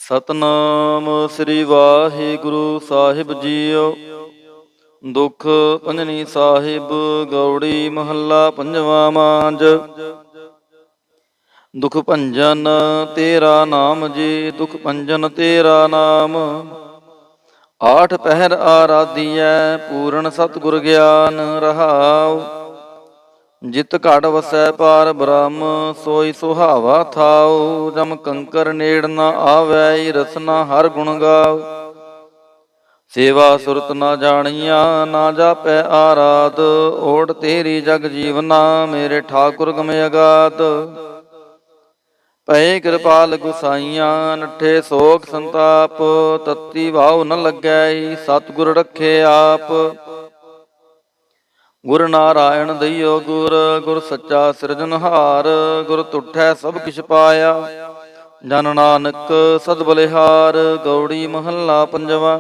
ਸਤਨਾਮ ਸ੍ਰੀ ਵਾਹਿਗੁਰੂ ਸਾਹਿਬ JIO. ਦੁਖ ਭੰਜਨੀ ਸਾਹਿਬ ਗੌੜੀ ਮਹੱਲਾ ਪੰਜਵਾ ਮਾਂਝ। ਦੁਖ ਭੰਜਨ ਤੇਰਾ ਨਾਮ ਜੀ, ਦੁਖ ਭੰਜਨ ਤੇਰਾ ਨਾਮ। ਆਠ ਪਹਿਰ ਆਰਾਧੀਐ, ਪੂਰਨ ਸਤਿਗੁਰ ਗਿਆਨ ਰਹਾਉ। ਜਿਤ ਘਟ ਵਸੈ ਪਾਰ ਬ੍ਰਹਮ, ਸੋਈ ਸੁਹਾਵਾ ਥਾਉ। ਜਮ ਕੰਕਰ ਨੇੜ ਨ ਆਵੈ, ਰਸਨਾ ਹਰ ਗੁਣ ਗਾਉ। ਸੇਵਾ ਸੁਰਤ ਨਾ ਜਾਣੀਆਂ, ਨਾ ਜਾਪੈ ਆਰਾਧ। ਓਟ ਤੇਰੀ ਜਗ ਜੀਵਨਾ, ਮੇਰੇ ਠਾਕੁਰ ਗਮ ਅਗਾਧ। ਪਏ ਕਿਰਪਾਲ ਗੁਸਾਈਆਂ, ਨੱਠੇ ਸੋਖ ਸੰਤਾਪ। ਤਤੀ ਭਾਉ ਨ ਲੱਗੈ, ਸਤਿਗੁਰ ਰਖੇ ਆਪ। ਗੁਰ ਨਾਰਾਇਣ ਦਈਓ ਗੁਰ, ਗੁਰ ਸੱਚਾ ਸਿਰਜਨਹਾਰ। ਗੁਰ ਤੁਠੈ ਸਭ ਕਿਛ ਪਾਇਆ, ਜਨ ਨਾਨਕ ਸਦ ਬਲਿਹਾਰ। ਗੌੜੀ ਮਹੱਲਾ ਪੰਜਵਾ।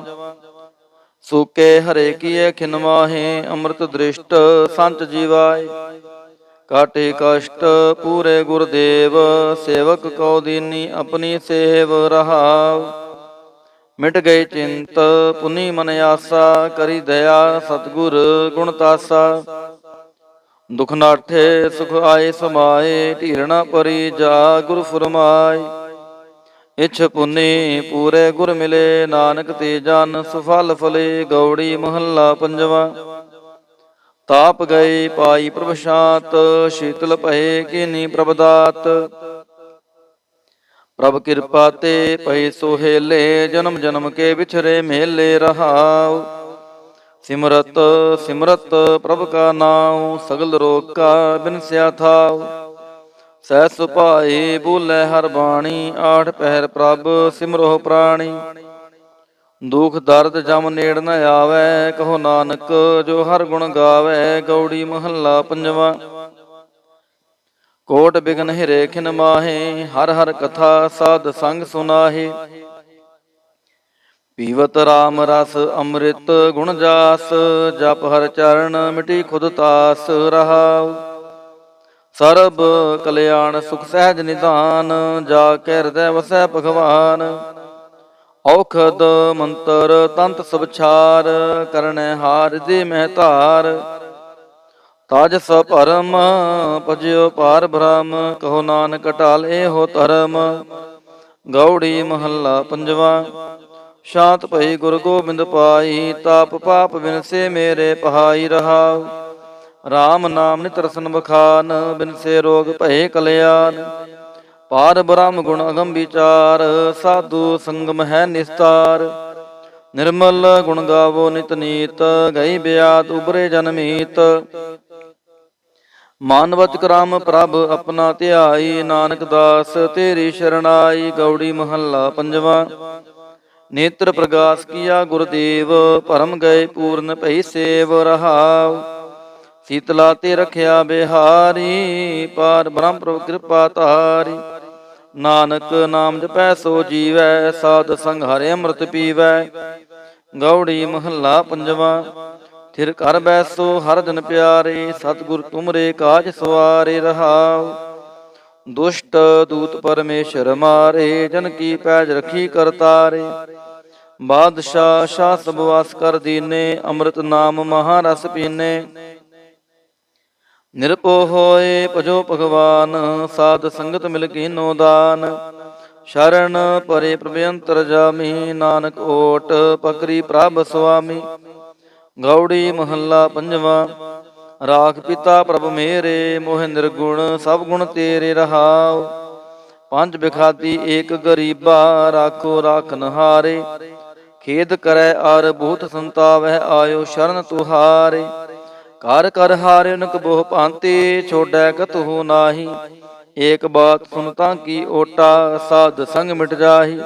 ਸੂਕੇ ਹਰੇ ਕੀਏ ਖਿਨ ਮਾਹੇ, ਅੰਮ੍ਰਿਤ ਦ੍ਰਿਸ਼ਟ ਸੰਚ ਜੀਵਾਏ। ਕਾਟੇ ਕਸ਼ਟ ਪੂਰੇ ਗੁਰਦੇਵ, ਸੇਵਕ ਕਉ ਦੀਨੀ ਆਪਣੀ ਸੇਵ ਰਹਾਉ। ਮਿਟ ਗਈ ਚਿੰਤ ਪੁਨੀ ਮਨ ਆਸਾ, ਕਰੀ ਦਇਆ ਸਤਿਗੁਰ ਗੁਣ ਤਾਸਾ। ਦੁਖ ਨਾਠੇ ਸੁਖ ਆਏ ਸਮਾਏ, ਢੀਰਣਾ ਪਰੀ ਜਾ ਗੁਰ ਫੁਰਮਾਏ। ਇਛ ਪੁਨੀ ਪੂਰੇ ਗੁਰ ਮਿਲੇ, ਨਾਨਕ ਤੇ ਜਨ ਸੁਫਲ ਫਲੇ। ਗੌੜੀ ਮਹੱਲਾ ਪੰਜਵਾ। ਤਾਪ ਗਏ ਪਾਈ ਪ੍ਰਭ ਸ਼ਾਂਤ, ਸ਼ੀਤਲ ਭਏ ਕੀਨੀ ਪ੍ਰਭ ਦਾਤ। ਪ੍ਰਭ ਕਿਰਪਾ ਤੇ ਪਏ ਸੋਹੇਲੇ, ਜਨਮ ਜਨਮ ਕੇ ਵਿਛਰੇ ਮੇਲੇ ਰਹਾਉ। ਸਿਮਰਤ ਸਿਮਰਤ ਪ੍ਰਭ ਕਾ ਨਾਉ, ਸਗਲ ਰੋਗ ਕਾ ਬਿਨਸਿਆ ਥਾਉ। ਸਹਿ ਸੁਭਾਏ ਬੋਲੇ ਹਰ ਬਾਣੀ, ਆਠ ਪਹਿਰ ਪ੍ਰਭ ਸਿਮਰੋ ਪ੍ਰਾਣੀ। ਦੁਖ ਦਰਦ ਜਮ ਨੇੜ ਨ ਆਵੈ, ਕਹੋ ਨਾਨਕ ਜੋ ਹਰ ਗੁਣ ਗਾਵੈ। ਗੌੜੀ ਮਹੱਲਾ ਪੰਜਵਾ। ਕੋਟ ਬਿਗਨ ਹਿਰੇ ਖਿਨ ਮਾਹੇ, ਹਰ ਹਰ ਕਥਾ ਸਾਧ ਸੰਗ ਸੁਨਾਹੇ। ਪੀਵਤ ਰਾਮ ਰਸ ਅੰਮ੍ਰਿਤ ਗੁਣ ਜਾਸ, ਜਪ ਹਰ ਚਰਨ ਮਿਟੀ ਖੁਦ ਤਾਸ ਰਹਾਉ। ਸਰਬ ਕਲਿਆਣ ਸੁਖ ਸਹਿਜ ਨਿਧਾਨ, ਜਾ ਕੇ ਹਿਰਦੈ ਵਸੈ ਭਗਵਾਨ। ਔਖਦ ਮੰਤਰ ਤੰਤ ਸਭ ਛਾਰ, ਕਰਨੈ ਹਾਰ ਦੇ ਮਹਿ ਧਾਰ। ਤਾਜ ਸ ਭਰਮ ਭਜਿਓ ਪਾਰ ਬ੍ਰਹਮ, ਕਹੋ ਨਾਨਕ ਢਾਲ ਇਹੋ ਧਰਮ। ਗੌੜੀ ਮਹੱਲਾ ਪੰਜਵਾ। ਸ਼ਾਂਤ ਭਈ ਗੁਰ ਗੋਬਿੰਦ ਪਾਈ, ਤਾਪ ਪਾਪ ਬਿਨਸੇ ਮੇਰੇ ਪਹਾਈ ਰਹਾਉ। ਰਾਮ ਨਾਮ ਨਿਤ ਰਸਨ ਬਖਾਨ, ਬਿਨਸੇ ਰੋਗ ਭਏ ਕਲਿਆਣ। ਪਾਰ ਬ੍ਰਹਮ ਗੁਣ ਅਗਮ ਵਿਚਾਰ, ਸਾਧੂ ਸੰਗਮ ਹੈ ਨਿਸਤਾਰ। ਨਿਰਮਲ ਗੁਣ ਗਾਵੋ ਨਿਤ ਨੀਤ, ਗਈ ਬਿਆਤ ਉਬਰੇ ਜਨਮੀਤ। ਮਨ ਵਚ ਕਰਮ ਪ੍ਰਭ ਆਪਣਾ ਧਿਆਈ, ਨਾਨਕ ਦਾਸ ਤੇਰੀ ਸ਼ਰਨਾਈ। ਗੌੜੀ ਮਹੱਲਾ ਪੰਜਵਾ। ਨੇਤਰ ਪ੍ਰਗਾਸ ਕੀਆ ਗੁਰਦੇਵ, ਭਰਮ ਗਏ ਪੂਰਨ ਭਈ ਸੇਵ ਰਹਾਉ। ਸੀਤਲਾ ਤੇ ਰਖਿਆ ਬਿਹਾਰੀ, ਪਾਰ ਬ੍ਰਹਮ ਪ੍ਰਭ ਕਿਰਪਾ ਧਾਰੀ। ਨਾਨਕ ਨਾਮ ਜਪੈ ਸੋ ਜੀਵੈ, ਸਾਧ ਸੰਗ ਹਰਿ ਅੰਮ੍ਰਿਤ ਪੀਵੈ। ਗੌੜੀ ਮਹੱਲਾ ਪੰਜਵਾ। ਥਿਰ ਘਰ ਬੈਸੋ ਹਰ ਜਨ ਪਿਆਰੇ, ਸਤਿਗੁਰ ਤੁਮਰੇ ਕਾਜ ਸਵਾਰੇ ਰਹਾਉ। ਦੁਸ਼ਟ ਦੂਤ ਪਰਮੇਸ਼ਰ ਮਾਰੇ, ਜਨ ਕੀ ਪੈਜ ਰਖੀ ਕਰਤਾਰੇ। ਬਾਦਸ਼ਾਹ ਸ਼ਾਹ ਸਭ ਵਾਸ ਕਰ ਦੀਨੇ, ਅੰਮ੍ਰਿਤ ਨਾਮ ਮਹਾ ਰਸ ਪੀਨੇ। ਨਿਰਭਉ ਹੋਏ ਭਜੋ ਭਗਵਾਨ, ਸਾਧ ਸੰਗਤ ਮਿਲ ਕੀਨੋ ਦਾਨ। ਸ਼ਰਨ ਪਰੇ ਪ੍ਰਭ ਅੰਤਰ ਜਾਮੀ, ਨਾਨਕ ਓਟ ਪਕਰੀ ਪ੍ਰਭ ਸੁਆਮੀ। ਗੌੜੀ ਮਹੱਲਾ ਪੰਜਵਾ। ਰਾਖ ਪਿਤਾ ਪ੍ਰਭ ਮੇਰੇ, ਮੋਹਿ ਨਿਰਗੁਣ ਸਭ ਗੁਣ ਤੇਰੇ ਰਹਾਉ। ਪੰਜ ਬਿਖਾਦੀ ਏਕ ਗਰੀਬਾ, ਰਾਖੋ ਰਾਖਨ ਹਾਰੇ। ਖੇਦ ਕਰੈ ਅਰ ਬਹੁਤ ਸੰਤਾਵੈ, ਆਇਓ ਸ਼ਰਨ ਤੁਹਾਰੇ। ਕਰ ਕਰ ਹਾਰਿ ਅਨਕ ਬਹੁ ਭਾਂਤੀ, ਛੋੜੈ ਕਤਹੁ ਨਾਹੀ। ਏਕ ਬਾਤ ਸੁਨ ਤਾਂ ਕੀ ਓਟਾ, ਸਾਧ ਸੰਗ ਮਿਟ ਜਾਹੀ।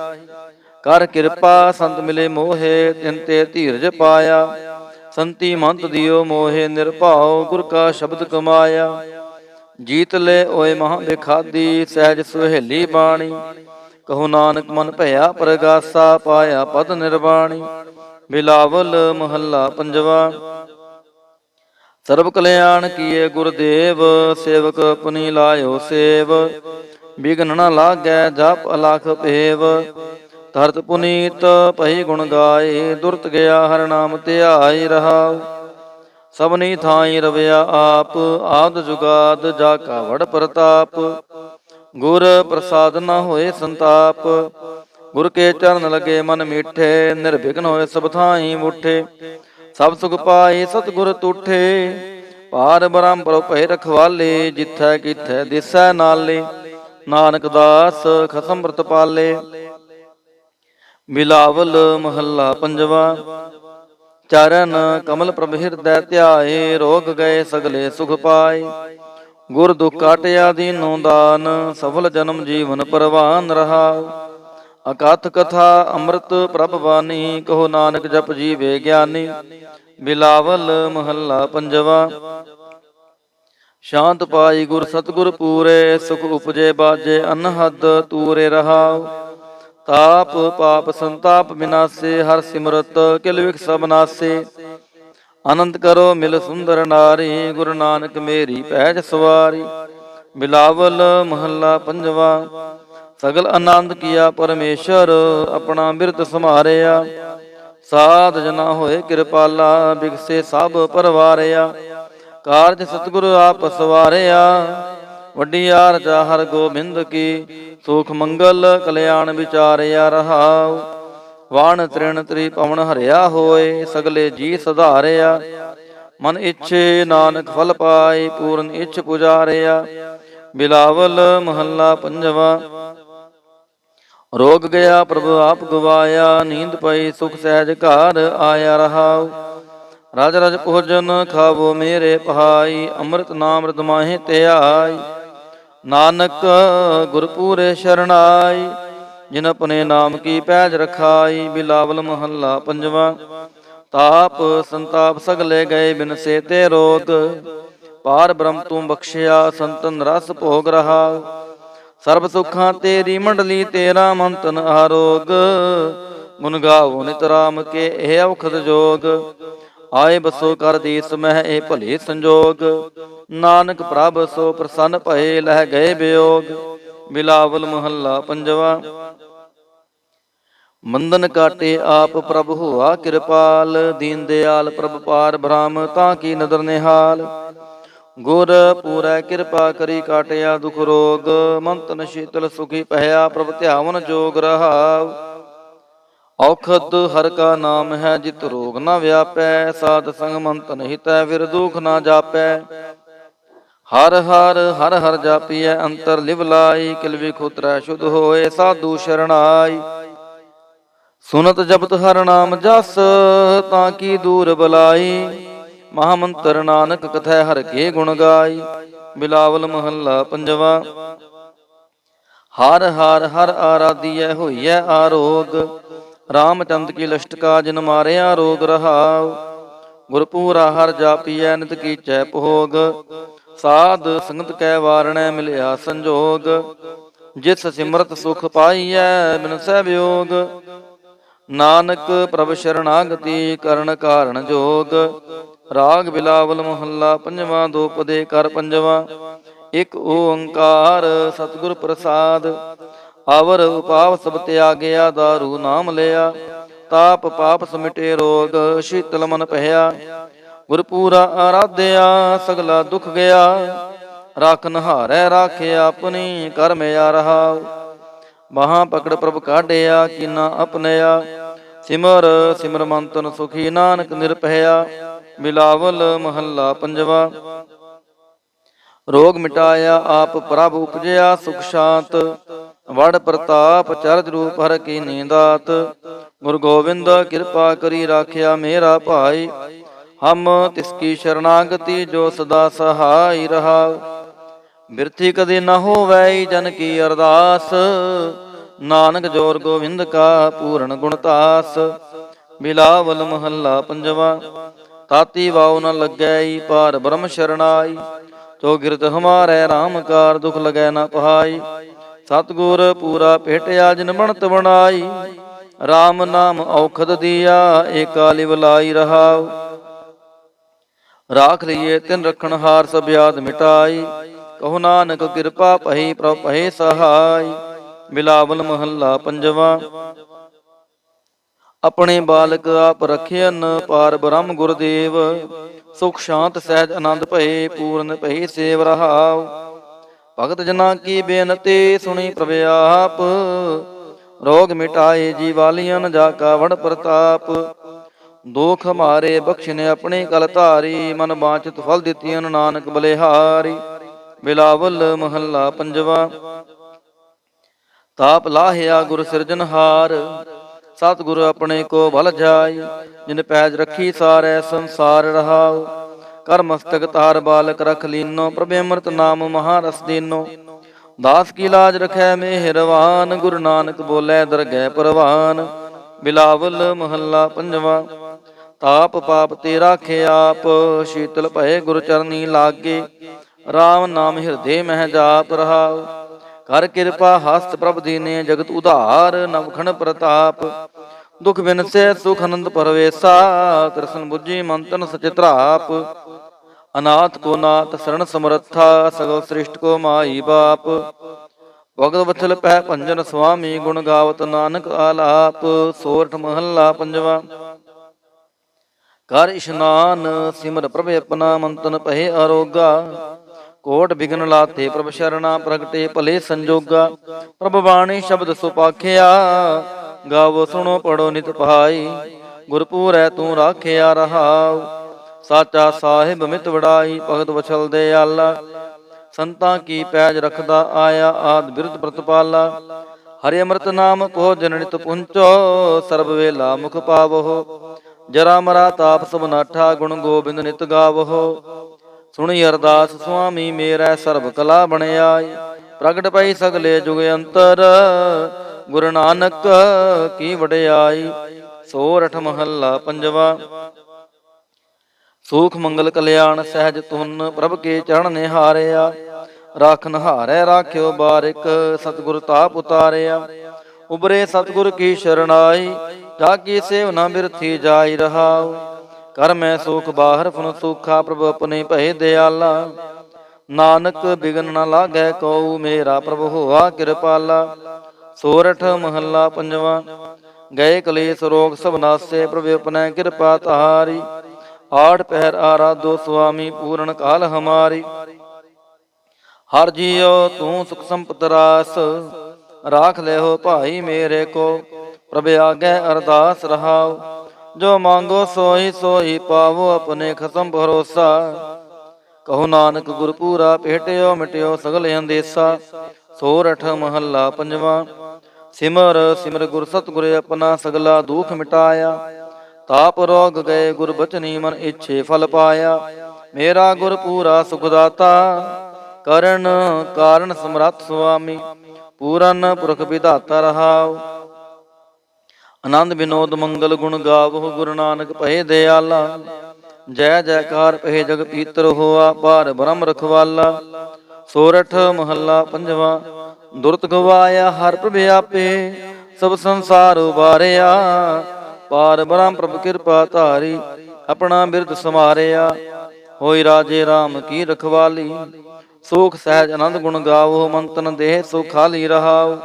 ਕਰ ਕਿਰਪਾ ਸੰਤ ਮਿਲੇ ਮੋਹੇ, ਤਿਨ ਤੇ ਧੀਰਜ ਪਾਇਆ। ਸੰਤੀ ਮੰਤ ਦਿਓ ਮੋਹੇ, ਨਿਰਭਉ ਗੁਰ ਕਾ ਸ਼ਬਦ ਕਮਾਇਆ। ਜੀਤ ਲੈ ਓਏ ਮਹਾ ਬਿਖਾਦੀ, ਸਹਿਜ ਸੁਹੇਲੀ ਬਾਣੀ। ਕਹੋ ਨਾਨਕ ਮਨ ਭਇਆ ਪ੍ਰਗਾਸਾ, ਪਾਇਆ ਪਦ ਨਿਰਵਾਣੀ। ਬਿਲਾਵਲ ਮਹੱਲਾ ਪੰਜਵਾ। ਸਰਬ ਕਲਿਆਣ ਕੀਏ ਗੁਰਦੇਵ, ਸੇਵਕ ਆਪਣੀ ਲਾਇਓ ਸੇਵ। ਬਿਘਨ ਨ ਲਾਗੈ ਜਪ ਅਲਖ ਭੇਵ। ਧਰਤ ਪੁਨੀਤ ਭਈ ਗੁਣ ਗਾਏ, ਦੁਰਤ ਗਿਆ ਹਰਿ ਨਾਮ ਧਿਆਏ ਰਹਾਉ। ਸਭਨੀ ਥਾਈ ਰਵਿਆ ਆਪ, ਆਦ ਜੁਗਾਦ ਜਾ ਕਾ ਵਡ ਪ੍ਰਤਾਪ। ਗੁਰ ਪ੍ਰਸਾਦ ਨ ਹੋਏ ਸੰਤਾਪ, ਗੁਰ ਕੇ ਚਰਨ ਲਗੇ ਮਨ ਮੀਠੇ। ਨਿਰਵਿਘਨ ਹੋਏ ਸਭ ਥਾਈ ਮੁਠੇ, ਸਭ ਸੁਖ ਪਾਏ ਸਤਿਗੁਰ ਤੂਠੇ। ਪਾਰ ਬ੍ਰਹਮ ਪ੍ਰਭ ਭੈ ਰਖਵਾਲੇ, ਜਿਥੈ ਕਿਥੈ ਦਿਸੈ ਨਾਲੇ। ਨਾਨਕ ਦਾਸ ਖਸਮ ਅੰਮ੍ਰਿਤ ਪਾਲੇ। ਬਿਲਾਵਲ ਮਹੱਲਾ ਪੰਜਵਾ। ਚਰਨ ਕਮਲ ਪ੍ਰਭ ਹਿਰਦੈ ਧਿਆਏ, ਰੋਗ ਗਏ ਸਗਲੇ ਸੁਖ ਪਾਏ। ਗੁਰ ਦੁਖ ਕਾਟਿਆ ਦੀਨੋ ਦਾਨ, ਸਫਲ ਜਨਮ ਜੀਵਨ ਪਰਵਾਨ ਰਹਾਉ। ਅਕਥ ਕਥਾ ਅੰਮ੍ਰਿਤ ਪ੍ਰਭ ਬਾਣੀ, ਕਹੋ ਨਾਨਕ ਜਪ ਜੀਵੇ ਗਿਆਨੀ। ਬਿਲਾਵਲ ਮਹੱਲਾ ਪੰਜਵਾ। ਸ਼ਾਂਤ ਪਾਈ ਗੁਰ ਸਤਿਗੁਰ ਪੂਰੇ, ਸੁਖ ਉਪਜੇ ਬਾਜੇ ਅਨਹਦ ਤੂਰੇ ਰਹਾਉ। ਤਾਪ ਪਾਪ ਸੰਤਾਪ ਬਿਨਾਸੇ, ਹਰ ਸਿਮਰਤ ਕਿਲ ਵਿਖ ਸਭ ਨਾਸੇ। ਆਨੰਦ ਕਰੋ ਮਿਲ ਸੁੰਦਰ ਨਾਰੀ, ਗੁਰੂ ਨਾਨਕ ਮੇਰੀ ਪੈਜ ਸਵਾਰੀ। ਬਿਲਾਵਲ ਮਹੱਲਾ ਪੰਜਵਾ। ਸਗਲ ਆਨੰਦ ਕੀਆ ਪਰਮੇਸ਼ਰ, ਆਪਣਾ ਬਿਰਤ ਸਮਾਰਿਆ। ਸਾਧ ਜਨਾ ਹੋਏ ਕਿਰਪਾਲਾ, ਬਿਗਸੇ ਸਭ ਪਰਵਾਰਿਆ। ਕਾਰਜ ਸਤਿਗੁਰ ਆਪ ਸਵਾਰਿਆ, ਵੱਡੀ ਆਰਜਾ ਹਰ ਗੋਬਿੰਦ ਕੀ। ਸੁਖ ਮੰਗਲ ਕਲਿਆਣ ਵਿਚਾਰਿਆ ਰਹਾਉ। ਵਾਣ ਤ੍ਰਿਣ ਤ੍ਰੀ ਪਵਨ ਹਰਿਆ ਹੋਏ, ਸਗਲੇ ਜੀ ਸੁਧਾਰਿਆ। ਮਨ ਇੱਛੇ ਨਾਨਕ ਫਲ ਪਾਏ, ਪੂਰਨ ਇੱਛ ਪੁਜਾਰਿਆ। ਬਿਲਾਵਲ ਮਹੱਲਾ ਪੰਜਵਾ। ਰੋਗ ਗਿਆ ਪ੍ਰਭ ਆਪ ਗਵਾਇਆ, ਨੀਂਦ ਪਈ ਸੁਖ ਸਹਿਜ ਘਰ ਆਇਆ ਰਹਾਉ। ਰਜ ਰਜ ਭੋਜਨ ਖਾਵੋ ਮੇਰੇ ਭਾਈ, ਅੰਮ੍ਰਿਤ ਨਾਮ ਰਿਦ ਮਾਹੇ ਧਿਆਈ। ਨਾਨਕ ਗੁਰ ਪੂਰੇ ਸ਼ਰਨਾਈ, ਜਿਨ ਆਪਣੇ ਨਾਮ ਕੀ ਪੈਜ ਰਖਾਈ। ਬਿਲਾਵਲ ਮਹੱਲਾ ਪੰਜਵਾ। ਤਾਪ ਸੰਤਾਪ ਸਗਲੇ ਗਏ, ਬਿਨਸੇ ਤੇ ਰੋਗ। ਪਾਰ ਬ੍ਰਹਮ ਤੂੰ ਬਖਸ਼ਿਆ, ਸੰਤਨ ਰਸ ਭੋਗ ਰਹਾਉ। ਸਰਬ ਸੁਖਾਂ ਤੇਰੀ ਮੰਡਲੀ, ਤੇਰਾ ਮੰਤਨ ਆਰੋਗ। ਗੁਣ ਗਾਵੋ ਨਿਤ ਰਾਮ ਕੇ, ਇਹ ਔਖਦ ਜੋਗ। ਆਏ ਬਸੋ ਕਰ ਦੀਸ ਮਹਿ, ਇਹ ਭਲੇ ਸੰਜੋਗ। ਨਾਨਕ ਪ੍ਰਭ ਸੋ ਪ੍ਰਸੰਨ ਭਏ, ਲਹਿ ਗਏ ਬਿਯੋਗ। ਬਿਲਾਵਲ ਮਹੱਲਾ ਪੰਜਵਾ। ਮੰਦਨ ਕਾਟੇ ਆਪ ਪ੍ਰਭ ਹੋਆ ਕਿਰਪਾਲ, ਦੀਨ ਦਿਆਲ ਪ੍ਰਭ ਪਾਰ ਬ੍ਰਹਮ ਤਾਂ ਕੀ ਨਦਰ ਨਿਹਾਲ। ਗੁਰ ਪੂਰੈ ਕਿਰਪਾ ਕਰੀ ਕਾਟਿਆ ਦੁਖ ਰੋਗ, ਮਨ ਤਨ ਸ਼ੀਤਲ ਸੁਖੀ ਭਇਆ, ਪ੍ਰਭ ਧਿਆਵਨ ਜੋਗ ਰਹਾਉ। ਔਖਦ ਹਰ ਕਾ ਨਾਮ ਹੈ, ਜਿਤ ਰੋਗ ਨ ਵਿਆਪੈ। ਸਾਧ ਸੰਗ ਮਨ ਤਨ ਹਿਤੈ, ਫਿਰ ਦੁਖ ਨ ਜਾਪੈ। ਹਰ ਹਰ ਹਰ ਹਰ ਜਾਪੀਐ, ਅੰਤਰ ਲਿਵ ਲਾਈ। ਕਿਲ ਵਿਖ ਉਤਰੈ ਸ਼ੁੱਧ ਹੋਏ, ਸਾਧੂ ਸ਼ਰਨਾਈ। ਸੁਨਤ ਜਪਤ ਹਰ ਨਾਮ ਜਸ, ਤਾਂ ਕੀ ਦੂਰ ਬਲਾਈ। ਮਹਾਮੰਤਰ ਨਾਨਕ ਕਥੈ, ਹਰ ਕੇ ਗੁਣ ਗਾਈ। ਬਿਲਾਵਲ ਮਹੱਲਾ ਪੰਜਵਾ। ਹਰ ਹਰ ਹਰ ਆਰਾਧੀਐ, ਹੋਈਐ ਆਰੋਗ। ਰਾਮਚੰਦ ਕੀ ਲਸ਼ਟਕਾ, ਜਿਨ ਮਾਰਿਆ ਰੋਗ ਰਹਾਉ। ਗੁਰਪੂਰਾ ਹਰ ਜਾਪੀਐ, ਨਿਤ ਕੀਚੈ ਭੋਗ। ਸਾਧ ਸੰਗਤ ਕੈ ਵਾਰਣੈ, ਮਿਲਿਆ ਸੰਜੋਗ। ਜਿਸ ਸਿਮਰਤ ਸੁਖ ਪਾਈਐ, ਬਿਨਸੈ ਵਿਯੋਗ। ਨਾਨਕ ਪ੍ਰਭ ਸ਼ਰਨਾਗਤੀ, ਕਰਨ ਕਾਰਣ ਜੋਗ। ਰਾਗ ਬਿਲਾਵਲ ਮਹੱਲਾ ਪੰਜਵਾ। ਦੋਪਦੇ ਕਰ ਪੰਜਵਾ। ਇਕ ਓੰਕਾਰ ਸਤਿਗੁਰ ਪ੍ਰਸਾਦ, ਅਵਰ ਉਪਾਵ ਸਭ ਤਿਆਗਿਆ। ਦਾਰੂ ਨਾਮ ਲਿਆ, ਤਾਪ ਪਾਪ ਸਮਿਟੇ ਰੋਗ। ਸ਼ੀਤਲ ਮਨ ਭਇਆ, ਗੁਰਪੂਰਾ ਆਰਾਧਿਆ। ਸਗਲਾ ਦੁਖ ਗਿਆ, ਰਾਖਨ ਹਾਰੈ ਰਾਖਿਆ। ਆਪਣੀ ਕਰਮਿਆ ਰਹਾਉ। ਬਾਹਾਂ ਪਕੜ ਪ੍ਰਭ ਕਾਢਿਆ, ਕੀਨਾ ਆਪਣਿਆ। ਸਿਮਰ ਸਿਮਰ ਮਨ ਤਨ ਸੁਖੀ, ਨਾਨਕ ਨਿਰਭਇਆ। ਬਿਲਾਵਲ ਮਹੱਲਾ ਪੰਜਵਾ। ਰੋਗ ਮਿਟਾਇਆ ਆਪ ਪ੍ਰਭ ਉਪਜਿਆ, ਸੁਖ ਸ਼ਾਂਤ। ਵਡ ਪ੍ਰਤਾਪ ਚਰਜ ਰੂਪ ਹਰ ਕੀ ਨੀਂਦਾਤ। ਗੁਰੂ ਗੋਬਿੰਦ ਕਿਰਪਾ ਕਰੀ ਰਾਖਿਆ ਮੇਰਾ ਭਾਈ। ਹਮ ਤਿਸ ਕੀ ਸ਼ਰਨਾਗਤੀ, ਜੋ ਸਦਾ ਸਹਾਈ ਰਹਾਉ। ਬਿਰਥੀ ਕਦੇ ਨ ਹੋਵੈ, ਜਨ ਕੀ ਅਰਦਾਸ। ਨਾਨਕ ਜੋਰ ਗੋਬਿੰਦ ਕਾ, ਪੂਰਨ ਗੁਣਤਾਸ। ਬਿਲਾਵਲ ਮਹੱਲਾ ਪੰਜਵਾ। ਤਾਤੀ ਵਾਉ ਨ ਲੱਗੈ, ਪਾਰ ਬ੍ਰਹਮ ਸ਼ਰਨਾਈ। ਜੋ ਗਿਰਤ ਹਮਾਰੈ ਰਾਮ ਕਾਰ, ਦੁਖ ਲਗੈ ਨ ਪਹਾਈ। ਸਤਿਗੁਰ ਪੂਰਾ ਭੇਟਿਆ, ਜਿਨ ਬਣਤ ਬਣਾਈ। ਰਾਮ ਨਾਮ ਔਖਦ ਦੀਆ, ਏਕਾ ਲਿਵ ਲਾਈ ਰਹਾਉ। ਰਾਖ ਲਈਏ ਤਿਨ ਰਖਣ ਹਾਰ, ਸਭ ਯਾਦ ਮਿਟਾਈ। ਕਹੋ ਨਾਨਕ ਕਿਰਪਾ ਭਈ, ਪ੍ਰਭ ਭਏ ਸਹਾਈ। ਬਿਲਾਵਲ ਮਹੱਲਾ ਪੰਜਵਾ। ਆਪਣੇ ਬਾਲਕ ਆਪ ਰਖਿਅਨ ਪਾਰ ਬ੍ਰਹਮ ਗੁਰਦੇਵ। ਸੁਖ ਸ਼ਾਂਤ ਸਹਿਜ ਆਨੰਦ ਭਏ ਪੂਰਨ ਭਈ ਸੇਵ ਰਹਾਉ। ਭਗਤ ਜਨਾਂ ਕੀ ਬੇਨਤੀ ਸੁਣੀ ਪ੍ਰਭ ਆਪ। ਰੋਗ ਮਿਟਾਏ ਜੀਵਾਲੀਅਨ ਜਾ ਕਾ ਵਡ ਪ੍ਰਤਾਪ। ਦੁਖ ਹਮਾਰੇ ਬਖਸ਼ਿਨੇ ਆਪਣੇ ਕਲ ਧਾਰੀ। ਮਨ ਬਾਂਚਿਤ ਫਲ ਦਿੱਤੀਨ ਨਾਨਕ ਬਲਿਹਾਰੀ। ਬਿਲਾਵਲ ਮਹੱਲਾ ਪੰਜਵਾ। ਤਾਪ ਲਾਹਿਆ ਗੁਰ ਸਿਰਜਨਹਾਰ। ਸਤਿਗੁਰ ਆਪਣੇ ਕੋ ਭਲ ਜਾਈ। ਜਿਨ ਪੈਜ ਰੱਖੀ ਸਾਰੈ ਸੰਸਾਰ ਰਹਾਉ। ਕਰ ਮਸਤਕ ਤਾਰ ਬਾਲਕ ਰਖ ਲੀਨੋ। ਪ੍ਰਭ ਅੰਮ੍ਰਿਤ ਨਾਮ ਮਹਾਰਸ ਦੀਨੋ। ਦਾਸ ਕੀ ਲਾਜ ਰਖੈ ਮਿਹਰਵਾਨ। ਗੁਰੂ ਨਾਨਕ ਬੋਲੇ ਦਰਗਹਿ ਪ੍ਰਵਾਨ। ਬਿਲਾਵਲ ਮਹੱਲਾ ਪੰਜਵਾ। ਤਾਪ ਪਾਪ ਤੇ ਰਾਖੇ ਆਪ। ਸ਼ੀਤਲ ਭਏ ਗੁਰ ਚਰਨੀ ਲਾਗੇ। ਰਾਮ ਨਾਮ ਹਿਰਦੇ ਮਹਿ ਜਾਪ ਰਹਾਉ। ਕਰ ਕਿਰਪਾ ਹਸਤ ਪ੍ਰਭ ਦੀਨੇ ਜਗਤ ਉਧਾਰ। ਨਵਖਣ ਪ੍ਰਤਾਪ ਦੁਖ ਬਿਨਸੈ ਸੁਖ ਆਨੰਦ ਪਰਵੇਸਾ। ਤ੍ਰਿਸ਼ਨ ਬੁੱਝੀ ਮਨ ਤਨ ਸਚਿਤਰਾਪ। ਅਨਾਥ ਕੋ ਨਾਥ ਸਰਣ ਸਮਰੱਥਾ। ਸਗਲ ਸ੍ਰਿਸ਼ਟ ਕੋ ਮਾਈ ਬਾਪ। ਭਗਤ ਵਥਲ ਪਹਿ ਭੰਜਨ ਸੁਆਮੀ। ਗੁਣ ਗਾਵਤ ਨਾਨਕ ਆਲਾਪ। ਸੋਰਠ ਮਹੱਲਾ ਪੰਜਵਾ। ਕਰ ਇਸ਼ਨਾਨ ਸਿਮਰ ਪ੍ਰਭ ਆਪਣਾ। ਮੰਤਨ ਪਹਿ ਅਰੋਗਾ। ਕੋਟ ਬਿਗਨ ਲਾਤੇ ਪ੍ਰਭ ਸ਼ਰਣਾ। ਪ੍ਰਗਟੇ ਭਲੇ ਸੰਜੋਗਾ। ਪ੍ਰਭ ਬਾਣੀ ਸ਼ਬਦ ਸੁਪਾਖਿਆ। ਗਾਵੋ ਸੁਣੋ ਪੜੋ ਨਿਤ ਭਾਈ। ਗੁਰਪੂਰੈ ਤੂੰ ਰਾਖਿਆ ਰਹਾਉ। ਸਾਚਾ ਸਾਹਿਬ ਮਿਤ ਵਡਾਈ। ਭਗਤ ਵਛਲ ਦਿਆਲਾ। ਸੰਤਾਂ ਕੀ ਪੈਜ ਰਖਦਾ ਆਇਆ। ਆਦ ਬਿਰਧ ਪ੍ਰਤਪਾਲਾ। ਹਰਿ ਅੰਮ੍ਰਿਤ ਨਾਮ ਭੋਜਨ ਨਿਤ ਪੁੰਚੋ। ਸਰਬ ਵੇਲਾ ਮੁਖ ਪਾਵਹੁ। ਜਰਾ ਮਰਾ ਤਾਪ ਸਭ ਨਾਠਾ। ਗੁਣ ਗੋਬਿੰਦ ਨਿਤ ਗਾਵਹੁ। ਸੁਣੀ ਅਰਦਾਸ ਸੁਆਮੀ ਮੇਰੈ। ਸਰਬ ਕਲਾ ਬਣਿਆਈ। ਪ੍ਰਗਟ ਪਈ ਸਗਲੇ ਜੁਗ ਅੰਤਰ। ਗੁਰੂ ਨਾਨਕ ਕੀ ਵਡਿਆਈ। ਸੋਰਠ ਮਹੱਲਾ ਪੰਜਵਾ। ਸੂਖ ਮੰਗਲ ਕਲਿਆਣ ਸਹਿਜ ਤੁਨ। ਪ੍ਰਭ ਕੇ ਚਰਨ ਨਿਹਾਰਿਆ। ਰਾਖਨ ਹਾਰੈ ਰਾਖਿਓ ਬਾਰਿਕ। ਸਤਿਗੁਰ ਤਾਪ ਉਤਾਰਿਆ। ਉਬਰੇ ਸਤਿਗੁਰ ਕੀ ਸ਼ਰਨਾਈ। ਜਾ ਕੀ ਸੇਵ ਨਾ ਬਿਰਥੀ ਜਾਈ ਰਹਾਉ। ਕਰ ਮੈਂ ਸੁਖ ਬਾਹਰ ਫੁਨ ਸੂਖਾ। ਪ੍ਰਭ ਆਪਣੇ ਭਏ ਦਿਆਲਾ। ਨਾਨਕ ਬਿਗਨ ਨ ਲਾਗੈ ਕਉ। ਮੇਰਾ ਪ੍ਰਭ ਹੋਆ ਕਿਰਪਾਲਾ। ਸੋਰਠ ਮਹੱਲਾ ਪੰਜਵਾ। ਗਏ ਕਲੇਸ਼ ਰੋਗ ਸਭ ਨਾਸੇ। ਪ੍ਰਭ ਆਪਣੇ ਕਿਰਪਾ ਤਾਰੀ। ਆਠ ਪਹਿਰ ਆਰਾਧੋ ਸੁਆਮੀ। ਪੂਰਨ ਕਾਲ ਹਮਾਰੀ। ਹਰ ਜੀਉ ਤੂੰ ਸੁਖ ਸੰਪਤ ਰਾਸ। ਰਾਖ ਲਿਓ ਭਾਈ ਮੇਰੇ ਕੋ। ਪ੍ਰਭ ਆਗੇ ਅਰਦਾਸ ਰਹਾਉ। ਜੋ ਮੰਗੋ ਸੋਈ ਸੋਈ ਪਾਵੋ। ਆਪਣੇ ਖਸਮ ਭਰੋਸਾ। ਕਹੋ ਨਾਨਕ ਗੁਰਪੂਰਾ ਭੇਟਿਓ ਮਿਟਿਓ ਸਗਲ ਅੰਦੇਸਾ। ਸੋਰਠ ਮਹੱਲਾ ਪੰਜਵਾ। ਸਿਮਰ ਸਿਮਰ ਗੁਰ ਸਤਿਗੁਰ ਆਪਣਾ। ਸਗਲਾ ਦੁਖ ਮਿਟਾਇਆ। ਤਾਪ ਰੋਗ ਗਏ ਗੁਰ ਬਚਨੀ। ਮਨ ਇੱਛੇ ਫਲ ਪਾਇਆ। ਮੇਰਾ ਗੁਰ ਪੂਰਾ ਸੁਖ ਦਾਤਾ। ਕਰਨ ਕਾਰਨ ਸਮਰੱਥ ਸੁਆਮੀ। ਪੂਰਨ ਪੁਰਖ ਵਿਧਾਤਾ ਰਹਾਉ। ਆਨੰਦ ਵਿਨੋਦ ਮੰਗਲ ਗੁਣ ਗਾਵਹੁ। ਗੁਰੂ ਨਾਨਕ ਭਏ ਦਿਆਲਾ। ਜੈ ਜੈਕਾਰ ਪਹਿ ਜਗ ਪੀਤਰ ਹੋਆ। ਪਾਰ ਬ੍ਰਹਮ ਰਖਵਾਲਾ। ਸੋਰਠ ਮਹੱਲਾ ਪੰਜਵਾ। ਦੁਰਤ ਗਵਾਇਆ ਹਰ ਪ੍ਰਭ ਆਪੇ। ਸਭ ਸੰਸਾਰ ਉਬਾਰਿਆ। ਪਾਰ ਬ੍ਰਹਮ ਪ੍ਰਭ ਕਿਰਪਾ ਧਾਰੀ। ਆਪਣਾ ਬਿਰਦ ਸਮਾਰਿਆ। ਹੋਈ ਰਾਜੇ ਰਾਮ ਕੀ ਰਖਵਾਲੀ। ਸੁਖ ਸਹਿਜ ਆਨੰਦ ਗੁਣ ਗਾਵੋ। ਮੰਤਨ ਦੇਹ ਸੁਖਾਲੀ ਰਹਾਉ।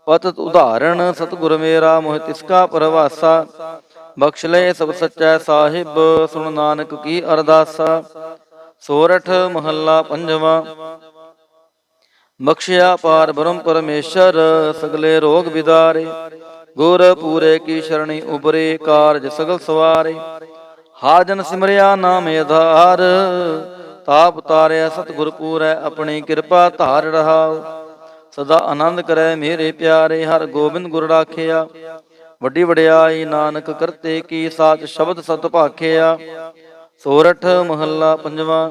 ਪਤਿਤ ਉਦਾਹਰਣ ਸਤਿਗੁਰ ਮੇਰਾ। ਮੋਹਿ ਤਿਸਕਾ ਪਰਵਾਸਾ। ਬਖਸ਼ ਲੈ ਸਭ ਸੱਚੈ ਸਾਹਿਬ। ਸੁਣ ਨਾਨਕ ਕੀ ਅਰਦਾਸਾ। ਸੋਰਠ ਮਹੱਲਾ ਪੰਜਵਾ। ਬਖਸ਼ਿਆ ਪਾਰ ਬ੍ਰਹਮ ਪਰਮੇਸ਼ਰ। ਸਗਲੇ ਰੋਗ ਵਿਦਾਰੇ। ਗੁਰ ਪੂਰੇ ਕੀ ਸ਼ਰਣੀ ਉਬਰੇ। ਕਾਰਜ ਸਗਲ ਸਵਾਰੇ। ਹਰ ਜਨ ਸਿਮਰਿਆ ਨਾਮ ਆਧਾਰ। ਤਾਪ ਉਤਾਰਿਆ ਸਤਿਗੁਰ ਪੂਰੈ। ਆਪਣੀ ਕਿਰਪਾ ਧਾਰ ਰਹਾਉ। ਸਦਾ ਆਨੰਦ ਕਰੈ ਮੇਰੇ ਪਿਆਰੇ। ਹਰ ਗੋਬਿੰਦ ਗੁਰ ਰਾਖਿਆ। ਵੱਡੀ ਵਡਿਆਈ ਨਾਨਕ ਕਰਤੇ ਕੀ। ਸਾਚ ਸ਼ਬਦ ਸਤ ਭਾਖਿਆ। ਸੋਰਠ ਮਹੱਲਾ ਪੰਜਵਾ।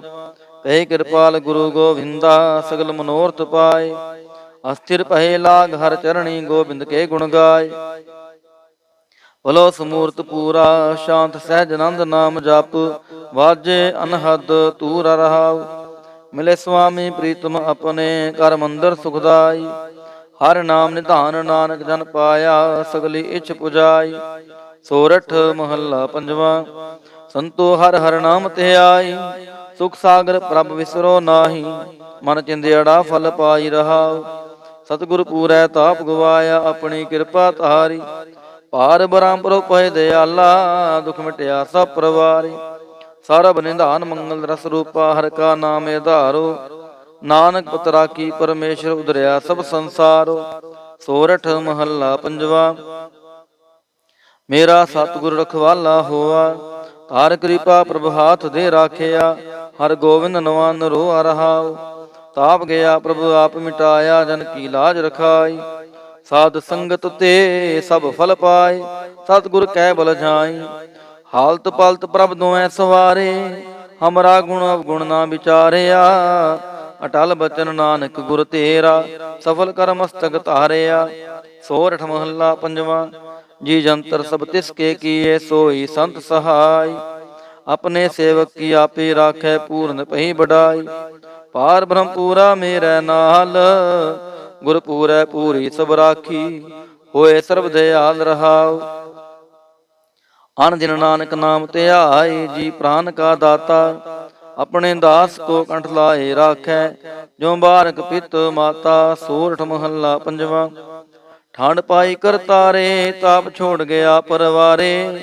ਪਹਿ ਕਿਰਪਾਲ ਗੁਰੂ ਗੋਵਿੰਦਾ। ਸਗਲ ਮਨੋਰਥ ਪਾਏ। ਅਸਥਿਰ ਪਹਿ ਲਾਗ ਹਰ ਚਰਣੀ। ਗੋਬਿੰਦ ਕੇ ਗੁਣ ਗਾਏ। ਭਲੋ ਸਮੂਰਤ ਪੂਰਾ। ਸ਼ਾਂਤ ਸਹਿਜ ਆਨੰਦ ਨਾਮ ਜਪ। ਵਾਜੇ ਅਨਹਦ ਤੂਰ ਰਹਾਉ। ਮਿਲੇ ਸੁਆਮੀ ਪ੍ਰੀਤਮ ਆਪਣੇ। ਕਰ ਮੰਦਰ ਸੁਖਦਾਈ। ਹਰ ਨਾਮ ਨਿਧਾਨ ਨਾਨਕ ਜਨ ਪਾਇਆ। ਸਗਲੀ ਇੱਛ ਪੁਜਾਈ। ਸੋਰਠ ਮਹੱਲਾ ਪੰਜਵਾ। ਸੰਤੋ ਹਰ ਹਰ ਨਾਮ ਧਿਆਈ। ਸੁਖ ਸਾਗਰ ਪ੍ਰਭ ਵਿਸਰੋ ਨਾਹੀ। ਮਨ ਚਿੰਦਿਆੜਾ ਫਲ ਪਾਈ ਰਹਾਉ। ਸਤਿਗੁਰ ਪੂਰੈ ਤਾਪ ਗਵਾਇਆ। ਆਪਣੀ ਕਿਰਪਾ ਧਾਰੀ। ਪਾਰ ਬ੍ਰਹਮਪੁਰ ਪਏ ਦਿਆਲਾ, ਦੁਖ ਮਿਟਿਆ ਸਭ ਪਰਿਵਾਰੇ। ਸਰਬ ਨਿਧਾਨ ਮੰਗਲ ਰਸ ਰੂਪਾ, ਹਰਿ ਕਾ ਨਾਮ ਆਧਾਰੋ। ਨਾਨਕ ਪੁੱਤਰਾ ਕੀ ਪਰਮੇਸ਼ਰ ਉਧਰਿਆ ਸਭ ਸੰਸਾਰੋ। ਸੋਰਠ ਮਹੱਲਾ ਪੰਜਵਾ। ਮੇਰਾ ਸਤਿਗੁਰ ਰਖਵਾਲਾ ਹੋਆ, ਤਾਰ ਕਿਰਪਾ ਪ੍ਰਭ ਹਾਥ ਦੇ ਰਾਖਿਆ। ਹਰ ਗੋਬਿੰਦ ਨਵਾਨ ਰੋਆ ਰਹਾਉ, ਤਾਪ ਗਿਆ ਪ੍ਰਭ ਆਪ ਮਿਟਾਇਆ। ਜਨ ਕੀ ਲਾਜ ਰਖਾਈ, ਸਾਧ ਸੰਗਤ ਤੇ ਸਭ ਫਲ ਪਾਏ। ਸਤਿਗੁਰ ਕੈ ਬਲ ਜਾਈ, ਹਾਲਤ ਪਲਤ ਪ੍ਰਭ ਦੋਐ ਸਵਾਰੇ। ਹਮਰਾ ਗੁਣ ਅਵਗੁਣ ਨਾ ਵਿਚਾਰਿਆ, ਅਟਲ ਬਚਨ ਨਾਨਕ ਗੁਰ ਤੇਰਾ। ਸਫਲ ਕਰ ਮਸਤਕ ਧਾਰਿਆ। ਸੋਰਠ ਮਹੱਲਾ ਪੰਜਵਾ। ਜੀ ਜੰਤਰ ਸਭ ਤਿਸ ਕੇ ਕੀਏ, ਸੋਈ ਸੰਤ ਸਹਾਈ। ਆਪਣੇ ਸੇਵਕ ਕੀ ਆਪੇ ਰਾਖੈ, ਪੂਰਨ ਪਈ ਵਡਾਈ। ਪਾਰ ਬ੍ਰਹਮ ਪੂਰਾ ਮੇਰੇ ਨਾਲ, ਗੁਰ ਪੂਰੈ ਪੂਰੀ ਸਭ ਰਾਖੀ। ਹੋਏ ਸਰਬ ਦਿਆਲ ਰਹਾਉ, ਅਨ ਦਿਨ ਨਾਨਕ ਨਾਮ ਧਿਆਏ। ਜੀ ਪ੍ਰਾਨ ਕਾ ਦਾਤਾ, ਆਪਣੇ ਦਾਸ ਕੋ ਕੰਠ ਲਾਏ ਰਾਖੈ। ਜੋ ਬਾਰਕ ਪਿਤ ਮਾਤਾ। ਸੋਰਠ ਮਹੱਲਾ ਪੰਜਵਾ। ਠੰਡ ਪਾਈ ਕਰ ਤਾਰੇ, ਤਾਪ ਛੋੜ ਗਿਆ ਪਰਵਾਰੇ।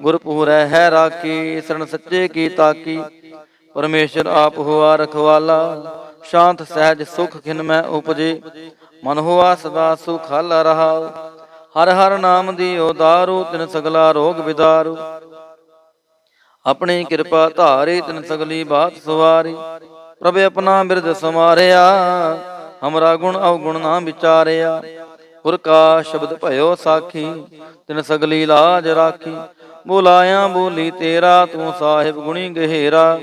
ਗੁਰ ਪੂਰੈ ਹੈ ਰਾਖੀ, ਸਰਣ ਸੱਚੇ ਕੀ ਤਾਕੀ। ਪਰਮੇਸ਼ਰ ਆਪ ਹੋਆ ਰਖਵਾਲਾ, ਸ਼ਾਂਤ ਸਹਿਜ ਸੁਖ ਖਿਨ ਮੈਂ ਉਪਜੇ। ਮਨ ਹੋਆ ਸਦਾ ਸੁਖਾਲਾ ਰਹਾਉ, ਹਰ ਹਰ ਨਾਮ ਦੀਓ ਦਾਰੂ। ਤਿਨ ਸਗਲਾ ਰੋਗ ਵਿਦਾਰੂ, ਆਪਣੀ ਕਿਰਪਾ ਧਾਰੀ। ਤਿਨ ਸਗਲੀ ਬਾਤ ਸਵਾਰੀ, ਪ੍ਰਭ ਆਪਣਾ ਬਿਰਦ ਸਮਾਰਿਆ। ਹਮਰਾ ਗੁਣ ਅਵਗੁਣ ਨਾ ਵਿਚਾਰਿਆ, ਗੁਰ ਕਾ ਸ਼ਬਦ ਭਇਓ ਸਾਖੀ। ਤਿਨ ਸਗਲੀ ਲਾਜ ਰਾਖੀ, ਬੁਲਾਇਆ ਬੋਲੀ ਤੇਰਾ। ਤੂੰ ਸਾਹਿਬ ਗੁਣੀ ਗਹਿਰਾ,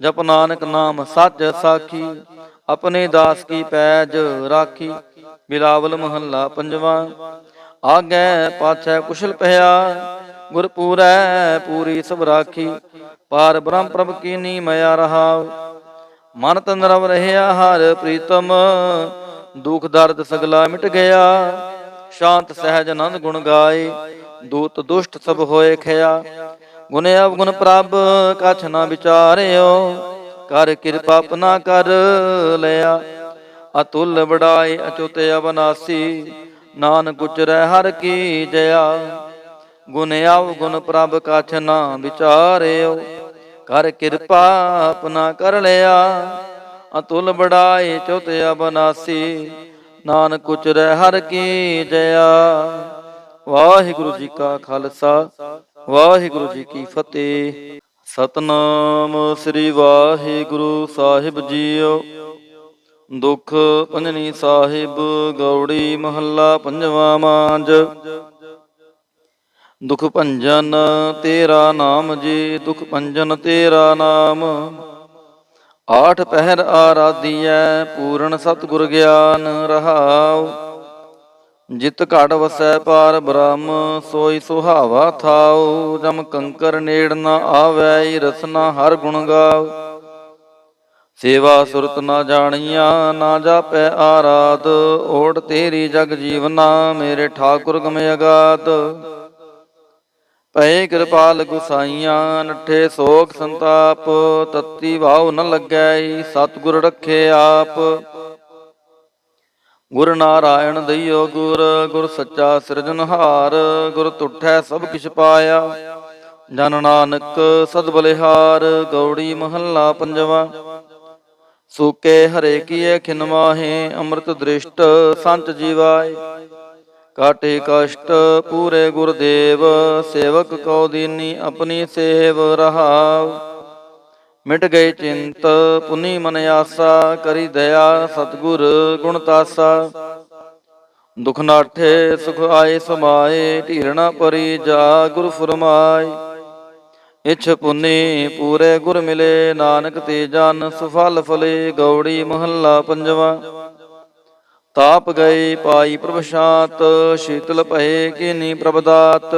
ਜਪ ਨਾਨਕ ਨਾਮ ਸੱਚ ਸਾਖੀ। ਆਪਣੇ ਦਾਸ ਕੀ ਪੈਜ ਰਾਖੀ। ਬਿਲਾਵਲ ਮਹੱਲਾ ਪੰਜਵਾ। ਆਗੈ ਪਾਛੈ ਕੁਸ਼ਲ ਭਇਆ, ਗੁਰ ਪੂਰੈ ਪੂਰੀ ਸਭ ਰਾਖੀ। ਪਾਰ ਬ੍ਰਹਮ ਪ੍ਰਭ ਕੀਨੀ ਮਇਆ ਰਹਾਉ, ਮਨ ਤਨ ਰਵ ਰਹਿਆ ਹਰ ਪ੍ਰੀਤਮ। ਦੁਖ ਦਰਦ ਸਗਲਾ ਮਿਟ ਗਿਆ, ਸ਼ਾਂਤ ਸਹਿਜ ਆਨੰਦ ਗੁਣ ਗਾਏ। ਦੂਤ ਦੁਸ਼ਟ ਸਭ ਹੋਏ ਖਿਆ, ਗੁਣ ਅਵਗੁਣ ਪ੍ਰਭ ਕਛ ਨਾ ਵਿਚਾਰਿਓ। ਕਰ ਕਿਰਪਾ ਆਪਣਾ ਕਰ ਲਿਆ, ਅਤੁਲ ਵਡਾਈ ਅਚੁੱਤ ਅਬਨਾਸੀ। ਨਾਨਕ ਉਚਰੈ ਹਰ ਕੀ ਜया, ਗੁਣ ਅਵਗੁਣ ਪ੍ਰਭ ਕਛ ਨਾ ਵਿਚਾਰਿਓ। ਕਰ ਕਿਰਪਾ ਆਪਣਾ ਕਰ ਲਿਆ, ਅਤੁਲ ਵਡਾਈ ਅਚੁੱਤ ਅਬਨਾਸੀ। ਨਾਨਕ ਉਚਰੈ ਹਰ ਕੀ ਜया। ਵਾਹਿਗੁਰੂ ਜੀ ਕਾ ਖਾਲਸਾ, ਵਾਹਿਗੁਰੂ ਜੀ ਕੀ ਫਤਿਹ। ਸਤਨਾਮ ਸ੍ਰੀ ਵਾਹਿਗੁਰੂ ਸਾਹਿਬ ਜੀਓ। ਦੁਖ ਭੰਜਨੀ ਸਾਹਿਬ ਗੌੜੀ ਮਹੱਲਾ ਪੰਜਵਾ ਮਾਂਝ। ਦੁਖ ਭੰਜਨ ਤੇਰਾ ਨਾਮ ਜੀ, ਦੁਖ ਭੰਜਨ ਤੇਰਾ ਨਾਮ। ਆਠ ਪਹਿਰ ਆਰਾਧੀਐ, ਪੂਰਨ ਸਤਿਗੁਰ ਗਿਆਨ ਰਹਾਉ। ਜਿਤ ਘਟ ਵਸੈ ਪਾਰ ਬ੍ਰਹਮ, ਸੋਈ ਸੁਹਾਵਾ ਥਾਉ। ਜਮ ਕੰਕਰ ਨੇੜ ਨਾ ਆਵੈ, ਰਸਨਾ ਹਰ ਗੁਣ ਗਾਉ। ਸੇਵਾ ਸੁਰਤ ਨਾ ਜਾਣੀਆਂ, ਨਾ ਜਾਪੈ ਆਰਾਧ। ਓਟ ਤੇਰੀ ਜਗ ਜੀਵਨਾ, ਮੇਰੇ ਠਾਕੁਰ ਗਮ ਅਗਾਧ। ਭਏ ਕਿਰਪਾਲ ਗੁਸਾਈਆਂ, ਨੱਠੇ ਸੋਖ ਸੰਤਾਪ। ਤਤੀ ਭਾਉ ਨ ਲੱਗੈ, ਸਤਿਗੁਰ ਰਖੇ ਆਪ। ਗੁਰ ਨਾਰਾਇਣ ਦਈਓ ਗੁਰ, ਗੁਰ ਸੱਚਾ ਸਿਰਜਨਹਾਰ। ਗੁਰ ਤੁਠੈ ਸਭ ਕਿਛ ਪਾਇਆ, ਜਨ ਨਾਨਕ ਸਦ ਬਲਿਹਾਰ। ਗੌੜੀ ਮਹੱਲਾ ਪੰਜਵਾ। ਸੂਕੇ ਹਰੇ ਕੀਏ ਖਿਨ ਮਾਹੇ, ਅੰਮ੍ਰਿਤ ਦ੍ਰਿਸ਼ਟ ਸੰਚ ਜੀਵਾਏ। ਕਾਟੇ ਕਸ਼ਟ ਪੂਰੇ ਗੁਰਦੇਵ, ਸੇਵਕ ਕਉ ਦੀਨੀ ਆਪਣੀ ਸੇਵ ਰਹਾਉ। ਮਿਟ ਗਏ ਚਿੰਤ ਪੁਨੀ ਮਨ ਆਸਾ, ਕਰੀ ਦਇਆ ਸਤਿਗੁਰ ਗੁਣ ਤਾਸਾ। ਦੁਖ ਨਾਠੇ ਸੁਖ ਆਏ ਸਮਾਏ, ਢੀਰ ਨਾ ਪਰੀ ਜਾ ਗੁਰ ਫੁਰਮਾਏ। ਇਛ ਪੁਨੀ ਪੂਰੇ ਗੁਰ ਮਿਲੇ, ਨਾਨਕ ਤੇ ਜਨ ਸੁਫਲ ਫਲੇ। ਗੌੜੀ ਮਹੱਲਾ ਪੰਜਵਾ। ਤਾਪ ਗਏ ਪਾਈ ਪ੍ਰਭ ਸ਼ਾਂਤ, ਸ਼ੀਤਲ ਭਏ ਕੀਨੀ ਪ੍ਰਭ ਦਾਤ।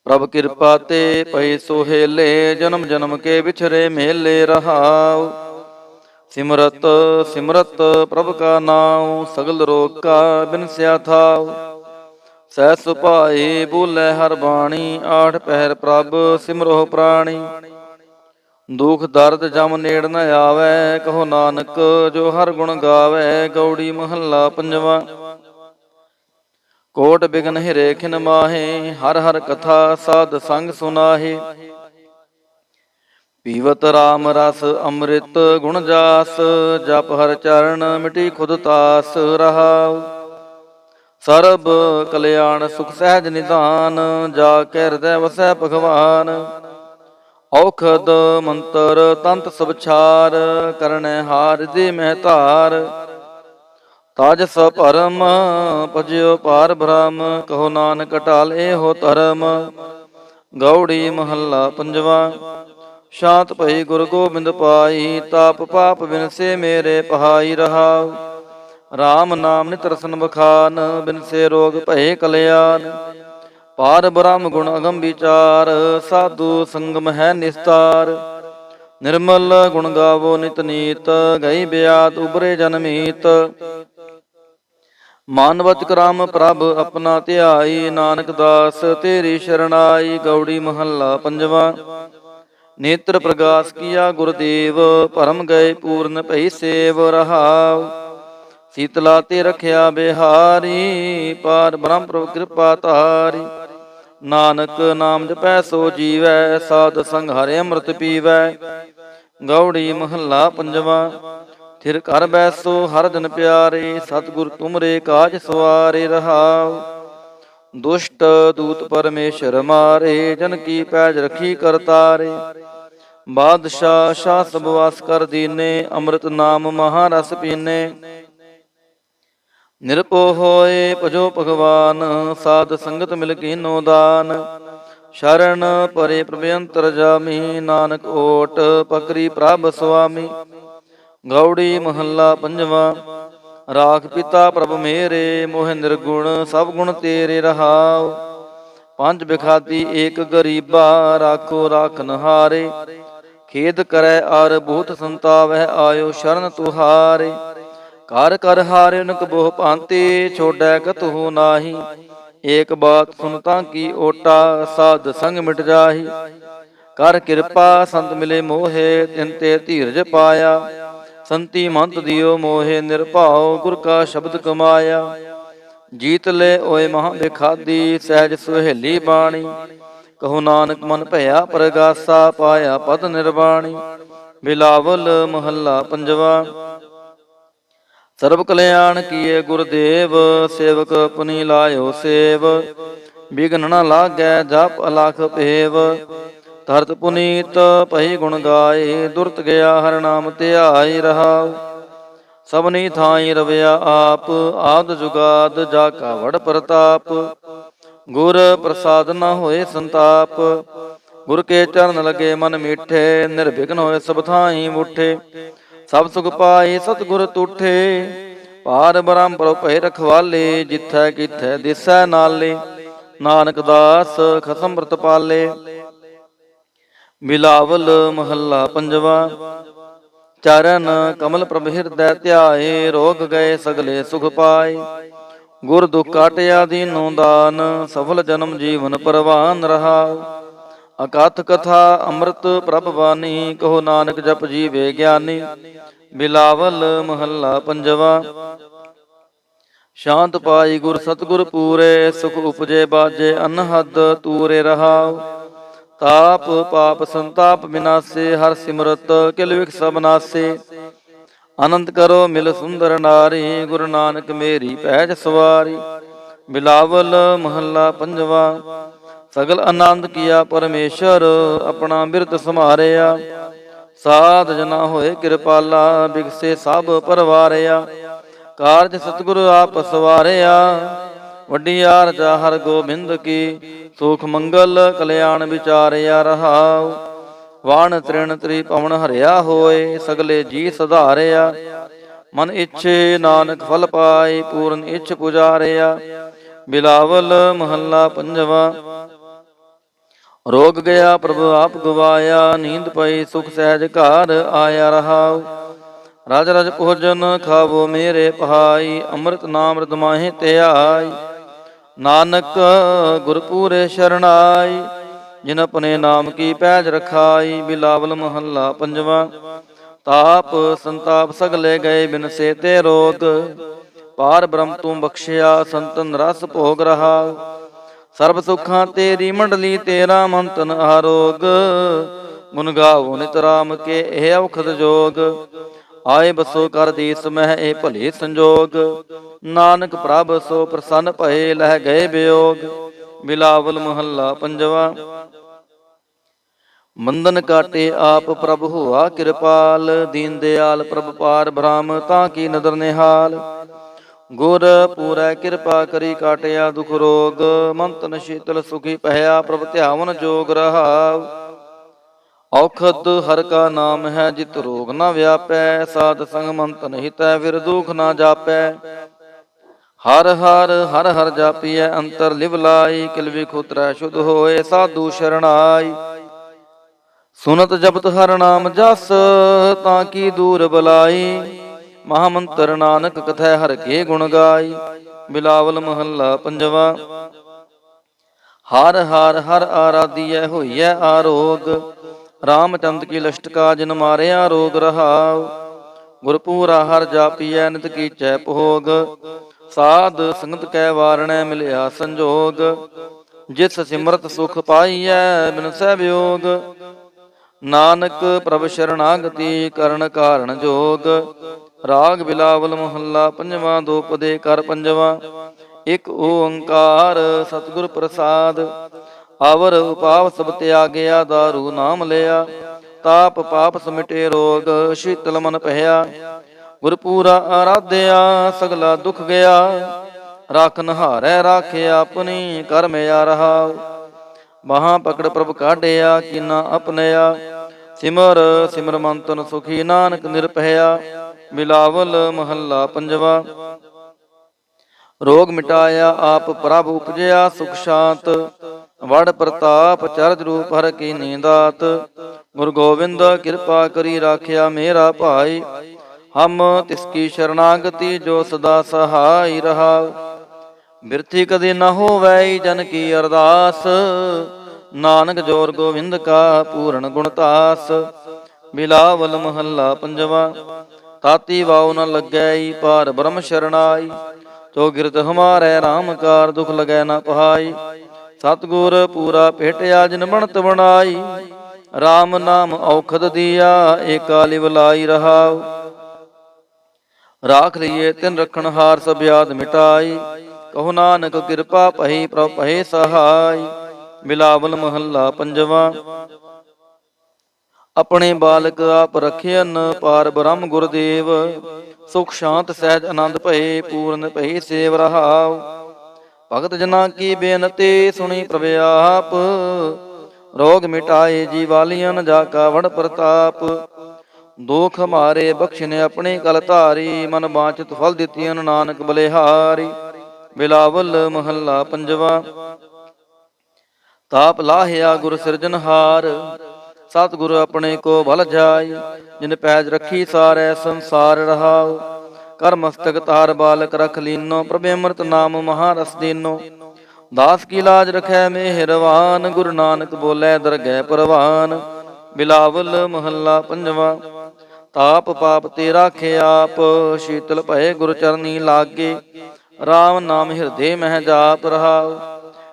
ਪ੍ਰਭ ਕਿਰਪਾ ਤੇ ਪਏ ਸੋਹੇਲੇ, ਜਨਮ ਜਨਮ ਕੇ ਵਿਛਰੇ ਮੇਲੇ ਰਹਾਉ। ਸਿਮਰਤ ਸਿਮਰਤ ਪ੍ਰਭ ਕਾ ਨਾਉ, ਸਗਲ ਰੋਗ ਕਾ ਬਿਨਸਿਆ ਥਾਉ। ਸਹਿ ਸੁਭਾਏ ਬੋਲੇ ਹਰ ਬਾਣੀ, ਆਠ ਪਹਿਰ ਪ੍ਰਭ ਸਿਮਰੋ ਪ੍ਰਾਣੀ। ਦੁਖ ਦਰਦ ਜਮ ਨੇੜ ਨ ਆਵੈ, ਕਹੋ ਨਾਨਕ ਜੋ ਹਰ ਗੁਣ ਗਾਵੈ। ਗੌੜੀ ਮਹੱਲਾ ਪੰਜਵਾ। ਕੋਟ ਬਿਗਨ ਹਿਰੇ ਖਿਨ ਮਾਹੇ, ਹਰ ਹਰ ਕਥਾ ਸਾਧ ਸੰਗ ਸੁਨਾਹੇ। ਪੀਵਤ ਰਾਮ ਰਸ ਅੰਮ੍ਰਿਤ ਗੁਣ ਜਾਸ, ਜਪ ਹਰ ਚਰਨ ਮਿਟੀ ਖੁਦ ਤਾਸ ਰਹਾਉ। ਸਰਬ ਕਲਿਆਣ ਸੁਖ ਸਹਿਜ ਨਿਧਾਨ, ਜਾ ਕੇ ਹਿਰਦੈ ਵਸੈ ਭਗਵਾਨ। ਔਖਦ ਮੰਤਰ ਤੰਤ ਸਭ ਛਾਰ, ਕਰਨੈ ਹਾਰ ਦੇ ਮਹਿ ਧਾਰ। ਤਾਜ ਸ ਭਰਮ ਭਜਿਓ ਪਾਰ ਬ੍ਰਹਮ, ਕਹੋ ਨਾਨਕ ਢਾਲ ਇਹੋ ਧਰਮ। ਗਉੜੀ ਮਹੱਲਾ ਪੰਜਵਾ। ਸ਼ਾਂਤ ਭਈ ਗੁਰ ਗੋਬਿੰਦ ਪਾਈ, ਤਾਪ ਪਾਪ ਬਿਨਸੇ ਮੇਰੇ ਪਹਾਈ ਰਹਾਉ। ਰਾਮ ਨਾਮ ਨਿਤ ਰਸਨ ਬਖਾਨ, ਬਿਨਸੇ ਰੋਗ ਭਏ ਕਲਿਆਣ। ਪਾਰ ਬ੍ਰਹਮ ਗੁਣ ਅਗਮ ਵਿਚਾਰ, ਸਾਧੂ ਸੰਗਮ ਹੈ ਨਿਸਤਾਰ। ਨਿਰਮਲ ਗੁਣ ਗਾਵੋ ਨਿਤ ਨੀਤ, ਗਈ ਬਿਆਤ ਉਬਰੇ ਜਨਮੀਤ। ਮਾਨਵਤ ਕਰਾਮ ਪ੍ਰਭ ਆਪਣਾ ਧਿਆਈ, ਨਾਨਕ ਦਾਸ ਤੇਰੀ ਸ਼ਰਣਾਈ। ਗਉੜੀ ਮਹੱਲਾ ਪੰਜਵਾ। ਨੇਤਰ ਪ੍ਰਗਾਸ ਕੀਆ ਗੁਰਦੇਵ, ਭਰਮ ਗਏ ਪੂਰਨ ਭਈ ਸੇਵ ਰਹਾਉ। ਸੀਤਲਾ ਤੇ ਰਖਿਆ ਬਿਹਾਰੀ, ਪਾਰ ਬ੍ਰਹਮ ਪ੍ਰਭ ਕਿਰਪਾ ਧਾਰੀ। ਨਾਨਕ ਨਾਮ ਜਪੈ ਸੋ ਜੀਵੈ, ਸਾਧ ਸੰਗ ਹਰਿ ਅੰਮ੍ਰਿਤ ਪੀਵੈ। ਗਉੜੀ ਮਹੱਲਾ ਪੰਜਵਾ। ਥਿਰ ਘਰ ਬੈਸੋ ਹਰ ਜਨ ਪਿਆਰੇ, ਸਤਿਗੁਰ ਤੁਮਰੇ ਕਾਜ ਸਵਾਰੇ ਰਹਾਉ। ਦੁਸ਼ਟ ਦੂਤ ਪਰਮੇਸ਼ਰ ਮਾਰੇ, ਜਨ ਕੀ ਪੈਜ ਰਖੀ ਕਰਤਾਰੇ। ਬਾਦਸ਼ਾਹ ਸ਼ਾਹ ਸਭ ਵਾਸ ਕਰ ਦੀਨੇ, ਅੰਮ੍ਰਿਤ ਨਾਮ ਮਹਾਰਸ ਪੀਨੇ। ਨਿਰਭਉ ਹੋਏ ਭਜੋ ਭਗਵਾਨ, ਸਾਧ ਸੰਗਤ ਮਿਲ ਕੀਨੋ ਦਾਨ। ਸ਼ਰਨ ਪਰੇ ਪ੍ਰਭ ਅੰਤਰਜਾਮੀ, ਨਾਨਕ ਓਟ ਪਕਰੀ ਪ੍ਰਭ ਸੁਆਮੀ। ਗਉੜੀ ਮਹੱਲਾ ਪੰਜਵਾ। ਰਾਖ ਪਿਤਾ ਪ੍ਰਭ ਮੇਰੇ, ਮੋਹਿ ਨਿਰਗੁਣ ਸਭ ਗੁਣ ਤੇਰੇ ਰਹਾਉ। ਪੰਜ ਬਿਖਾਦੀ ਏਕ ਗਰੀਬਾ, ਰਾਖੋ ਰਾਖਨ ਹਾਰੇ। ਖੇਦ ਕਰੈ ਅਰ ਬਹੁਤ ਸੰਤਾਵਹਿ, ਆਇਓ ਸ਼ਰਨ ਤੁਹਾਰੇ। ਕਰ ਕਰ ਹਾਰਿ ਨਕ ਬੋਹ ਭਾਂਤੀ, ਛੋੜੈ ਕਤਹੁ ਨਾਹੀ। ਏਕ ਬਾਤ ਸੁਨ ਤਾਂ ਕੀ ਓਟਾ, ਸਾਧ ਸੰਗ ਮਿਟ ਜਾਹੀ। ਕਰ ਕਿਰਪਾ ਸੰਤ ਮਿਲੇ ਮੋਹੇ, ਤਿਨ ਤੇ ਧੀਰਜ ਪਾਇਆ। ਸੰਤੀ ਮੰਤ ਦਿਓ ਮੋਹੇ, ਨਿਰਭਉ ਗੁਰ ਕਾ ਸ਼ਬਦ ਕਮਾਇਆ। ਜੀਤ ਲੈ ਓਏ ਮਹਾ ਬਿਖਾਦੀ, ਸਹਿਜ ਸੁਹੇਲੀ ਬਾਣੀ। ਕਹੋ ਨਾਨਕ ਮਨ ਭਇਆ ਪ੍ਰਗਾਸਾ, ਪਾਇਆ ਪਦ ਨਿਰਵਾਣੀ। ਬਿਲਾਵਲ ਮਹੱਲਾ ਪੰਜਵਾ। ਸਰਬ ਕਲਿਆਣ ਕੀਏ ਗੁਰਦੇਵ, ਸੇਵਕ ਪੁਨੀ ਲਾਇਓ ਸੇਵ। ਬਿਘਨ ਨ ਲਾਗੈ ਜਪ ਅਲਖ ਭੇਵ, ਤਰਤ ਪੁਨੀਤ ਭਈ ਗੁਣ ਗਾਏ। ਦੁਰਤ ਗਿਆ ਹਰਿ ਨਾਮ ਧਿਆਈ ਰਹਾਉ। ਸਭਨੀ ਥਾਈ ਰਵਿਆ ਆਪ, ਆਦ ਜੁਗਾਦ ਜਾ ਕਾ ਵਡ ਪ੍ਰਤਾਪ। ਗੁਰ ਪ੍ਰਸਾਦ ਨ ਹੋਏ ਸੰਤਾਪ, ਗੁਰ ਕੇ ਚਰਨ ਲਗੇ ਮਨ ਮੀਠੇ। ਨਿਰਵਿਘਨ ਹੋਏ ਸਭ ਥਾਈ ਮੁਠੇ, ਸਭ ਸੁਖ ਪਾਏ ਸਤਿਗੁਰ ਤੂਠੇ। ਪਾਰ ਬ੍ਰਹਮ ਪ੍ਰਭ ਭਏ ਰਖਵਾਲੇ, ਜਿਥੈ ਕਿਥੈ ਦਿਸੈ ਨਾਲੇ। ਨਾਨਕ ਦਾਸ ਖਸਮ ਅੰਮ੍ਰਿਤ ਪਾਲੇ। ਬਿਲਾਵਲ ਮਹੱਲਾ ਪੰਜਵਾ। ਚਰਨ ਕਮਲ ਪ੍ਰਭ ਹਿਰਦੈ ਧਿਆਏ, ਰੋਗ ਗਏ ਸਗਲੇ ਸੁਖ ਪਾਏ। ਗੁਰ ਦੁਖ ਕਾਟਿਆ ਦੀਨੋ ਦਾਨ, ਸਫਲ ਜਨਮ ਜੀਵਨ ਪਰਵਾਨ ਰਹਾਉ। ਅਕਥ ਕਥਾ ਅੰਮ੍ਰਿਤ ਪ੍ਰਭ ਬਾਣੀ, ਕਹੋ ਨਾਨਕ ਜਪ ਜੀਵੇ ਗਿਆਨੀ। ਬਿਲਾਵਲ ਮਹੱਲਾ ਪੰਜਵਾ। ਸ਼ਾਂਤ ਪਾਈ ਗੁਰ ਸਤਿਗੁਰ ਪੂਰੇ, ਸੁਖ ਉਪਜੇ ਬਾਜੇ ਅਨਹਦ ਤੂਰੇ ਰਹਾਉ। ਤਾਪ ਪਾਪ ਸੰਤਾਪ ਬਿਨਾਸੇ, ਹਰ ਸਿਮਰਤ ਕਿਲ ਵਿਖ ਸਭ ਨਾਸੇ। ਆਨੰਦ ਕਰੋ ਮਿਲ ਸੁੰਦਰ ਨਾਰੀ, ਗੁਰੂ ਨਾਨਕ ਮੇਰੀ ਪੈਜ ਸਵਾਰੀ। ਬਿਲਾਵਲ ਮਹੱਲਾ ਪੰਜਵਾ। ਸਗਲ ਆਨੰਦ ਕੀਆ ਪਰਮੇਸ਼ਰ, ਆਪਣਾ ਬਿਰਦ ਸਮਾਰਿਆ। ਸਾਧ ਜਨਾ ਹੋਏ ਕਿਰਪਾਲਾ, ਬਿਗਸੇ ਸਭ ਪਰਵਾਰਿਆ। ਕਾਰਜ ਸਤਿਗੁਰ ਆਪ ਸਵਾਰਿਆ, ਵੱਡੀਆਰ ਜਾ ਹਰ ਗੋਬਿੰਦ ਕੀ। ਸੁਖ ਮੰਗਲ ਕਲਿਆਣ ਵਿਚਾਰਿਆ ਰਹਾਉ। ਵਾਣ ਤ੍ਰਿਣ ਤ੍ਰੀ ਪਵਨ ਹਰਿਆ ਹੋਏ, ਸਗਲੇ ਜੀ ਸੁਧਾਰਿਆ। ਮਨ ਇੱਛੇ ਨਾਨਕ ਫਲ ਪਾਏ, ਪੂਰਨ ਇੱਛ ਪੁਜਾਰਿਆ। ਬਿਲਾਵਲ ਮਹੱਲਾ ਪੰਜਵਾ। ਰੋਗ ਗਿਆ ਪ੍ਰਭ ਆਪ ਗਵਾਇਆ, ਨੀਂਦ ਪਈ ਸੁਖ ਸਹਿਜ ਘਰ ਆਇਆ ਰਹਾਉ। ਰਜ ਰਜ ਭੋਜਨ ਖਾਵੋ ਮੇਰੇ ਪਹਾਈ, ਅੰਮ੍ਰਿਤ ਨਾਮ ਰਿਦ ਮਾਹੇ ਧਿਆਈ। ਨਾਨਕ ਗੁਰ ਪੂਰੇ ਸ਼ਰਣਾਈ, ਜਿਨ ਆਪਣੇ ਨਾਮ ਕੀ ਪੈਜ ਰਖਾਈ। ਬਿਲਾਵਲ ਮਹੱਲਾ ਪੰਜਵਾ। ਤਾਪ ਸੰਤਾਪ ਸਗਲੇ ਗਏ ਬਿਨਸੇ ਤੇ ਰੋਗ, ਪਾਰ ਬ੍ਰਹਮ ਤੂੰ ਬਖਸ਼ਿਆ, ਸੰਤਨ ਰਸ ਭੋਗ ਰਹਾ। ਸਰਬ ਸੁਖਾਂ ਤੇਰੀ ਮੰਡਲੀ, ਤੇਰਾ ਮੰਤਨ ਆਰੋਗ। ਗੁਣ ਗਾਵੋ ਨਿਤ ਰਾਮ ਕੇ, ਇਹ ਔਖਦ ਜੋਗ। ਆਏ ਬਸੋ ਕਰ ਦੀਸ ਮਹਿ, ਇਹ ਭਲੇ ਸੰਜੋਗ। ਨਾਨਕ ਪ੍ਰਭ ਸੋ ਪ੍ਰਸੰਨ ਭਏ, ਲਹਿ ਗਏ ਵਿਯੋਗ। ਬਿਲਾਵਲ ਮਹੱਲਾ ਪੰਜਵਾ। ਮੰਦਨ ਕਾਟੇ ਆਪ ਪ੍ਰਭ ਹੋਆ ਕਿਰਪਾਲ, ਦੀਨ ਦਿਆਲ ਪ੍ਰਭ ਪਾਰ ਬ੍ਰਹਮ, ਤਾਂ ਕੀ ਨਦਰ ਨਿਹਾਲ। ਗੁਰ ਪੂਰੈ ਕਿਰਪਾ ਕਰੀ, ਕਾਟਿਆ ਦੁਖ ਰੋਗ। ਮੰਤਨ ਸ਼ੀਤਲ ਸੁਖੀ ਪਹਿਆ, ਪ੍ਰਭ ਧਿਆਵਨ ਜੋਗ ਰਹਾਉ। ਔਖਦ ਹਰ ਕਾ ਨਾਮ ਹੈ, ਜਿਤ ਰੋਗ ਨਾ ਵਿਆਪੈ। ਸਾਧ ਸੰਗ ਮੰਤਨ ਹਿਤੈ, ਫਿਰ ਦੁਖ ਨਾ ਜਾਪੈ। ਹਰ ਹਰ ਹਰ ਹਰ ਜਾਪੀਐ, ਅੰਤਰ ਲਿਵ ਲਾਈ। ਕਿਲ ਵਿਖ ਉਤਰੈ ਸ਼ੁੱਧ ਹੋਏ, ਸਾਧੂ ਸ਼ਰਣਾਈ। ਸੁਨਤ ਜਪਤ ਹਰ ਨਾਮ ਜਸ, ਤਾਂ ਕੀ ਦੂਰ ਬਲਾਈ। ਮਹਾ ਮੰਤਰ ਨਾਨਕ ਕਥੈ, ਹਰ ਕੇ ਗੁਣ ਗਾਈ। ਬਿਲਾਵਲ ਮਹੱਲਾ ਪੰਜਵਾ। ਹਰ ਹਰ ਹਰ ਆਰਾਧੀਐ, ਹੋਈਐ ਆਰੋਗ। ਰਾਮਚੰਦ ਕੀ ਲਸ਼ਟਕਾ, ਜਿਨ ਮਾਰਿਆ ਰੋਗ ਰਹਾਉ। ਗੁਰਪੂਰਾ ਹਰ ਜਾਪੀਐ, ਨਿਤ ਕੀਚੈ ਭੋਗ। ਸਾਧ ਸੰਗਤ ਕੈ ਵਾਰਣੈ, ਮਿਲਿਆ ਸੰਜੋਗ। ਜਿਸ ਸਿਮਰਤ ਸੁਖ ਪਾਈਐ, ਬਿਨਸੈ ਵਿਯੋਗ। ਨਾਨਕ ਪ੍ਰਭ ਸ਼ਰਣਾਗਤੀ, ਕਰਨ ਕਾਰਣ ਜੋਗ। ਰਾਗ ਬਿਲਾਵਲ ਮਹੱਲਾ ਪੰਜਵਾ। ਦੋ ਪਦੇ ਕਰ ਪੰਜਵਾ। ਇਕ ਓੰਕਾਰ ਸਤਿਗੁਰ ਪ੍ਰਸਾਦ। ਅਵਰ ਉਪਾਵ ਸਭ ਤਿਆਗਿਆ, ਦਾਰੂ ਨਾਮ ਲਿਆ। ਤਾਪ ਪਾਪ ਸਮਿਟੇ ਰੋਗ, ਸ਼ੀਤਲ ਮਨ ਪਹਿਆ। ਗੁਰਪੂਰਾ ਆਰਾਧਿਆ, ਸਗਲਾ ਦੁਖ ਗਿਆ। ਰਾਖਨ ਹਾਰੈ ਰਾਖਿਆ, ਆਪਣੀ ਕਰਮ ਆ ਰਹਾ। ਬਾਹਾਂ ਪਕੜ ਪ੍ਰਭ ਕਾਢਿਆ, ਕੀਨਾ ਆਪਣਿਆ। ਸਿਮਰ ਸਿਮਰ ਮੰਤਨ ਸੁਖੀ, ਨਾਨਕ ਨਿਰਭਇਆ। ਬਿਲਾਵਲ ਮਹੱਲਾ ਪੰਜਵਾ। ਰੋਗ ਮਿਟਾਇਆ, ਆਪ ਪ੍ਰਭ ਉਪਜਿਆ, ਸੁਖ ਸ਼ਾਂਤ। ਵਡ ਪ੍ਰਤਾਪ, ਚਰਜ ਰੂਪ ਹਰ ਕੀਨੀ ਦਾਤ। ਗੁਰੂ ਗੋਬਿੰਦ ਕਿਰਪਾ ਕਰੀ, ਰਾਖਿਆ ਮੇਰਾ ਭਾਈ। ਹਮ ਤਿਸ ਕੀ ਸ਼ਰਨਾਗਤੀ, ਜੋ ਸਦਾ ਸਹਾਈ ਰਹਾ। ਬਿਰਥੀ ਕਦੇ ਨਾ ਹੋਵੈ, ਜਨ ਕੀ ਅਰਦਾਸ। ਨਾਨਕ ਜੋਰ ਗੋਬਿੰਦ ਕਾ, ਪੂਰਨ ਗੁਣਤਾਸ। ਬਿਲਾਵਲ ਮਹੱਲਾ ਪੰਜਵਾ। ਤਾਤੀ ਵਾਉ ਨ ਲੱਗੈ, ਪਾਰ ਬ੍ਰਹਮ ਸ਼ਰਨਾਈ। ਤੋ ਗਿਰਤ ਹਮਾਰੈ, ਰਾਮ ਕਾਰ ਦੁਖ ਲਗੈ ਨ ਪਹਾਈ। ਸਤਿਗੁਰ ਪੂਰਾ ਭੇਟਿਆ, ਜਿਨ ਬਣਤ ਬਣਾਈ। ਰਾਮ ਨਾਮ ਔਖਦ ਦੀਆ, ਏਕਾ ਲਿਵ ਲਾਈ ਰਹਾਉ। ਰਾਖ ਲਈਏ ਤਿਨ ਰਖਣ ਹਾਰ, ਸਭ ਆਦ ਮਿਟਾਈ। ਕਹੋ ਨਾਨਕ ਕਿਰਪਾ ਭਈ, ਪ੍ਰਭ ਭਏ ਸਹਾਈ। ਬਿਲਾਵਲ ਮਹੱਲਾ ਪੰਜਵਾ। ਆਪਣੇ ਬਾਲਕ ਆਪ ਰਖਿਅਨ, ਪਾਰ ਬ੍ਰਹਮ ਗੁਰਦੇਵ। ਸੁਖ ਸ਼ਾਂਤ ਸਹਿਜ ਆਨੰਦ ਭਏ, ਪੂਰਨ ਭਈ ਸੇਵ ਰਹਾਉ। ਭਗਤ ਜਨਾਂ ਕੀ ਬੇਨਤੀ, ਸੁਣੀ ਪ੍ਰਭ ਆਪ। ਰੋਗ ਮਿਟਾਏ ਜੀਵਾਲੀਅਨ, ਜਾ ਕਾ ਵਡ ਪ੍ਰਤਾਪ। ਦੁਖ ਹਮਾਰੇ ਬਖਸ਼ਿਨ, ਆਪਣੇ ਕਲ ਧਾਰੀ। ਮਨ ਬਾਂਚਿਤ ਫਲ ਦਿੱਤੀਨ, ਨਾਨਕ ਬਲਿਹਾਰੀ। ਬਿਲਾਵਲ ਮਹੱਲਾ ਪੰਜਵਾ। ਤਾਪ ਲਾਹਿਆ ਗੁਰ ਸਿਰਜਨਹਾਰ, ਸਤਿਗੁਰ ਆਪਣੇ ਕੋ ਭਲ ਜਾਈ। ਜਿਨ ਪੈਜ ਰੱਖੀ ਸਾਰੈ, ਸੰਸਾਰ ਰਹਾਉ। ਕਰ ਮਸਤਕ ਤਾਰ ਬਾਲਕ ਰਖ ਲੀਨੋ, ਪ੍ਰਭ ਅੰਮ੍ਰਿਤ ਨਾਮ ਮਹਾਰਸ ਦੀਨੋ। ਦਾਸ ਕੀ ਲਾਜ ਰਖੈ ਮਿਹਰਵਾਨ, ਗੁਰੂ ਨਾਨਕ ਬੋਲੇ ਦਰਗਹਿ ਪ੍ਰਵਾਨ। ਬਿਲਾਵਲ ਮਹੱਲਾ ਪੰਜਵਾ। ਤਾਪ ਪਾਪ ਤੇ ਰਾਖੇ ਆਪ, ਸ਼ੀਤਲ ਭਏ ਗੁਰ ਚਰਨੀ ਲਾਗੇ। ਰਾਮ ਨਾਮ ਹਿਰਦੇ ਮਹਿ ਜਾਪ ਰਹਾਉ।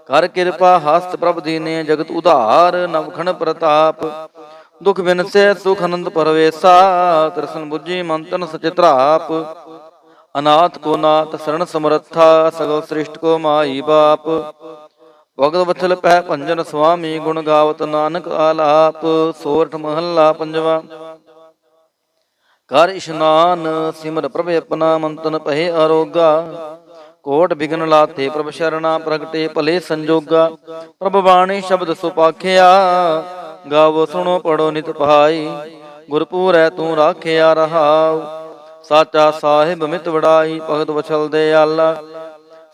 ਕਰ ਕਿਰਪਾ ਹਸਤ ਪ੍ਰਭ ਦੀਨੇ, ਜਗਤ ਉਧਾਰ ਨਵਖਣ ਪ੍ਰਤਾਪ। ਦੁਖ ਬਿਨਸੈ ਸੁਖ ਆਨੰਦ ਪਰਵੇਸਾ, ਤ੍ਰਿਸ਼ਨ ਬੁੱਝੀ ਮੰਤਨ ਸਚਿਤਰਾਪ। ਅਨਾਥ ਕੋ ਨਾਥ ਸਰਣ ਸਮਰੱਥਾ, ਸਗਲ ਸ੍ਰਿਸ਼ਟ ਕੋ ਮਾਈ ਬਾਪ। ਭਗਤ ਵਤਸਲ ਪਹਿ ਭੰਜਨ ਸੁਆਮੀ, ਗੁਣ ਗਾਵਤ ਨਾਨਕ ਆਲਾਪ। ਸੋਰਠ ਮਹੱਲਾ ਪੰਜਵਾ। ਕਰ ਇਸ਼ਨਾਨ ਸਿਮਰ ਪ੍ਰਭ ਆਪਣਾ, ਮੰਤਨ ਪਹਿ ਅਰੋਗਾ। ਕੋਟ ਬਿਗਨ ਲਾਤੇ ਪ੍ਰਭ ਸ਼ਰਣਾ, ਪ੍ਰਗਟੇ ਭਲੇ ਸੰਜੋਗਾ। ਪ੍ਰਭ ਬਾਣੀ ਸ਼ਬਦ ਸੁਪਾਖਿਆ, ਗਾਵੋ ਸੁਣੋ ਪੜੋ ਨਿਤ ਭਾਈ। ਗੁਰਪੂਰੈ ਤੂੰ ਰਾਖਿਆ ਰਹਾਉ, ਸਾਚਾ ਸਾਹਿਬ ਮਿਤ ਵਡਾਈ। ਭਗਤ ਵਛਲ ਦਿਆਲਾ,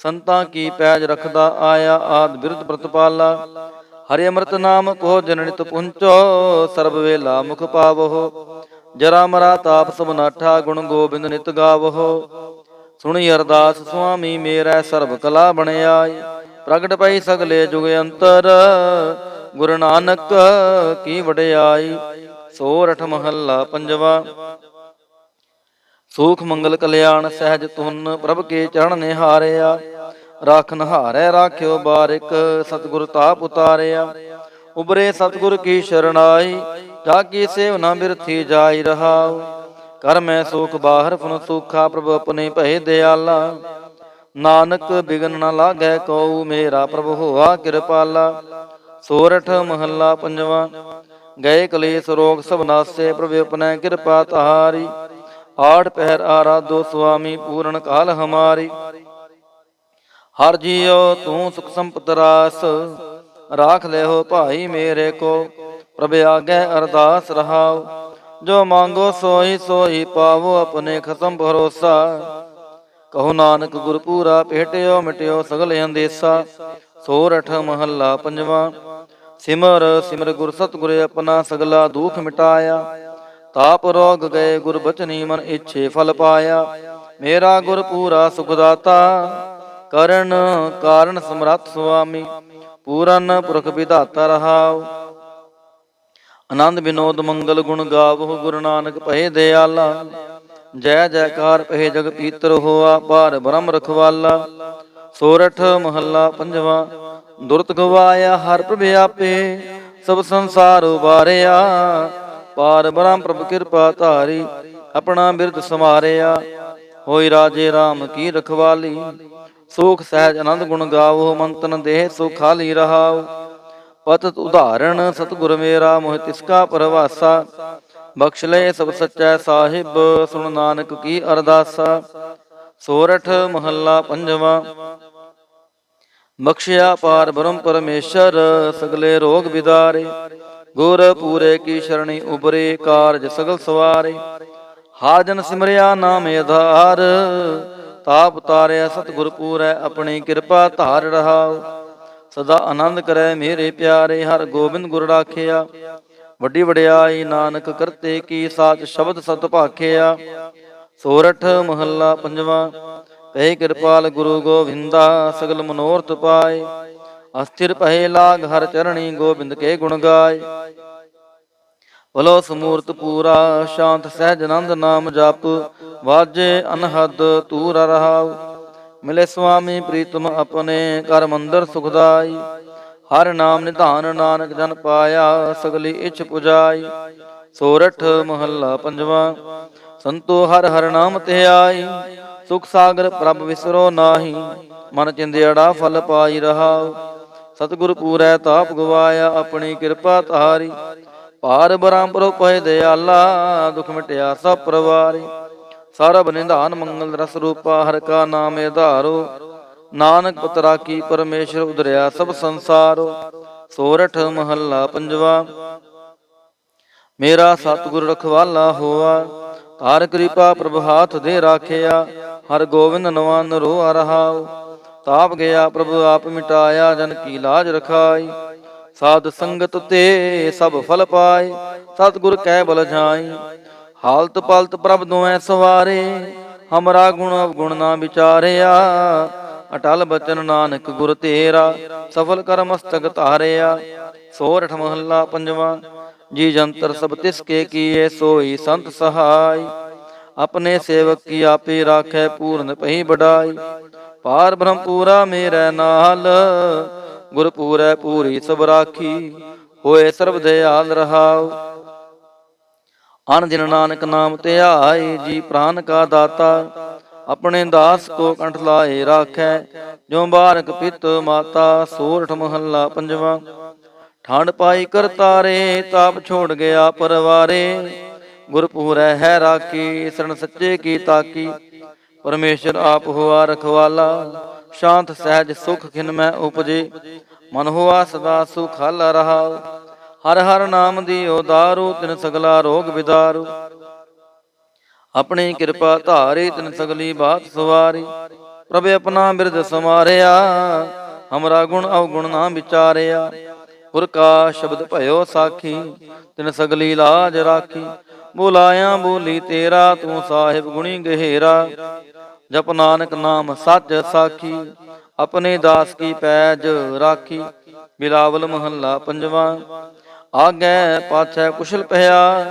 ਸੰਤਾਂ ਕੀ ਪੈਜ ਰਖਦਾ ਆਇਆ। ਆਦ ਬਿਰਧ ਪ੍ਰਤਪਾਲਾ, ਹਰਿ ਅੰਮ੍ਰਿਤ ਨਾਮ ਕੋ ਜਨ ਨਿਤ ਪੁੰਚੋ। ਸਰਬ ਵੇਲਾ ਮੁਖ ਪਾਵਹੁ, ਜਰਾ ਮਰਾ ਤਾਪ ਸਭ ਨਾਠਾ। ਗੁਣ ਗੋਬਿੰਦ ਨਿਤ ਗਾਵਹੁ, ਸੁਣੀ ਅਰਦਾਸ ਸੁਆਮੀ ਮੇਰਾ। ਸਰਬ ਕਲਾ ਬਣਿਆਈ, ਪ੍ਰਗਟ ਪਈ ਸਗਲੇ ਜੁਗ ਅੰਤਰ। ਗੁਰੂ ਨਾਨਕ ਕੀ ਵਡਿਆਈ। ਸੋਰਠ ਮਹੱਲਾ ਪੰਜਵਾ। ਸੂਖ ਮੰਗਲ ਕਲਿਆਣ ਸਹਿਜ ਤੁਨ ਪ੍ਰਭ ਕੇ ਚਰਨ ਨਿਹਾਰਿਆ। ਰਾਖ ਨਹਾਰੈ ਰਾਖਿਓ ਬਾਰਿਕ ਸਤਿਗੁਰ ਤਾਪ ਉਤਾਰਿਆ। ਉਬਰੇ ਸਤਿਗੁਰ ਕੀ ਸ਼ਰਣਾਈ ਜਾ ਕੀ ਸੇਵ ਨਾ ਬਿਰਥੀ ਜਾਈ ਰਹਾਉ। ਕਰ ਮੈਂ ਸੂਖ ਬਾਹਰ ਫੁਨ ਸੂਖਾ ਪ੍ਰਭ ਆਪਣੇ ਭਏ ਦਿਆਲਾ। ਨਾਨਕ ਬਿਗਨ ਨ ਲਾਗੈ ਕਉ ਮੇਰਾ ਪ੍ਰਭ ਹੋਆ ਕਿਰਪਾਲਾ। ਸੋਰਠ ਮਹੱਲਾ ਪੰਜਵਾ। ਗਏ ਕਲੇਸ਼ ਰੋਗ ਸਭ ਨਾਸੇ ਪ੍ਰਭ ਆਪਣੈ ਕਿਰਪਾ ਤਾਰੀ। ਆਠ ਪਹਿਰ ਆਰਾਧੋ ਸੁਆਮੀ ਪੂਰਨ ਕਾਲ ਹਮਾਰੀ। ਹਰ ਜੀਉ ਤੂੰ ਸੁਖ ਸੰਪਤ ਰਾਸ ਰਾਖ ਲਿਓ ਭਾਈ ਮੇਰੇ ਕੋ। ਪ੍ਰਭ ਆਗੇ ਅਰਦਾਸ ਰਹਾਉ ਜੋ ਮੰਗੋ ਸੋਈ ਸੋਈ ਪਾਵੋ ਆਪਣੇ ਖਸਮ ਭਰੋਸਾ। ਕਹੋ ਨਾਨਕ ਗੁਰ ਪੂਰਾ ਭੇਟਿਓ ਮਿਟਿਓ ਸਗਲ ਅੰਦੇਸਾ। ਸੋਰਠ ਮਹੱਲਾ ਪੰਜਵਾ। ਸਿਮਰ ਸਿਮਰ ਗੁਰ ਸਤਿਗੁਰ ਆਪਣਾ ਸਗਲਾ ਦੁਖ ਮਿਟਾਇਆ। ਤਾਪ ਰੋਗ ਗਏ ਗੁਰ ਬਚਨੀ ਮਨ ਇੱਛੇ ਫਲ ਪਾਇਆ। ਮੇਰਾ ਗੁਰ ਪੂਰਾ ਸੁਖ ਦਾਤਾ ਕਰਨ ਕਾਰਨ ਸਮਰੱਥ ਸੁਆਮੀ। ਪੂਰਨ ਪੁਰਖ ਵਿਧਾਤਾ ਰਹਾਉ। ਆਨੰਦ ਬਿਨੋਦ ਮੰਗਲ ਗੁਣ ਗਾਵੋ ਗੁਰੂ ਨਾਨਕ ਭਏ ਦਿਆਲਾ। ਜੈ ਜੈਕਾਰ ਭਏ ਜਗ ਪੀਤਰ ਹੋਆ ਪਾਰ ਬ੍ਰਹਮ ਰਖਵਾਲਾ। ਸੋਰਠ ਮਹੱਲਾ ਪੰਜਵਾ। ਦੁਰਤ ਗਵਾਇਆ ਹਰ ਪ੍ਰਭ ਆਪੇ ਸਭ ਸੰਸਾਰ ਉਬਾਰਿਆ। ਪਾਰ ਬ੍ਰਹਮ ਪ੍ਰਭ ਕਿਰਪਾ ਧਾਰੀ ਆਪਣਾ ਬਿਰਦ ਸਮਾਰਿਆ। ਹੋਈ ਰਾਜੇ ਰਾਮ ਕੀ ਰਖਵਾਲੀ ਸੂਖ ਸਹਿਜ ਆਨੰਦ ਗੁਣ ਗਾਵੋ। ਮੰਤਨ ਦੇਹ ਸੁਖਾਲੀ ਰਹਾਉ। ਪਤਤ ਉਦਾਹਰਣ ਸਤਿਗੁਰ ਮੇਰਾ ਮੋਹਿ ਤਿਸਕਾ ਪਰਵਾਸਾ। ਬਖਸ਼ ਲੈ ਸਭ ਸੱਚੈ ਸਾਹਿਬ ਸੁਣ ਨਾਨਕ ਕੀ ਅਰਦਾਸਾ। ਸੋਰਠ ਮਹੱਲਾ ਪੰਜਵਾ। ਬਖਸ਼ਿਆ ਪਾਰ ਬ੍ਰਹਮ ਪਰਮੇਸ਼ਰ ਸਗਲੇ ਰੋਗ ਵਿਦਾਰੇ। ਗੁਰ ਪੂਰੇ ਕੀ ਸ਼ਰਣੀ ਉਬਰੇ ਕਾਰਜ ਸਗਲ ਸਵਾਰੇ। ਹਰ ਜਨ ਸਿਮਰਿਆ ਨਾਮ ਆਧਾਰ ਤਾਪ ਉਤਾਰਿਆ ਸਤਿਗੁਰ ਪੂਰੈ ਆਪਣੀ ਕਿਰਪਾ ਧਾਰ ਰਹਾਉ। ਸਦਾ ਆਨੰਦ ਕਰੈ ਮੇਰੇ ਪਿਆਰੇ ਹਰ ਗੋਬਿੰਦ ਗੁਰ ਰਾਖਿਆ। ਵੱਡੀ ਵਡਿਆਈ ਨਾਨਕ ਕਰਤੇ ਕੀ ਸਾਚ ਸ਼ਬਦ ਸਤ ਭਾਖਿਆ। ਸੋਰਠ ਮਹੱਲਾ ਪੰਜਵਾ। ਕਹੇ ਕਿਰਪਾਲ ਗੁਰੂ ਗੋਵਿੰਦਾ ਸਗਲ ਮਨੋਰਥ ਪਾਏ। ਅਸਥਿਰ ਭਏ ਲਾਗ ਹਰ ਚਰਣੀ ਗੋਬਿੰਦ ਕੇ ਗੁਣ ਗਾਏ। ਭਲੋ ਸਮੂਰਤ ਪੂਰਾ ਸ਼ਾਂਤ ਸਹਿਜ ਆਨੰਦ ਨਾਮ ਜਪ। ਵਾਜੇ ਅਨਹਦ ਤੂਰ ਰਹਾਉ। ਮਿਲੇ ਸੁਆਮੀ ਪ੍ਰੀਤਮ ਆਪਣੇ ਕਰ ਮੰਦਰ ਸੁਖਦਾਈ। ਹਰ ਨਾਮ ਨਿਧਾਨ ਨਾਨਕ ਜਨ ਪਾਇਆ ਸਗਲੀ ਇੱਛ ਪੁਜਾਈ। ਸੋਰਠ ਮਹੱਲਾ ਪੰਜਵਾ। ਸੰਤੋ ਹਰ ਹਰ ਨਾਮ ਧਿਆਈ ਸੁਖ ਸਾਗਰ ਪ੍ਰਭ ਵਿਸਰੋ ਨਾਹੀ। ਮਨ ਚਿੰਦਿਆੜਾ ਫਲ ਪਾਈ ਰਹਾਉ। ਸਤਿਗੁਰ ਪੂਰੈ ਤਾਪ ਗਵਾਇਆ ਆਪਣੀ ਕਿਰਪਾ ਧਾਰੀ। ਪਾਰ ਬ੍ਰਹਮ ਪ੍ਰਭ ਭਏ ਦਿਆਲਾ ਦੁਖ ਮਿਟਿਆ ਸਭ ਪਰਵਾਰੀ। ਸਰਬ ਨਿਧਾਨ ਮੰਗਲ ਰਸ ਰੂਪਾ ਹਰ ਕਾ ਨਾਮ ਆਧਾਰੋ। ਨਾਨਕ ਪੁੱਤਰਾ ਕੀ ਪਰਮੇਸ਼ਰ ਉਦਰਿਆ ਸਭ ਸੰਸਾਰੋ। ਸੋਰਠ ਮਹੱਲਾ ਪੰਜਵਾ। ਮੇਰਾ ਸਤਿਗੁਰ ਰਖਵਾਲਾ ਹੋਆ ਧਾਰ ਕਿਰਪਾ ਪ੍ਰਭ ਹਾਥ ਦੇ ਰਾਖਿਆ। ਹਰ ਗੋਬਿੰਦ ਨਵਾਨ ਰੋਆ ਰਹਾਉ। ਤਾਪ ਗਿਆ ਪ੍ਰਭ ਆਪ ਮਿਟਾਇਆ ਜਨ ਕੀ ਲਾਜ ਰਖਾਈ। ਸਾਧ ਸੰਗਤ ਤੇ ਸਭ ਫਲ ਪਾਏ ਸਤਿਗੁਰ ਕੈ ਬਲ ਜਾਈ। ਹਾਲਤ ਪਲਤ ਪ੍ਰਭ ਦੋਐ ਸਵਾਰੇ ਹਮਰਾ ਗੁਣ ਅਵਗੁਣ ਨਾ ਵਿਚਾਰਿਆ। ਅਟਲ ਬਚਨ ਨਾਨਕ ਗੁਰ ਤੇਰਾ ਸਫਲ ਕਰ ਮਸਤਕ ਧਾਰਿਆ। ਸੋਰਠ ਮਹੱਲਾ ਪੰਜਵਾ। ਜੀ ਜੰਤਰ ਸਭ ਤਿਸ ਕੇ ਕੀਏ ਸੋਈ ਸੰਤ ਸਹਾਈ। ਆਪਣੇ ਸੇਵਕ ਕੀ ਆਪੇ ਰਾਖੈ ਪੂਰਨ ਪਈ ਵਡਾਈ। ਪਾਰ ਬ੍ਰਹਮ ਪੂਰਾ ਮੇਰੇ ਨਾਲ ਗੁਰ ਪੂਰੈ ਪੂਰੀ ਸਭ ਰਾਖੀ। ਹੋਏ ਸਰਬ ਦਿਆਲ ਰਹਾਉ। ਅਨ ਦਿਨ ਨਾਨਕ ਨਾਮ ਧਿਆਏ ਜੀ ਪ੍ਰਾਨ ਕਾ ਦਾਤਾ। ਆਪਣੇ ਦਾਸ ਕੋ ਕੰਠ ਲਾਏ ਰਾਖੈ ਜੋ ਬਾਰਕ ਪਿਤ ਮਾਤਾ। ਸੋਰਠ ਮਹੱਲਾ ਪੰਜਵਾ। ਠੰਡ ਪਾਈ ਕਰਤਾਰੇ ਤਾਪ ਛੋੜ ਗਿਆ ਪਰਵਾਰੇ। ਗੁਰ ਪੂਰੈ ਹੈ ਰਾਖੀ ਸਰਣ ਸੱਚੇ ਕੀ ਤਾਕੀ। ਪਰਮੇਸ਼ਰ ਆਪ ਹੋਆ ਰਖਵਾਲਾ ਸ਼ਾਂਤ ਸਹਿਜ ਸੁਖ ਖਿਨ ਮੈਂ ਉਪਜੇ। ਮਨ ਹੋਆ ਸਦਾ ਸੁਖਾਲਾ ਰਹਾਉ। ਹਰ ਹਰ ਨਾਮ ਦੀਓ ਦਾਰੂ ਤਿਨ ਸਗਲਾ ਰੋਗ ਵਿਦਾਰੂ। ਆਪਣੀ ਕਿਰਪਾ ਧਾਰੀ ਤਿਨ ਸਗਲੀ ਬਾਤ ਸਵਾਰੀ। ਪ੍ਰਭ ਆਪਣਾ ਬਿਰਦ ਸਮਾਰਿਆ ਹਮਰਾ ਗੁਣ ਅਵਗੁਣ ਨਾ ਵਿਚਾਰਿਆ। ਗੁਰ ਕਾ ਸ਼ਬਦ ਭਇਓ ਸਾਖੀ ਤਿਨ ਸਗਲੀ ਲਾਜ ਰਾਖੀ। ਬੁਲਾਇਆ ਬੋਲੀ ਤੇਰਾ ਤੂੰ ਸਾਹਿਬ ਗੁਣੀ ਗਹਿਰਾ। ਜਪ ਨਾਨਕ ਨਾਮ ਸੱਚ ਸਾਖੀ ਆਪਣੇ ਦਾਸ ਕੀ ਪੈਜ ਰਾਖੀ। ਬਿਲਾਵਲ ਮਹੱਲਾ ਪੰਜਵਾ। ਆਗੈ ਪਾਛੈ ਕੁਸ਼ਲ ਭਇਆ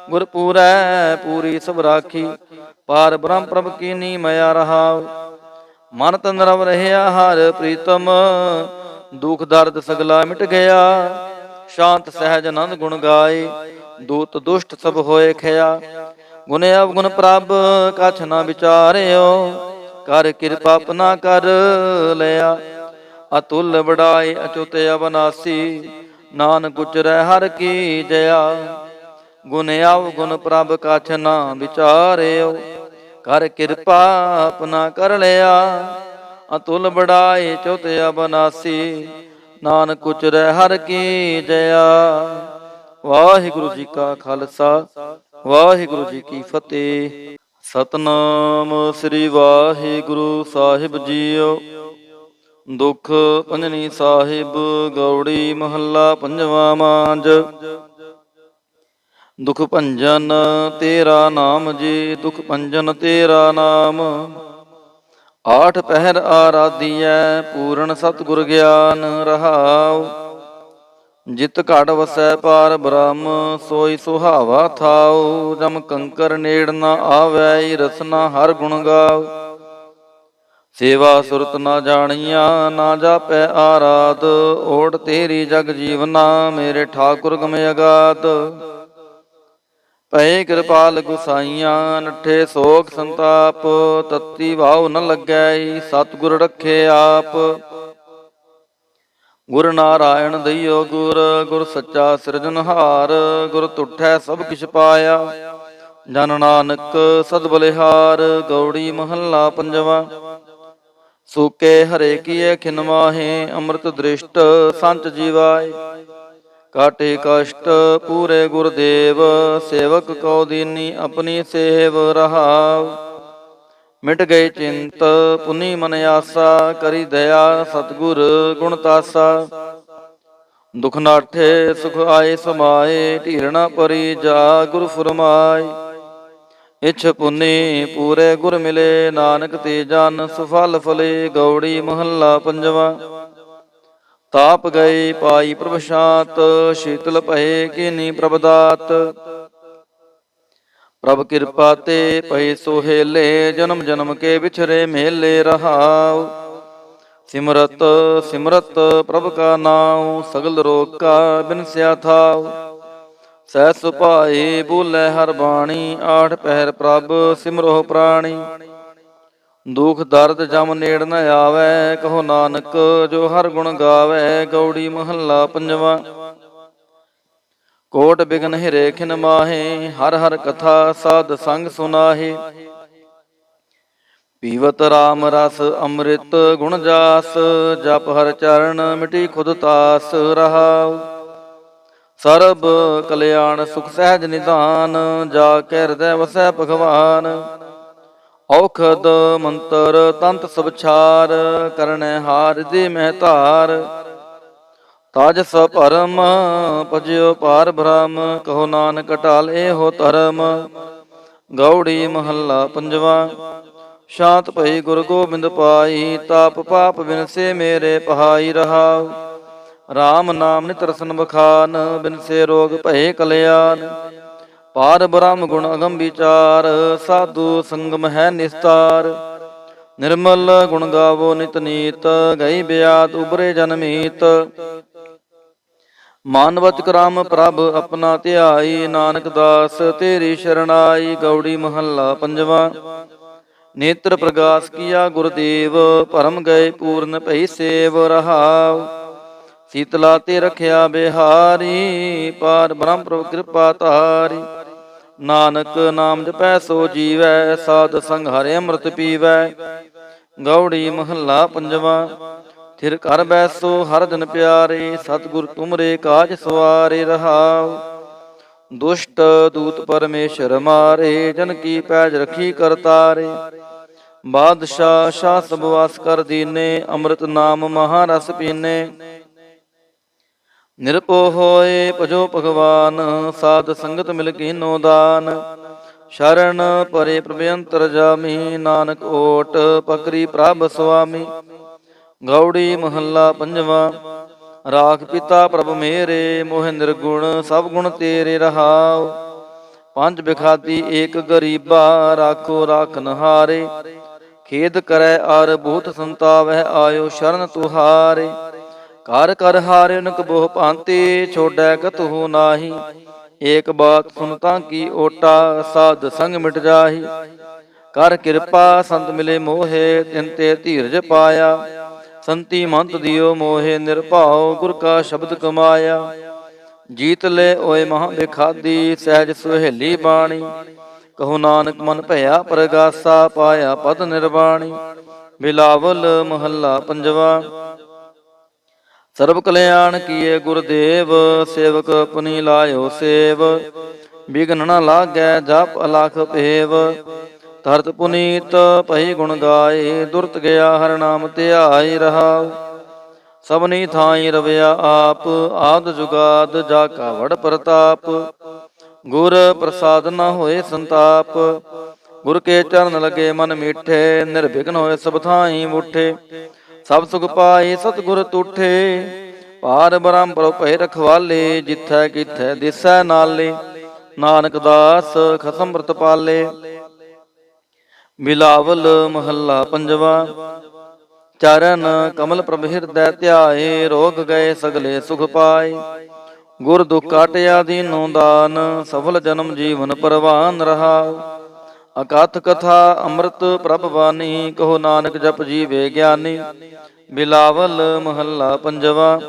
ਗੁਰ ਪੂਰੈ ਪੂਰੀ ਸਭ ਰਾਖੀ। ਪਾਰ ਬ੍ਰਹਮ ਪ੍ਰਭ ਕੀਨੀ ਮਇਆ ਰਹਾਉ। ਮਨ ਤਨ ਰਵ ਰਹਿਆ ਹਰ ਪ੍ਰੀਤਮ, ਦੁਖ ਦਰਦ ਸਗਲਾ ਮਿਟ ਗਿਆ। ਸ਼ਾਂਤ ਸਹਿਜ ਆਨੰਦ ਗੁਣ ਗਾਏ, ਦੂਤ ਦੁਸ਼ਟ ਸਭ ਹੋਏ ਖਿਆ। ਗੁਣ ਅਵਗੁਣ ਪ੍ਰਭ ਕਛ ਨਾ ਵਿਚਾਰਿਓ, ਕਰ ਕਿਰਪਾ ਆਪਣਾ ਕਰ ਲਿਆ। ਅਤੁਲ ਬੜਾਈ ਅਚੁਤ ਅਬਨਾਸੀ, ਨਾਨਕ ਉਚਰੈ ਹਰ ਕੀ ਜया। ਗੁਣ ਅਵਗੁਣ ਪ੍ਰਭ ਕਛ ਨਾ ਵਿਚਾਰਿਓ, ਕਰ ਕਿਰਪਾ ਆਪਣਾ ਕਰ ਲਿਆ। ਅਤੁਲ ਬੜਾਈ ਅਚੁਤ ਅਬਨਾਸੀ, ਨਾਨਕ ਉਚਰੈ ਹਰ ਕੀ ਜया। ਵਾਹਿਗੁਰੂ ਜੀ ਕਾ ਖਾਲਸਾ, ਵਾਹਿਗੁਰੂ ਜੀ ਕੀ ਫਤਿਹ। ਸਤਨਾਮ ਸ੍ਰੀ ਵਾਹਿਗੁਰੂ ਸਾਹਿਬ ਜੀਓ। ਦੁਖ ਭੰਜਨੀ ਸਾਹਿਬ ਗੌੜੀ ਮਹੱਲਾ ਪੰਜਵਾ ਮਾਂਝ। ਦੁਖ ਭੰਜਨ ਤੇਰਾ ਨਾਮ ਜੀ, ਦੁਖ ਭੰਜਨ ਤੇਰਾ ਨਾਮ। ਆਠ ਪਹਿਰ ਆਰਾਧੀਐ, ਪੂਰਨ ਸਤਿਗੁਰ ਗਿਆਨ ਰਹਾਉ। ਜਿਤ ਘਟ ਵਸੈ ਪਾਰ ਬ੍ਰਹਮ, ਸੋਈ ਸੁਹਾਵਾ ਥਾਉ। ਜਮ ਕੰਕਰ ਨੇੜ ਨਾ ਆਵੈ, ਰਸਨਾ ਹਰ ਗੁਣ ਗਾਉ। ਸੇਵਾ ਸੁਰਤ ਨਾ ਜਾਣੀਆਂ, ਨਾ ਜਾਪੈ ਆਰਾਧ। ਓਟ ਤੇਰੀ ਜਗ ਜੀਵਨਾ, ਮੇਰੇ ਠਾਕੁਰ ਗਮ ਅਗਾਧ। ਪਏ ਕਿਰਪਾਲ ਗੁਸਾਈਆਂ, ਨੱਠੇ ਸੋਗ ਸੰਤਾਪ। ਤਤੀ ਭਾਉ ਨ ਲੱਗੈ, ਸਤਿਗੁਰ ਰਖੇ ਆਪ। ਗੁਰ ਨਾਰਾਇਣ ਦਈਓ ਗੁਰ, ਗੁਰ ਸੱਚਾ ਸਿਰਜਨਹਾਰ। ਗੁਰ ਤੁਠੈ ਸਭ ਕਿਛ ਪਾਇਆ, ਜਨ ਨਾਨਕ ਸਦ ਬਲਿਹਾਰ। ਗੌੜੀ ਮਹੱਲਾ ਪੰਜਵਾ। ਸੂਕੇ ਹਰੇ ਕੀਏ ਖਿਨ ਮਾਹੇ, ਅੰਮ੍ਰਿਤ ਦ੍ਰਿਸ਼ਟ ਸੰਚ ਜੀਵਾਏ। ਕਾਟੇ ਕਸ਼ਟ ਪੂਰੇ ਗੁਰਦੇਵ, ਸੇਵਕ ਕਉ ਦੀਨੀ ਆਪਣੀ ਸੇਵ ਰਹਾਉ। ਮਿਟ ਗਈ ਚਿੰਤ ਪੁਨੀ ਮਨ ਆਸਾ, ਕਰੀ ਦਇਆ ਸਤਿਗੁਰ ਗੁਣ ਤਾਸਾ। ਦੁਖ ਨਾਠੇ ਸੁਖ ਆਏ ਸਮਾਏ, ਢੀਰ ਨਾ ਪਰੀ ਜਾ ਗੁਰ ਫੁਰਮਾਏ। ਇਛ ਪੁਨੀ ਪੂਰੇ ਗੁਰ ਮਿਲੇ, ਨਾਨਕ ਤੇ ਜਨ ਸੁਫਲ ਫਲੇ। ਗੌੜੀ ਮਹੱਲਾ ਪੰਜਵਾ। ਤਾਪ ਗਏ ਪਾਈ ਪ੍ਰਭ ਸ਼ਾਂਤ, ਸ਼ੀਤਲ ਭਏ ਕੀਨੀ ਪ੍ਰਭ ਦਾਤ। ਪ੍ਰਭ ਕਿਰਪਾ ਤੇ ਪਏ ਸੋਹੇਲੇ, ਜਨਮ ਜਨਮ ਕੇ ਵਿਛਰੇ ਮੇਲੇ ਰਹਾਉ। ਸਿਮਰਤ ਸਿਮਰਤ ਪ੍ਰਭ ਕਾ ਨਾਉ, ਸਗਲ ਰੋਗ ਕਾ ਬਿਨਸਿਆ ਥਾਉ। ਸਹਿ ਸੁਭਾਏ ਬੋਲੇ ਹਰ ਬਾਣੀ, ਆਠ ਪਹਿਰ ਪ੍ਰਭ ਸਿਮਰੋ ਪ੍ਰਾਣੀ। ਦੁਖ ਦਰਦ ਜਮ ਨੇੜ ਨ ਆਵੈ, ਕਹੋ ਨਾਨਕ ਜੋ ਹਰ ਗੁਣ ਗਾਵੈ। ਗੌੜੀ ਮਹੱਲਾ ਪੰਜਵਾ। ਕੋਟ ਬਿਗਨ ਹਿਰੇ ਖਿਨ ਮਾਹੇ, ਹਰ ਹਰ ਕਥਾ ਸਾਧ ਸੰਗ ਸੁਨਾਹੇ। ਪੀਵਤ ਰਾਮ ਰਸ ਅੰਮ੍ਰਿਤ ਗੁਣ ਜਾਸ, ਜਪ ਹਰ ਚਰਨ ਮਿਟੀ ਖੁਦ ਤਾਸ ਰਹਾਉ। ਸਰਬ ਕਲਿਆਣ ਸੁਖ ਸਹਿਜ ਨਿਧਾਨ, ਜਾ ਕੇ ਹਿਰਦੈ ਵਸੈ ਭਗਵਾਨ। ਔਖਦ ਮੰਤਰ ਤੰਤ ਸਭ ਛਾਰ, ਕਰਨੈ ਹਾਰ ਦੇ ਮਹਿ ਧਾਰ। ਤਾਜ ਸ ਭਰਮ ਭਜਿਓ ਪਾਰ ਬ੍ਰਹਮ, ਕਹੋ ਨਾਨਕ ਟਾਲ ਇਹੋ ਧਰਮ। ਗੌੜੀ ਮਹੱਲਾ ਪੰਜਵਾ। ਸ਼ਾਂਤ ਭਈ ਗੁਰ ਗੋਬਿੰਦ ਪਾਈ, ਤਾਪ ਪਾਪ ਬਿਨਸੇ ਮੇਰੇ ਪਹਾਈ ਰਹਾਉ। ਰਾਮ ਨਾਮ ਨਿਤ ਰਸਨ ਬਖਾਨ, ਬਿਨਸੇ ਰੋਗ ਭਏ ਕਲਿਆਣ। ਪਾਰ ਬ੍ਰਹਮ ਗੁਣ ਅਗਮ ਵਿਚਾਰ, ਸਾਧੂ ਸੰਗਮ ਹੈ ਨਿਸਤਾਰ। ਨਿਰਮਲ ਗੁਣ ਗਾਵੋ ਨਿਤ ਨੀਤ, ਗਈ ਬਿਆਦ ਉਬਰੇ ਜਨਮੀਤ। ਮਾਨਵਤ ਕਰਾਮ ਪ੍ਰਭ ਆਪਣਾ ਧਿਆਈ, ਨਾਨਕ ਦਾਸ ਤੇਰੀ ਸ਼ਰਣਾਈ। ਗੌੜੀ ਮਹੱਲਾ ਪੰਜਵਾ। ਨੇਤਰ ਪ੍ਰਗਾਸ ਕੀਆ ਗੁਰਦੇਵ, ਭਰਮ ਗਏ ਪੂਰਨ ਭਈ ਸੇਵ ਰਹਾਉ। ਸੀਤਲਾ ਤੇ ਰਖਿਆ ਬਿਹਾਰੀ, ਪਾਰ ਬ੍ਰਹਮ ਪ੍ਰਭ ਕਿਰਪਾ ਧਾਰੀ। ਨਾਨਕ ਨਾਮ ਜਪੈ ਸੋ ਜੀਵੈ, ਸਾਧ ਸੰਗ ਹਰਿ ਅੰਮ੍ਰਿਤ ਪੀਵੈ। ਗੌੜੀ ਮਹੱਲਾ ਪੰਜਵਾ। ਥਿਰ ਘਰ ਬੈਸੋ ਹਰ ਜਨ ਪਿਆਰੇ, ਸਤਿਗੁਰ ਤੁਮਰੇ ਕਾਜ ਸਵਾਰੇ ਰਹਾਉ। ਦੁਸ਼ਟ ਦੂਤ ਪਰਮੇਸ਼ਰ ਮਾਰੇ, ਜਨ ਕੀ ਪੈਜ ਰਖੀ ਕਰਤਾਰੇ। ਬਾਦਸ਼ਾਹ ਸ਼ਾਹ ਸਭ ਵਾਸ ਕਰ ਦੀਨੇ, ਅੰਮ੍ਰਿਤ ਨਾਮ ਮਹਾ ਰਸ ਪੀਨੇ। ਨਿਰਭਉ ਹੋਏ ਭਜੋ ਭਗਵਾਨ, ਸਾਧ ਸੰਗਤ ਮਿਲ ਕੀਨੋ ਦਾਨ। ਸ਼ਰਨ ਪਰੇ ਪ੍ਰਭ ਅੰਤਰਜਾਮੀ, ਨਾਨਕ ਓਟ ਪਕਰੀ ਪ੍ਰਭ ਸੁਆਮੀ। ਗੌੜੀ ਮਹੱਲਾ ਪੰਜਵਾ। ਰਾਖ ਪਿਤਾ ਪ੍ਰਭ ਮੇਰੇ, ਮੋਹਿ ਨਿਰਗੁਣ ਸਭ ਗੁਣ ਤੇਰੇ ਰਹਾਉ। ਪੰਜ ਬਿਖਾਦੀ ਏਕ ਗਰੀਬਾ, ਰਾਖੋ ਰਾਖਨ ਹਾਰੇ। ਖੇਦ ਕਰੈ ਅਰ ਬਹੁਤ ਸੰਤਾਵਹਿ, ਆਇਓ ਸ਼ਰਨ ਤੁਹਾਰੇ। ਕਰ ਕਰ ਹਾਰੇ ਨਕ ਬਹੁ ਭਾਂਤੀ, ਛੋੜੈ ਕਤਹੁ ਨਾਹੀ। ਏਕ ਬਾਤ ਸੁਨ ਤਾਂ ਕੀ ਓਟਾ, ਸਾਧ ਸੰਗ ਮਿਟ ਜਾਹੀ। ਕਰ ਕਿਰਪਾ ਸੰਤ ਮਿਲੇ ਮੋਹੇ, ਤਿਨ ਤੇ ਧੀਰਜ ਪਾਇਆ। ਸੰਤੀ ਮੰਤ ਦਿਓ ਮੋਹੇ, ਨਿਰਭਉ ਗੁਰ ਕਾ ਸ਼ਬਦ ਕਮਾਇਆ। ਜੀਤ ਲੈ ਓਏ ਮਹਾ ਬਿਖਾਦੀ, ਸਹਿਜ ਸੁਹੇਲੀ ਬਾਣੀ। ਕਹੋ ਨਾਨਕ ਮਨ ਭਇਆ ਪ੍ਰਗਾਸਾ, ਪਾਇਆ ਪਦ ਨਿਰਵਾਣੀ। ਬਿਲਾਵਲ ਮਹੱਲਾ ਪੰਜਵਾ। ਸਰਬ ਕਲਿਆਣ ਕੀਏ ਗੁਰਦੇਵ, ਸੇਵਕ ਪੁਨੀ ਲਾਇਓ ਸੇਵ। ਬਿਘਨ ਨ ਲਾਗੈ ਜਪ ਅਲਖ ਭੇਵ, ਧਰਤ ਪੁਨੀਤ ਭਈ ਗੁਣ ਗਾਏ। ਦੁਰਤ ਗਿਆ ਹਰਿ ਨਾਮ ਧਿਆਈ ਰਹਾਉ, ਸਭਨੀ ਥਾਈ ਰਵਿਆ ਆਪ। ਆਦ ਜੁਗਾਦ ਜਾ ਕਾ ਵਡ ਪ੍ਰਤਾਪ, ਗੁਰ ਪ੍ਰਸਾਦ ਨ ਹੋਏ ਸੰਤਾਪ। ਗੁਰ ਕੇ ਚਰਨ ਲਗੇ ਮਨ ਮੀਠੇ, ਨਿਰਵਿਘਨ ਹੋਏ ਸਭ ਥਾਈ ਬੂਠੇ। ਸਭ ਸੁਖ ਪਾਏ ਸਤਿਗੁਰ ਤੂਠੇ, ਪਾਰ ਬ੍ਰਹਮ ਪ੍ਰਭ ਭਏ ਰਖਵਾਲੇ। ਜਿਥੈ ਕਿਥੈ ਦਿਸੈ ਨਾਲੇ, ਨਾਨਕ ਦਾਸ ਖਸਮ ਅੰਮ੍ਰਿਤ ਪਾਲੇ। ਬਿਲਾਵਲ ਮਹੱਲਾ ਪੰਜਵਾ। ਚਰਨ ਕਮਲ ਪ੍ਰਭ ਹਿਰਦੈ ਧਿਆਏ, ਰੋਗ ਗਏ ਸਗਲੇ ਸੁਖ ਪਾਏ। ਗੁਰ ਦੁਖ ਕਾਟਿਆ ਦੀਨੋ ਦਾਨ, ਸਫਲ ਜਨਮ ਜੀਵਨ ਪਰਵਾਨ ਰਹਾਉ। ਅਕਥ ਕਥਾ ਅੰਮ੍ਰਿਤ ਪ੍ਰਭ ਬਾਣੀ, ਕਹੋ ਨਾਨਕ ਜਪ ਜੀਵੇ ਗਿਆਨੀ। ਬਿਲਾਵਲ ਮਹੱਲਾ ਪੰਜਵਾ।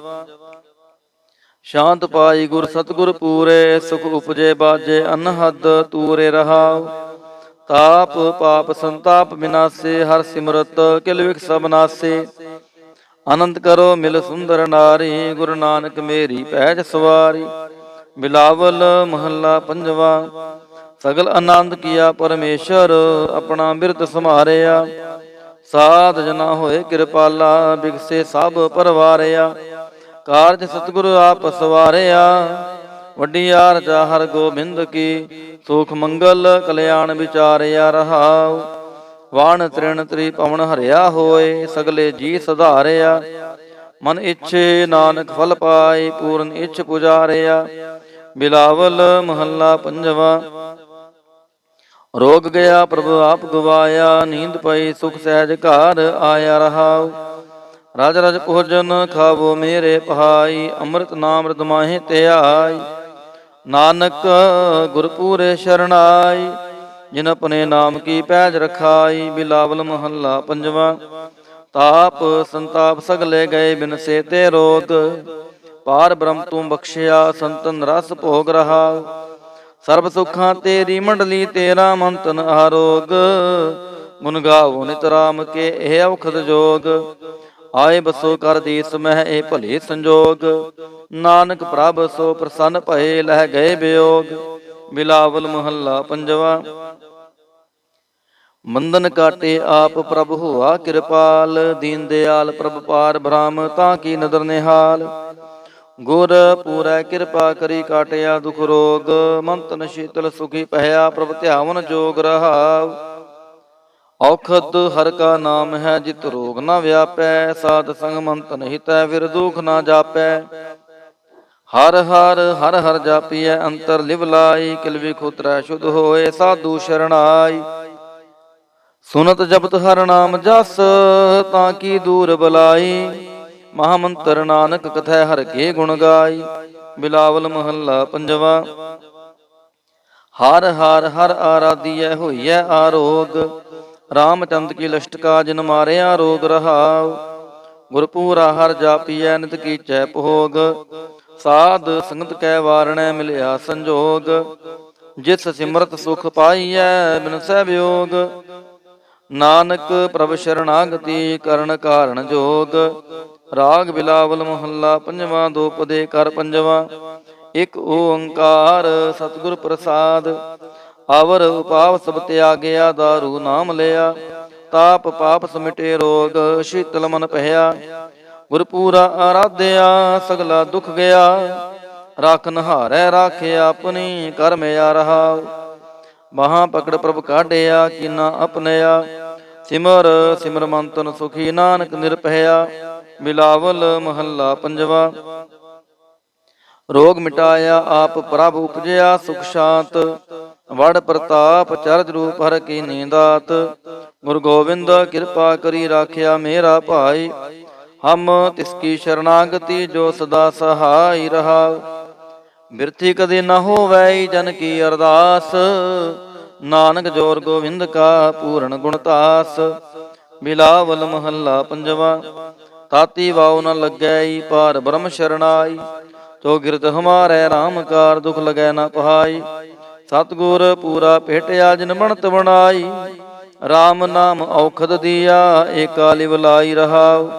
ਸ਼ਾਂਤ ਪਾਈ ਗੁਰ ਸਤਿਗੁਰ ਪੂਰੇ, ਸੁਖ ਉਪਜੇ ਬਾਜੇ ਅਨਹਦ ਤੂਰੇ ਰਹਾਉ। ਤਾਪ ਪਾਪ ਸੰਤਾਪ ਬਿਨਾਸੇ, ਹਰ ਸਿਮਰਤ ਕਿਲ ਵਿਖ ਸਭ ਨਾਸੇ। ਆਨੰਦ ਕਰੋ ਮਿਲ ਸੁੰਦਰ ਨਾਰੀ, ਗੁਰੂ ਨਾਨਕ ਮੇਰੀ ਪੈਜ ਸਵਾਰੀ। ਬਿਲਾਵਲ ਮਹੱਲਾ ਪੰਜਵਾ। ਸਗਲ ਆਨੰਦ ਕੀਆ ਪਰਮੇਸ਼ਰ, ਆਪਣਾ ਬਿਰਤ ਸਮਾਰਿਆ। ਸਾਧ ਜਨਾ ਹੋਏ ਕਿਰਪਾਲਾ, ਬਿਗਸੇ ਸਭ ਪਰਵਾਰਿਆ। ਕਾਰਜ ਸਤਿਗੁਰੂ ਆਪ ਸਵਾਰਿਆ, ਵੱਡੀ ਆਰਜਾ ਹਰ ਗੋਬਿੰਦ ਕੀ। ਸੁਖ ਮੰਗਲ ਕਲਿਆਣ ਵਿਚਾਰਿਆ ਰਹਾਉ। ਵਾਣ ਤ੍ਰਿਣ ਤ੍ਰੀ ਪਵਨ ਹਰਿਆ ਹੋਏ, ਸਗਲੇ ਜੀ ਸੁਧਾਰਿਆ। ਮਨ ਇੱਛੇ ਨਾਨਕ ਫਲ ਪਾਏ, ਪੂਰਨ ਇੱਛ ਪੁਜਾਰਿਆ। ਬਿਲਾਵਲ ਮਹੱਲਾ ਪੰਜਵਾ। ਰੋਗ ਗਿਆ ਪ੍ਰਭ ਆਪ ਗਵਾਇਆ, ਨੀਂਦ ਪਈ ਸੁਖ ਸਹਿਜ ਘਰ ਆਇਆ ਰਹਾਉ। ਰਜ ਰਜ ਭੋਜਨ ਖਾਵੋ ਮੇਰੇ ਪਹਾਈ, ਅੰਮ੍ਰਿਤ ਨਾਮ ਰਿਦ ਮਾਹੇ ਧਿਆਈ। ਨਾਨਕ ਗੁਰ ਪੂਰੇ ਸ਼ਰਨਾਈ, ਜਿਨ ਆਪਣੇ ਨਾਮ ਕੀ ਪੈਜ ਰਖਾਈ। ਬਿਲਾਵਲ ਮਹੱਲਾ ਪੰਜਵਾ। ਤਾਪ ਸੰਤਾਪ ਸਗਲੇ ਗਏ, ਬਿਨਸੇ ਤੇ ਰੋਗ। ਪਾਰ ਬ੍ਰਹਮ ਤੂੰ ਬਖਸ਼ਿਆ, ਸੰਤਨ ਰਸ ਭੋਗ ਰਹਾਉ। ਸਰਬ ਸੁਖਾਂ ਤੇਰੀ ਮੰਡਲੀ, ਤੇਰਾ ਮੰਤਨ ਆਰੋਗ। ਗੁਣ ਗਾਵੋ ਨਿਤ ਰਾਮ ਕੇ, ਇਹ ਔਖਦ ਜੋਗ। ਆਏ ਬਸੋ ਕਰ ਦੀਸ ਮਹਿ, ਇਹ ਭਲੇ ਸੰਜੋਗ। ਨਾਨਕ ਪ੍ਰਭ ਸੋ ਪ੍ਰਸੰਨ ਭਏ, ਲਹਿ ਗਏ ਬਿਯੋਗ। ਬਿਲਾਵਲ ਮਹੱਲਾ ਪੰਜਵਾ। ਮੰਦਨ ਕਾਟੇ ਆਪ ਪ੍ਰਭ ਹੋਆ ਕਿਰਪਾਲ, ਦੀਨ ਦਿਆਲ ਪ੍ਰਭ ਪਾਰ ਬ੍ਰਹਮ ਤਾਂ ਕੀ ਨਦਰ ਨਿਹਾਲ। ਗੁਰ ਪੂਰੈ ਕਿਰਪਾ ਕਰੀ ਕਾਟਿਆ ਦੁਖ ਰੋਗ, ਮਨ ਤਨ ਸ਼ੀਤਲ ਸੁਖੀ ਪਹਿਆ, ਪ੍ਰਭ ਧਿਆਵਨ ਜੋਗ ਰਹਾਉ। ਔਖਦ ਹਰ ਕਾ ਨਾਮ ਹੈ, ਜਿਤ ਰੋਗ ਨ ਵਿਆਪੈ। ਸਾਧ ਸੰਗ ਮਨ ਤਨ ਹਿਤੈ, ਫਿਰ ਦੁਖ ਨ ਜਾਪੈ। ਹਰ ਹਰ ਹਰ ਹਰ ਜਾਪੀਐ, ਅੰਤਰ ਲਿਵ ਲਾਈ। ਕਿਲ ਵਿਖ ਉਤਰੈ ਸ਼ੁਧ ਹੋਏ, ਸਾਧੂ ਸ਼ਰਣਾਈ। ਸੁਨਤ ਜਪਤ ਹਰ ਨਾਮ ਜਸ, ਤਾਂ ਕੀ ਦੂਰ ਬਲਾਈ। ਮਹਾ ਮੰਤਰ ਨਾਨਕ ਕਥੈ, ਹਰ ਕੇ ਗੁਣ ਗਾਈ। ਬਿਲਾਵਲ ਮਹੱਲਾ ਪੰਜਵਾ। ਹਰ ਹਰ ਹਰ ਆਰਾਧੀਐ, ਹੋਈਐ ਆਰੋਗ। ਰਾਮਚੰਦ ਕੀ ਲਸ਼ਟਕਾ, ਜਿਨ ਮਾਰਿਆ ਰੋਗ ਰਹਾਉ। ਗੁਰਪੂਰਾ ਹਰ ਜਾਪੀਐ, ਨਿਤ ਕੀਚੈ ਭੋਗ। ਸਾਧ ਸੰਗਤ ਕੈ ਵਾਰਣੈ, ਮਿਲਿਆ ਸੰਜੋਗ। ਜਿਸ ਸਿਮਰਤ ਸੁਖ ਪਾਈਐ, ਬਿਨਸੈ ਵਿਯੋਗ। ਨਾਨਕ ਪ੍ਰਭ ਸ਼ਰਨਾਗਤੀ, ਕਰਨ ਕਾਰਣ ਜੋਗ। ਰਾਗ ਬਿਲਾਵਲ ਮਹੱਲਾ ਪੰਜਵਾ। ਦੋ ਪਦੇ ਕਰ ਪੰਜਵਾ। ਇਕ ਓੰਕਾਰ ਸਤਿਗੁਰ ਪ੍ਰਸਾਦ, ਅਵਰ ਉਪਾਵ ਸਭ ਤਿਆਗਿਆ। ਦਾਰੂ ਨਾਮ ਲਿਆ, ਤਾਪ ਪਾਪ ਸਮਿਟੇ ਰੋਗ। ਸ਼ੀਤਲ ਮਨ ਪਹਿਆ, ਗੁਰਪੂਰਾ ਆਰਾਧਿਆ। ਸਗਲਾ ਦੁਖ ਗਿਆ, ਰਾਖਨ ਹਾਰੈ ਰਾਖਿਆ। ਆਪਣੀ ਕਰ ਮਿਆ ਰਹਾਉ। ਮਹਾ ਪਕੜ ਪ੍ਰਭ ਕਾਢਿਆ, ਕੀਨਾ ਆਪਣਿਆ। ਸਿਮਰ ਸਿਮਰ ਮਨ ਤਨ ਸੁਖੀ, ਨਾਨਕ ਨਿਰਭਇਆ। ਬਿਲਾਵਲ ਮਹੱਲਾ ਪੰਜਵਾ। ਰੋਗ ਮਿਟਾਇਆ ਆਪ ਪ੍ਰਭ ਉਪਜਿਆ ਸੁਖ ਸ਼ਾਂਤ। ਵੜ ਪ੍ਰਤਾਪ ਚਰਜ ਰੂਪ ਹਰ ਕੀ ਨੀਂਦਾਤ। ਗੁਰੂ ਗੋਬਿੰਦ ਕਿਰਪਾ ਕਰੀ ਰਾਖਿਆ ਮੇਰਾ ਭਾਈ। ਹਮ ਤਿਸਕੀ ਸ਼ਰਨਾਗਤੀ ਜੋ ਸਦਾ ਸਹਾਈ ਰਹਾ। ਬਿਰਥੀ ਕਦੇ ਨ ਹੋਵੈ ਜਨ ਕੀ ਅਰਦਾਸ। ਨਾਨਕ ਜੋਰ ਗੋਬਿੰਦ ਕਾ ਪੂਰਨ ਗੁਣਤਾਸ। ਬਿਲਾਵਲ ਮਹੱਲਾ ਪੰਜਵਾ। ਤਾਤੀ ਵਾਉ ਨ ਲੱਗੈ ਪਾਰ ਬ੍ਰਹਮ ਸ਼ਰਨਾਈ। ਤੋ ਗਿਰਤ ਹਮਾਰੇ RAM ਕਾਰ ਦੁਖ ਲਗੈ ਨ ਪਹਾਈ। ਸਤਿਗੁਰ ਪੂਰਾ ਭੇਟਿਆ ਜਿਨ ਬਣਤ ਬਣਾਈ। RAM ਨਾਮ ਔਖਦ ਦੀਆ ਏਕਾ ਲਿਵ ਲਾਈ ਰਹਾਉ।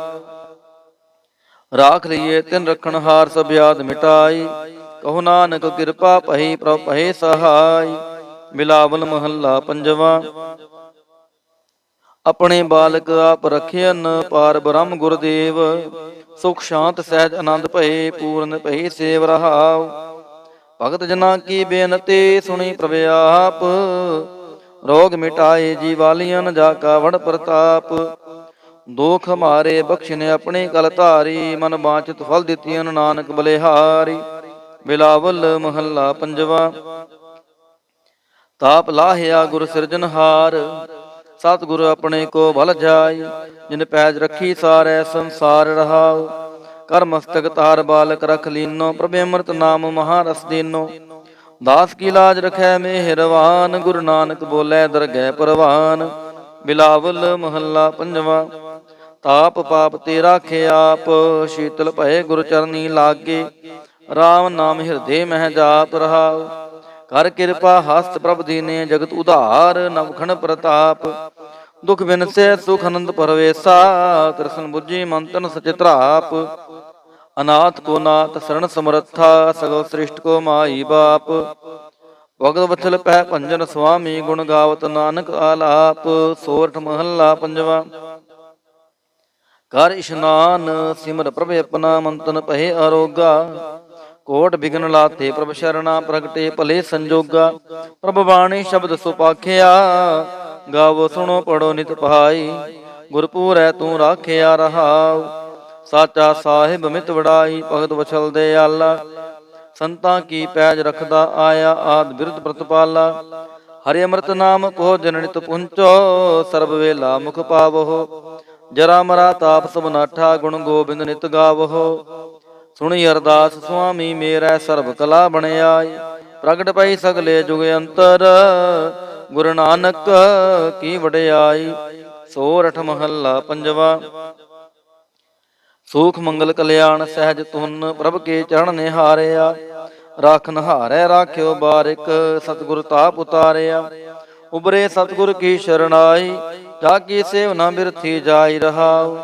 ਰਾਖ ਲਈਏ ਤਿਨ ਰਖਣ ਹਾਰ ਸਭ ਯਾਦ ਮਿਟਾਈ। ਕਹੋ ਨਾਨਕ ਕਿਰਪਾ ਭਈ ਪ੍ਰਭ ਭਏ ਸਹਾਈ। ਬਿਲਾਵਲ ਮਹੱਲਾ ਪੰਜਵਾ। ਆਪਣੇ ਬਾਲਕ ਆਪ ਰਖਿਅਨ ਪਾਰ ਬ੍ਰਹਮ ਗੁਰਦੇਵ। ਸੁਖ ਸ਼ਾਂਤ ਸਹਿਜ ਆਨੰਦ ਭਏ ਪੂਰਨ ਭਈ ਸੇਵ ਰਹਾਉ। ਭਗਤ ਜਨਾਂ ਕੀ ਬੇਨਤੀ ਸੁਣੀ ਪ੍ਰਭ ਆਪ। ਰੋਗ ਮਿਟਾਏ ਜੀਵਾਲੀਅਨ ਜਾ ਕਾ ਵਡ ਪ੍ਰਤਾਪ। ਦੋਖ ਹਮਾਰੇ ਬਖਸ਼ਿਨੇ ਆਪਣੇ ਕਲ ਧਾਰੀ। ਮਨ ਬਾਂਚਿਤ ਫਲ ਦਿੱਤੀਨ ਨਾਨਕ ਬਲਿਹਾਰੀ। ਬਿਲਾਵਲ ਮਹੱਲਾ ਪੰਜਵਾ। ਤਾਪ ਲਾਹਿਆ ਗੁਰ ਸਿਰਜਨਹਾਰ। ਸਤਿਗੁਰ ਆਪਣੇ ਕੋ ਭਲ ਜਾਈ। ਜਿਨ ਪੈਜ ਰੱਖੀ ਸਾਰੈ ਸੰਸਾਰ ਰਹਾਉ। ਕਰ ਮਸਤਕ ਤਾਰ ਬਾਲਕ ਰਖ ਲੀਨੋ। ਪ੍ਰਭ ਅੰਮ੍ਰਿਤ ਨਾਮ ਮਹਾਰਸ ਦੀਨੋ। ਦਾਸ ਕੀ ਲਾਜ ਰਖੈ ਮਿਹਰਵਾਨ। ਗੁਰੂ ਨਾਨਕ ਬੋਲੇ ਦਰਗਹਿ ਪ੍ਰਵਾਨ। ਬਿਲਾਵਲ ਮਹੱਲਾ ਪੰਜਵਾ। ਤਾਪ ਪਾਪ ਤੇ ਰਾਖੇ ਆਪ। ਸ਼ੀਤਲ ਭਏ ਗੁਰ ਚਰਨੀ ਲਾਗੇ। RAM ਨਾਮ ਹਿਰਦੇ ਮਹਿ ਜਾਪ ਰਹਾਉ। ਕਰ ਕਿਰਪਾ ਹਸਤ ਪ੍ਰਭ ਦੀਨੇ ਜਗਤ ਉਧਾਰ। ਨਵਖਣ ਪ੍ਰਤਾਪ ਦੁਖ ਬਿਨਸੈ ਸੁਖ ਅਨੰਦ ਪਰਵੇਸਾ। ਤ੍ਰਿਸ਼ਨ ਬੁੱਝੀ ਮੰਤਨ ਸਚਿਤਰਾਪ। ਅਨਾਥ ਕੋ ਨਾਥ ਸਰਣ ਸਮਰੱਥਾ। ਸਗਲ ਸ੍ਰਿਸ਼ਟ ਕੋ ਮਾਈ ਬਾਪ। ਭਗਤ ਵਥਲ ਪੈ ਭੰਜਨ ਸੁਆਮੀ। ਗੁਣ ਗਾਵਤ ਨਾਨਕ ਆਲਾਪ। ਸੋਰਠ ਮਹੱਲਾ ਪੰਜਵਾ। ਕਰ ਇਸ਼ਨਾਨ ਸਿਮਰ ਪ੍ਰਭ ਆਪਣਾ। ਮੰਤਨ ਭਏ ਅਰੋਗਾ। ਕੋਟ ਬਿਗਨ ਲਾਤੇ ਪ੍ਰਭ ਸ਼ਰਣਾ। ਪ੍ਰਗਟੇ ਭਲੇ ਸੰਜੋਗਾ। ਪ੍ਰਭ ਬਾਣੀ ਸ਼ਬਦ ਸੁਪਾਖਿਆ। ਗਾਵੋ ਸੁਣੋ ਪੜੋ ਨਿਤ ਪਹਾਈ। ਗੁਰਪੂਰੈ ਤੂੰ ਰਾਖਿਆ ਰਹਾਉ। ਸਾਚਾ ਸਾਹਿਬ ਮਿਤ ਵਡਾਈ। ਭਗਤ ਵਛਲ ਦਿਆਲਾ। ਸੰਤਾਂ ਕੀ ਪੈਜ ਰਖਦਾ ਆਇਆ। ਆਦ ਬਿਰਧ ਪ੍ਰਤਪਾਲਾ। ਹਰਿ ਅੰਮ੍ਰਿਤ ਨਾਮ ਕੋ ਜਨ ਨਿਤ ਪੁੰਚੋ। ਸਰਬ ਵੇਲਾ ਮੁਖ ਪਾਵਹੁ। ਜਰਾ ਮਰਾ ਤਾਪ ਸਭ ਨਾਠਾ। ਗੁਣ ਗੋਬਿੰਦ ਨਿਤ ਗਾਵਹੁ। ਸੁਣੀ ਅਰਦਾਸ ਸੁਆਮੀ ਮੇਰਾ। ਸਰਬ ਕਲਾ ਬਣਿਆਈ। ਪ੍ਰਗਟ ਪਈ ਸਗਲੇ ਜੁਗ ਅੰਤਰ। ਗੁਰੂ ਨਾਨਕ ਕੀ ਵਡਿਆਈ। ਸੋਰਠ ਮਹੱਲਾ ਪੰਜਵਾ। ਸੂਖ ਮੰਗਲ ਕਲਿਆਣ ਸਹਿਜ ਤੁਨ। ਪ੍ਰਭ ਕੇ ਚਰਨ ਨਿਹਾਰਿਆ। ਰਾਖਨ ਹਾਰੈ ਰਾਖਿਓ ਬਾਰਿਕ। ਸਤਿਗੁਰ ਤਾਪ ਉਤਾਰਿਆ। ਉਬਰੇ ਸਤਿਗੁਰ ਕੀ ਸ਼ਰਨਾਈ। ਜਾ ਕੀ ਸੇਵ ਨਾ ਬਿਰਥੀ ਜਾਈ ਰਹਾਉ।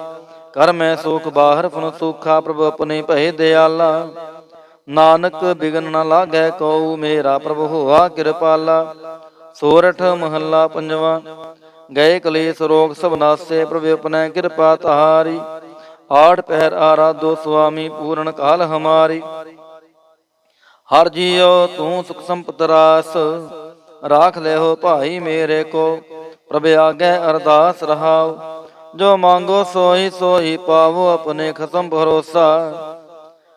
ਕਰ ਮੈਂ ਸੂਖ ਬਾਹਰ ਫੁਨ ਸੂਖਾ। ਪ੍ਰਭ ਆਪਣੇ ਭਏ ਦਿਆਲਾ। ਨਾਨਕ ਬਿਗਨ ਨ ਲਾਗੈ ਕਉ। ਮੇਰਾ ਪ੍ਰਭ ਹੋਆ ਕਿਰਪਾਲਾ। ਸੋਰਠ ਮਹੱਲਾ ਪੰਜਵਾ। ਗਏ ਕਲੇਸ਼ ਰੋਗ ਸਭ ਨਾਸੇ। ਪ੍ਰਭ ਆਪਣੈ ਕਿਰਪਾ ਧਾਰੀ। ਆਠ ਪਹਿਰ ਆਰਾਧੋ ਸੁਆਮੀ। ਪੂਰਨ ਕਾਲ ਹਮਾਰੀ। ਹਰ ਜੀਉ ਤੂੰ ਸੁਖ ਸੰਪਤ ਰਾਸ। ਰਾਖ ਲਿਓ ਭਾਈ ਮੇਰੇ ਕੋ। ਪ੍ਰਭ ਆਗੇ ਅਰਦਾਸ ਰਹਾਉ। ਜੋ ਮੰਗੋ ਸੋਈ ਸੋਈ ਪਾਵੋ। ਆਪਣੇ ਖਸਮ ਭਰੋਸਾ।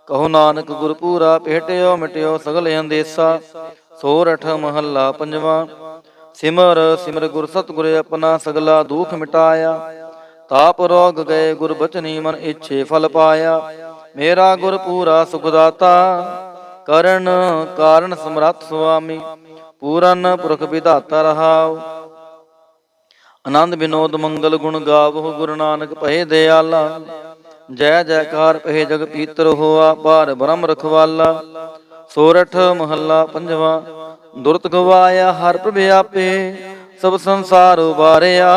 ਕਹੋ ਨਾਨਕ ਗੁਰ ਪੂਰਾ ਭੇਟਿਓ। ਮਿਟਿਓ ਸਗਲ ਅੰਦੇਸਾ। ਸੋਰਠ ਮਹੱਲਾ ਪੰਜਵਾ। ਸਿਮਰ ਸਿਮਰ ਗੁਰ ਸਤਿਗੁਰ ਆਪਣਾ। ਸਗਲਾ ਦੁਖ ਮਿਟਾਇਆ। ਤਾਪ ਰੋਗ ਗਏ ਗੁਰ ਬਚਨੀ। ਮਨ ਇੱਛੇ ਫਲ ਪਾਇਆ। ਮੇਰਾ ਗੁਰ ਪੂਰਾ ਸੁਖ ਦਾਤਾ। ਕਰਨ ਕਾਰਨ ਸਮਰੱਥ ਸੁਆਮੀ। ਪੂਰਨ ਪੁਰਖ ਵਿਧਾਤਾ ਰਹਾਉ। ਆਨੰਦ ਬਿਨੋਦ ਮੰਗਲ ਗੁਣ ਗਾਵਹੁ। ਗੁਰੂ ਨਾਨਕ ਭਏ ਦਿਆਲਾ। ਜੈ ਜੈਕਾਰ ਭਏ ਜਗ ਪੀਤਰ ਹੋਆ। ਪਾਰ ਬ੍ਰਹਮ ਰਖਵਾਲਾ। ਸੋਰਠ ਮਹੱਲਾ ਪੰਜਵਾ। ਦੁਰਤ ਗਵਾਇਆ ਹਰ ਪ੍ਰਭ ਆਪੇ। ਸਭ ਸੰਸਾਰ ਉਬਾਰਿਆ।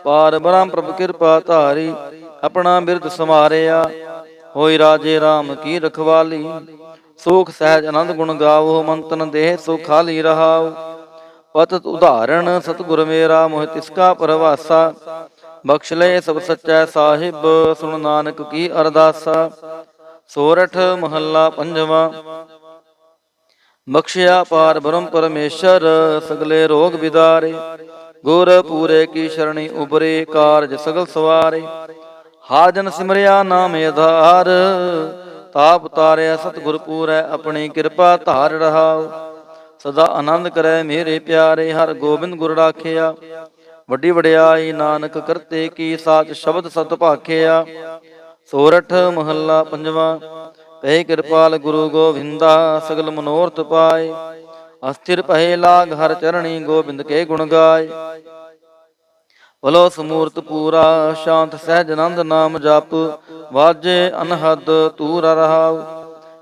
ਪਾਰ ਬ੍ਰਹਮ ਪ੍ਰਭ ਕਿਰਪਾ ਧਾਰੀ। ਆਪਣਾ ਬਿਰਦ ਸਮਾਰਿਆ। ਹੋਈ ਰਾਜੇ RAM ਕੀ ਰਖਵਾਲੀ। ਸੁਖ ਸਹਿਜ ਆਨੰਦ ਗੁਣ ਗਾਵੋ। ਮੰਤਨ ਦੇਹ ਸੁਖਾਲੀ ਰਹਾਉ। ਪਤਿਤ ਉਦਾਹਰਣ ਸਤਿਗੁਰ ਮੇਰਾ। ਮੋਹਿ ਤਿਸਕਾ ਪਰਵਾਸਾ। ਬਖਸ਼ ਲੈ ਸਭ ਸੱਚੈ ਸਾਹਿਬ। ਸੁਣ ਨਾਨਕ ਕੀ ਅਰਦਾਸਾ। ਸੋਰਠ ਮਹੱਲਾ ਪੰਜਵਾ। ਬਖਸ਼ਿਆ ਪਾਰ ਬ੍ਰਹਮ ਪਰਮੇਸ਼ਰ। ਸਗਲੇ ਰੋਗ ਵਿਦਾਰੇ। ਗੁਰ ਪੂਰੇ ਕੀ ਸ਼ਰਣੀ ਉਬਰੇ। ਕਾਰਜ ਸਗਲ ਸਵਾਰੇ। ਹਾਜਨ ਸਿਮਰਿਆ ਨਾਮ ਆਧਾਰ। ਤਾਪ ਤਾਰਿਆ ਸਤਿਗੁਰ ਪੂਰੈ ਆਪਣੀ ਕਿਰਪਾ ਧਾਰ ਰਹਾਉ। ਸਦਾ ਆਨੰਦ ਕਰੈ ਮੇਰੇ ਪਿਆਰੇ ਹਰ ਗੋਬਿੰਦ ਗੁਰ ਰਾਖਿਆ। ਵੱਡੀ ਵਡਿਆਈ ਨਾਨਕ ਕਰਤੇ ਕੀ ਸਾਚ ਸ਼ਬਦ ਸਤ ਭਾਖਿਆ। ਸੋਰਠ ਮਹੱਲਾ ਪੰਜਵਾ। ਕਹੀ ਕਿਰਪਾਲ ਗੁਰੂ ਗੋਵਿੰਦਾ ਸਗਲ ਮਨੋਰਥ ਪਾਏ। ਅਸਥਿਰ ਭਏ ਲਾਗ ਹਰ ਚਰਣੀ ਗੋਬਿੰਦ ਕੇ ਗੁਣ ਗਾਏ। ਭਲੋ ਸਮੂਰਤ ਪੂਰਾ ਸ਼ਾਂਤ ਸਹਿਜ ਆਨੰਦ ਨਾਮ ਜਪ। ਵਾਜੇ ਅਨਹਦ ਤੂਰਾ ਰਹਾਉ।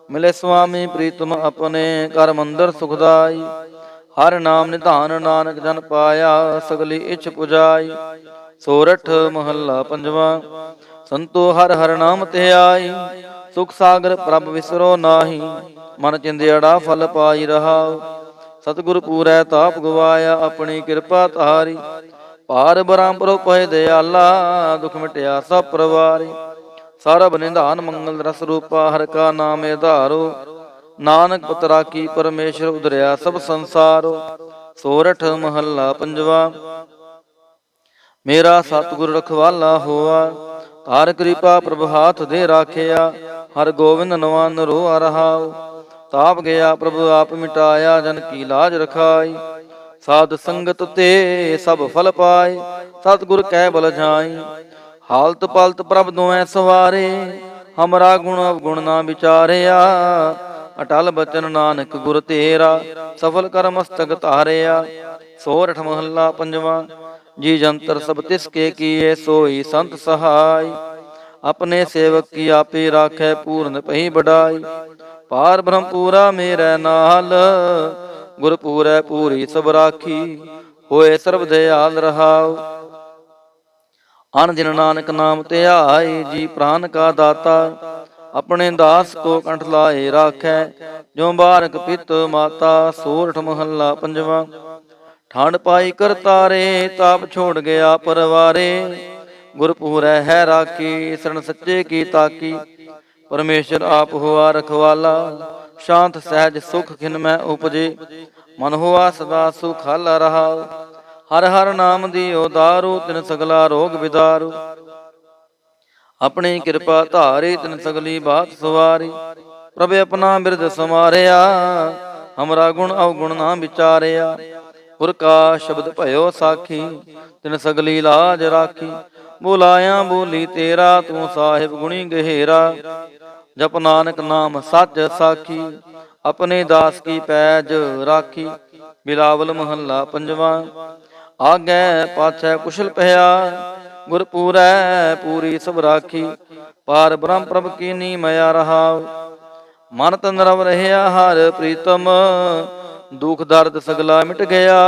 ਮਿਲੇ ਸੁਆਮੀ ਪ੍ਰੀਤਮ ਆਪਣੇ ਕਰ ਮੰਦਰ ਸੁਖਦਾਈ। ਹਰ ਨਾਮ ਨਿਧਾਨ ਨਾਨਕ ਜਨ ਪਾਇਆ ਸਗਲੀ ਇੱਛ ਪੁਜਾਈ। ਸੋਰਠ ਮਹੱਲਾ ਪੰਜਵਾ। ਸੰਤੋ ਹਰ ਹਰ ਨਾਮ ਤੇ ਆਈ। ਸੁਖ ਸਾਗਰ ਪ੍ਰਭ ਵਿਸਰੋ ਨਾਹੀ। ਮਨ ਚਿੰਦਿਆੜਾ ਫਲ ਪਾਈ ਰਹਾਉ। ਸਤਿਗੁਰ ਪੂਰੈ ਤਾਪ ਗਵਾਇਆ ਆਪਣੀ ਕਿਰਪਾ ਧਾਰੀ। ਭਾਰ ਬ੍ਰਹਮਪੁਰ ਪਏ ਦਿਆਲਾ ਦੁਖ ਮਿਟਿਆ ਸਭ ਪਰਵਾਰੀ। ਸਰਬ ਨਿਧਾਨ ਮੰਗਲ ਰਸ ਰੂਪਾ ਹਰ ਕਾ ਨਾਮ ਆਧਾਰੋ। ਨਾਨਕ ਪੁੱਤਰਾ ਕੀ ਪਰਮੇਸ਼ਰ ਉਧਰਿਆ ਸਭ ਸੰਸਾਰੋ। ਸੋਰਠ ਮਹੱਲਾ ਪੰਜਵਾ। ਮੇਰਾ ਸਤਿਗੁਰ ਰਖਵਾਲਾ ਹੋਆ। ਧਾਰ ਕਿਰਪਾ ਪ੍ਰਭ ਹਾਥ ਦੇ ਰਾਖਿਆ। ਹਰ ਗੋਬਿੰਦ ਨਵਾਨ ਰੋਆ ਰਹਾਉ। ਤਾਪ ਗਿਆ ਪ੍ਰਭ ਆਪ ਮਿਟਾਇਆ ਜਨ ਕੀ ਲਾਜ ਰਖਾਈ। ਸਾਧ ਸੰਗਤ ਤੇ ਸਭ ਫਲ ਪਾਏ। ਸਤਿਗੁਰ ਕੈ ਬਲ ਜਾਈ। ਹਾਲਤ ਪਲਤ ਪ੍ਰਭ ਦੋਐ ਸਵਾਰੇ। ਹਮਰਾ ਗੁਣ ਅਵਗੁਣ ਨਾ ਵਿਚਾਰਿਆ। ਅਟਲ ਬਚਨ ਨਾਨਕ ਗੁਰ ਤੇਰਾ ਸਫਲ ਕਰ ਮਸਤਕ ਧਾਰਿਆ। ਸੋਰਠ ਮਹੱਲਾ ਪੰਜਵਾ। ਜੀ ਜੰਤਰ ਸਭ ਤਿਸ ਕੇ ਕੀਏ ਸੋਈ ਸੰਤ ਸਹਾਈ। ਆਪਣੇ ਸੇਵਕ ਕੀ ਆਪੇ ਰਾਖੈ ਪੂਰਨ ਪਈ ਬਡਾਈ। ਪਾਰ ਬ੍ਰਹਮ ਪੂਰਾ ਮੇਰੇ ਨਾਲ ਗੁਰ ਪੂਰੈ ਪੂਰੀ ਸਭ ਰਾਖੀ। ਹੋਏ ਸਰਬ ਦਿਆਲ ਰਹਾਉ। ਅਨ ਦਿਨ ਨਾਨਕ ਨਾਮ ਧਿਆਏ ਜੀ ਪ੍ਰਾਨ ਕਾ ਦਾਤਾ। ਆਪਣੇ ਦਾਸ ਕੋ ਕੰਠ ਲਾਏ ਰਾਖੈ ਜੋ ਬਾਰਕ ਪਿਤ ਮਾਤਾ। ਸੋਰਠ ਮਹੱਲਾ ਪੰਜਵਾ। ਠੰਡ ਪਾਈ ਕਰ ਤਾਰੇ ਤਾਪ ਛੋੜ ਗਿਆ ਪਰਵਾਰੇ। ਗੁਰ ਪੂਰੈ ਹੈ ਰਾਖੀ ਸਰਣ ਸੱਚੇ ਕੀ ਤਾਕੀ। ਪਰਮੇਸ਼ਰ ਆਪ ਹੋਆ ਰਖਵਾਲਾ ਸ਼ਾਂਤ ਸਹਿਜ ਸੁਖ ਖਿਨ ਮੈਂ ਉਪਜੇ। ਮਨ ਹੋਆ ਸਦਾ ਸੁਖਾਲਾ ਰਹਾਉ। ਹਰ ਹਰ ਨਾਮ ਦੀਓ ਦਾਰੂ ਤਿਨ ਸਗਲਾ ਰੋਗ ਵਿਦਾਰੂ। ਆਪਣੀ ਕਿਰਪਾ ਧਾਰੀ ਤਿਨ ਸਗਲੀ ਬਾਤ ਸਵਾਰੀ। ਪ੍ਰਭ ਆਪਣਾ ਬਿਰਦ ਸਮਾਰਿਆ ਹਮਰਾ ਗੁਣ ਅਵਗੁਣ ਨਾ ਵਿਚਾਰਿਆ। ਗੁਰ ਕਾ ਸ਼ਬਦ ਭਇਓ ਸਾਖੀ ਤਿਨ ਸਗਲੀ ਲਾਜ ਰਾਖੀ। ਬੁਲਾਇਆ ਬੋਲੀ ਤੇਰਾ ਤੂੰ ਸਾਹਿਬ ਗੁਣੀ ਗਹਿਰਾ। ਜਪ ਨਾਨਕ ਨਾਮ ਸੱਚ ਸਾਖੀ ਆਪਣੇ ਦਾਸ ਕੀ ਪੈਜ ਰਾਖੀ। ਬਿਲਾਵਲ ਮਹੱਲਾ ਪੰਜਵਾ। ਆਗੈ ਪਾਛੈ ਕੁਸ਼ਲ ਭਇਆ ਗੁਰ ਪੂਰੈ ਪੂਰੀ ਸਭ ਰਾਖੀ। ਪਾਰ ਬ੍ਰਹਮ ਪ੍ਰਭ ਕੀਨੀ ਮਇਆ ਰਹਾਉ। ਮਨ ਤਨ ਰਵ ਰਹਿਆ ਹਰ ਪ੍ਰੀਤਮ ਦੁਖ ਦਰਦ ਸਗਲਾ ਮਿਟ ਗਿਆ।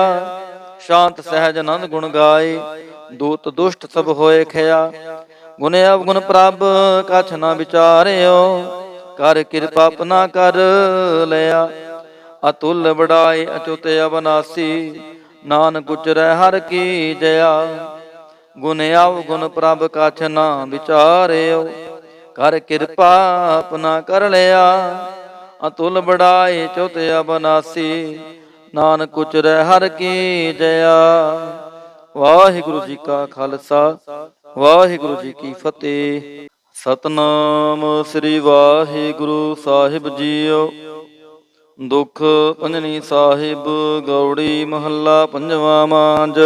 ਸ਼ਾਂਤ ਸਹਿਜ ਆਨੰਦ ਗੁਣ ਗਾਏ ਦੂਤ ਦੁਸ਼ਟ ਸਭ ਹੋਏ ਖਿਆ। ਗੁਣ ਅਵਗੁਣ ਪ੍ਰਭ ਕਛ ਨਾ ਵਿਚਾਰਿਓ। ਕਰ ਕਿਰਪਾ ਆਪਣਾ ਕਰ ਲਿਆ। ਅਤੁਲ ਬੜਾਈ ਅਚੁੱਤ ਅਬਨਾਸੀ। ਨਾਨਕ ਉਚਰੈ ਹਰ ਕੀ ਜया। ਗੁਣ ਅਵਗੁਣ ਪ੍ਰਭ ਕਛ ਨਾ ਵਿਚਾਰਿਓ। ਕਰ ਕਿਰਪਾ ਆਪਣਾ ਕਰ ਲਿਆ। ਅਤੁਲ ਬੜਾਈ ਚੁੱਤ ਅਬਨਾਸੀ। ਨਾਨਕ ਉਚਰੈ ਹਰ ਕੀ ਜया। ਵਾਹਿਗੁਰੂ ਜੀ ਕਾ ਖਾਲਸਾ ਵਾਹਿਗੁਰੂ ਜੀ ਕੀ ਫਤਿਹ। ਸਤਨਾਮ ਸ੍ਰੀ ਵਾਹਿਗੁਰੂ ਸਾਹਿਬ ਜੀਓ। ਦੁਖ ਭੰਜਨੀ ਸਾਹਿਬ ਗੌੜੀ ਮਹੱਲਾ ਪੰਜਵਾ ਮਾਂਝ।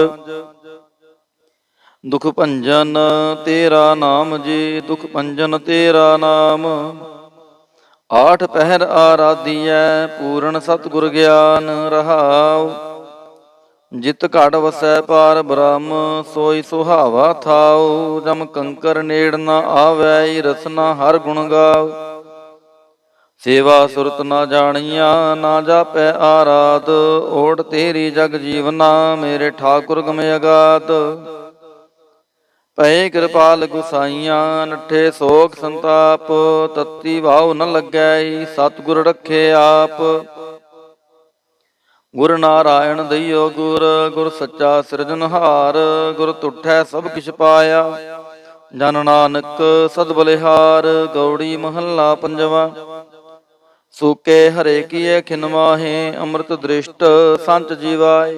ਦੁਖ ਭੰਜਨ ਤੇਰਾ ਨਾਮ ਜੀ ਦੁਖ ਭੰਜਨ ਤੇਰਾ ਨਾਮ। ਆਠ ਪਹਿਰ ਆਰਾਧੀਐ ਪੂਰਨ ਸਤਿਗੁਰ ਗਿਆਨ ਰਹਾਉ। ਜਿਤ ਘੜ ਵਸੈ ਪਾਰ ਬ੍ਰਹਮ ਸੋਈ ਸੁਹਾਵਾ ਥਾਉ। ਜਮ ਕੰਕਰ ਨੇੜ ਨਾ ਆਵੈ ਰਸਨਾ ਹਰ ਗੁਣ ਗਾਉ। ਸੇਵਾ ਸੁਰਤ ਨਾ ਜਾਣੀਆਂ ਨਾ ਜਾਪੈ ਆਰਾਧ। ਓਟ ਤੇਰੀ ਜਗ ਜੀਵਨਾ ਮੇਰੇ ਠਾਕੁਰ ਗਮ ਅਗਾਧ। ਭਏ ਕਿਰਪਾਲ ਗੁਸਾਈਆਂ ਨੱਠੇ ਸੋਗ ਸੰਤਾਪ। ਤਤੀ ਭਾਉ ਨ ਲੱਗੈ ਸਤਿਗੁਰ ਰਖੇ ਆਪ। ਗੁਰ ਨਾਰਾਇਣ ਦਈਓ ਗੁਰ ਗੁਰ ਸੱਚਾ ਸਿਰਜਨਹਾਰ। ਗੁਰ ਤੁਠੈ ਸਭ ਕਿਛ ਪਾਇਆ ਜਨ ਨਾਨਕ ਸਦ ਬਲਿਹਾਰ। ਗੌੜੀ ਮਹੱਲਾ ਪੰਜਵਾ। ਸੂਕੇ ਹਰੇ ਕੀਏ ਖਿਨ ਮਾਹੇ ਅੰਮ੍ਰਿਤ ਦ੍ਰਿਸ਼ਟ ਸੰਚ ਜੀਵਾਏ।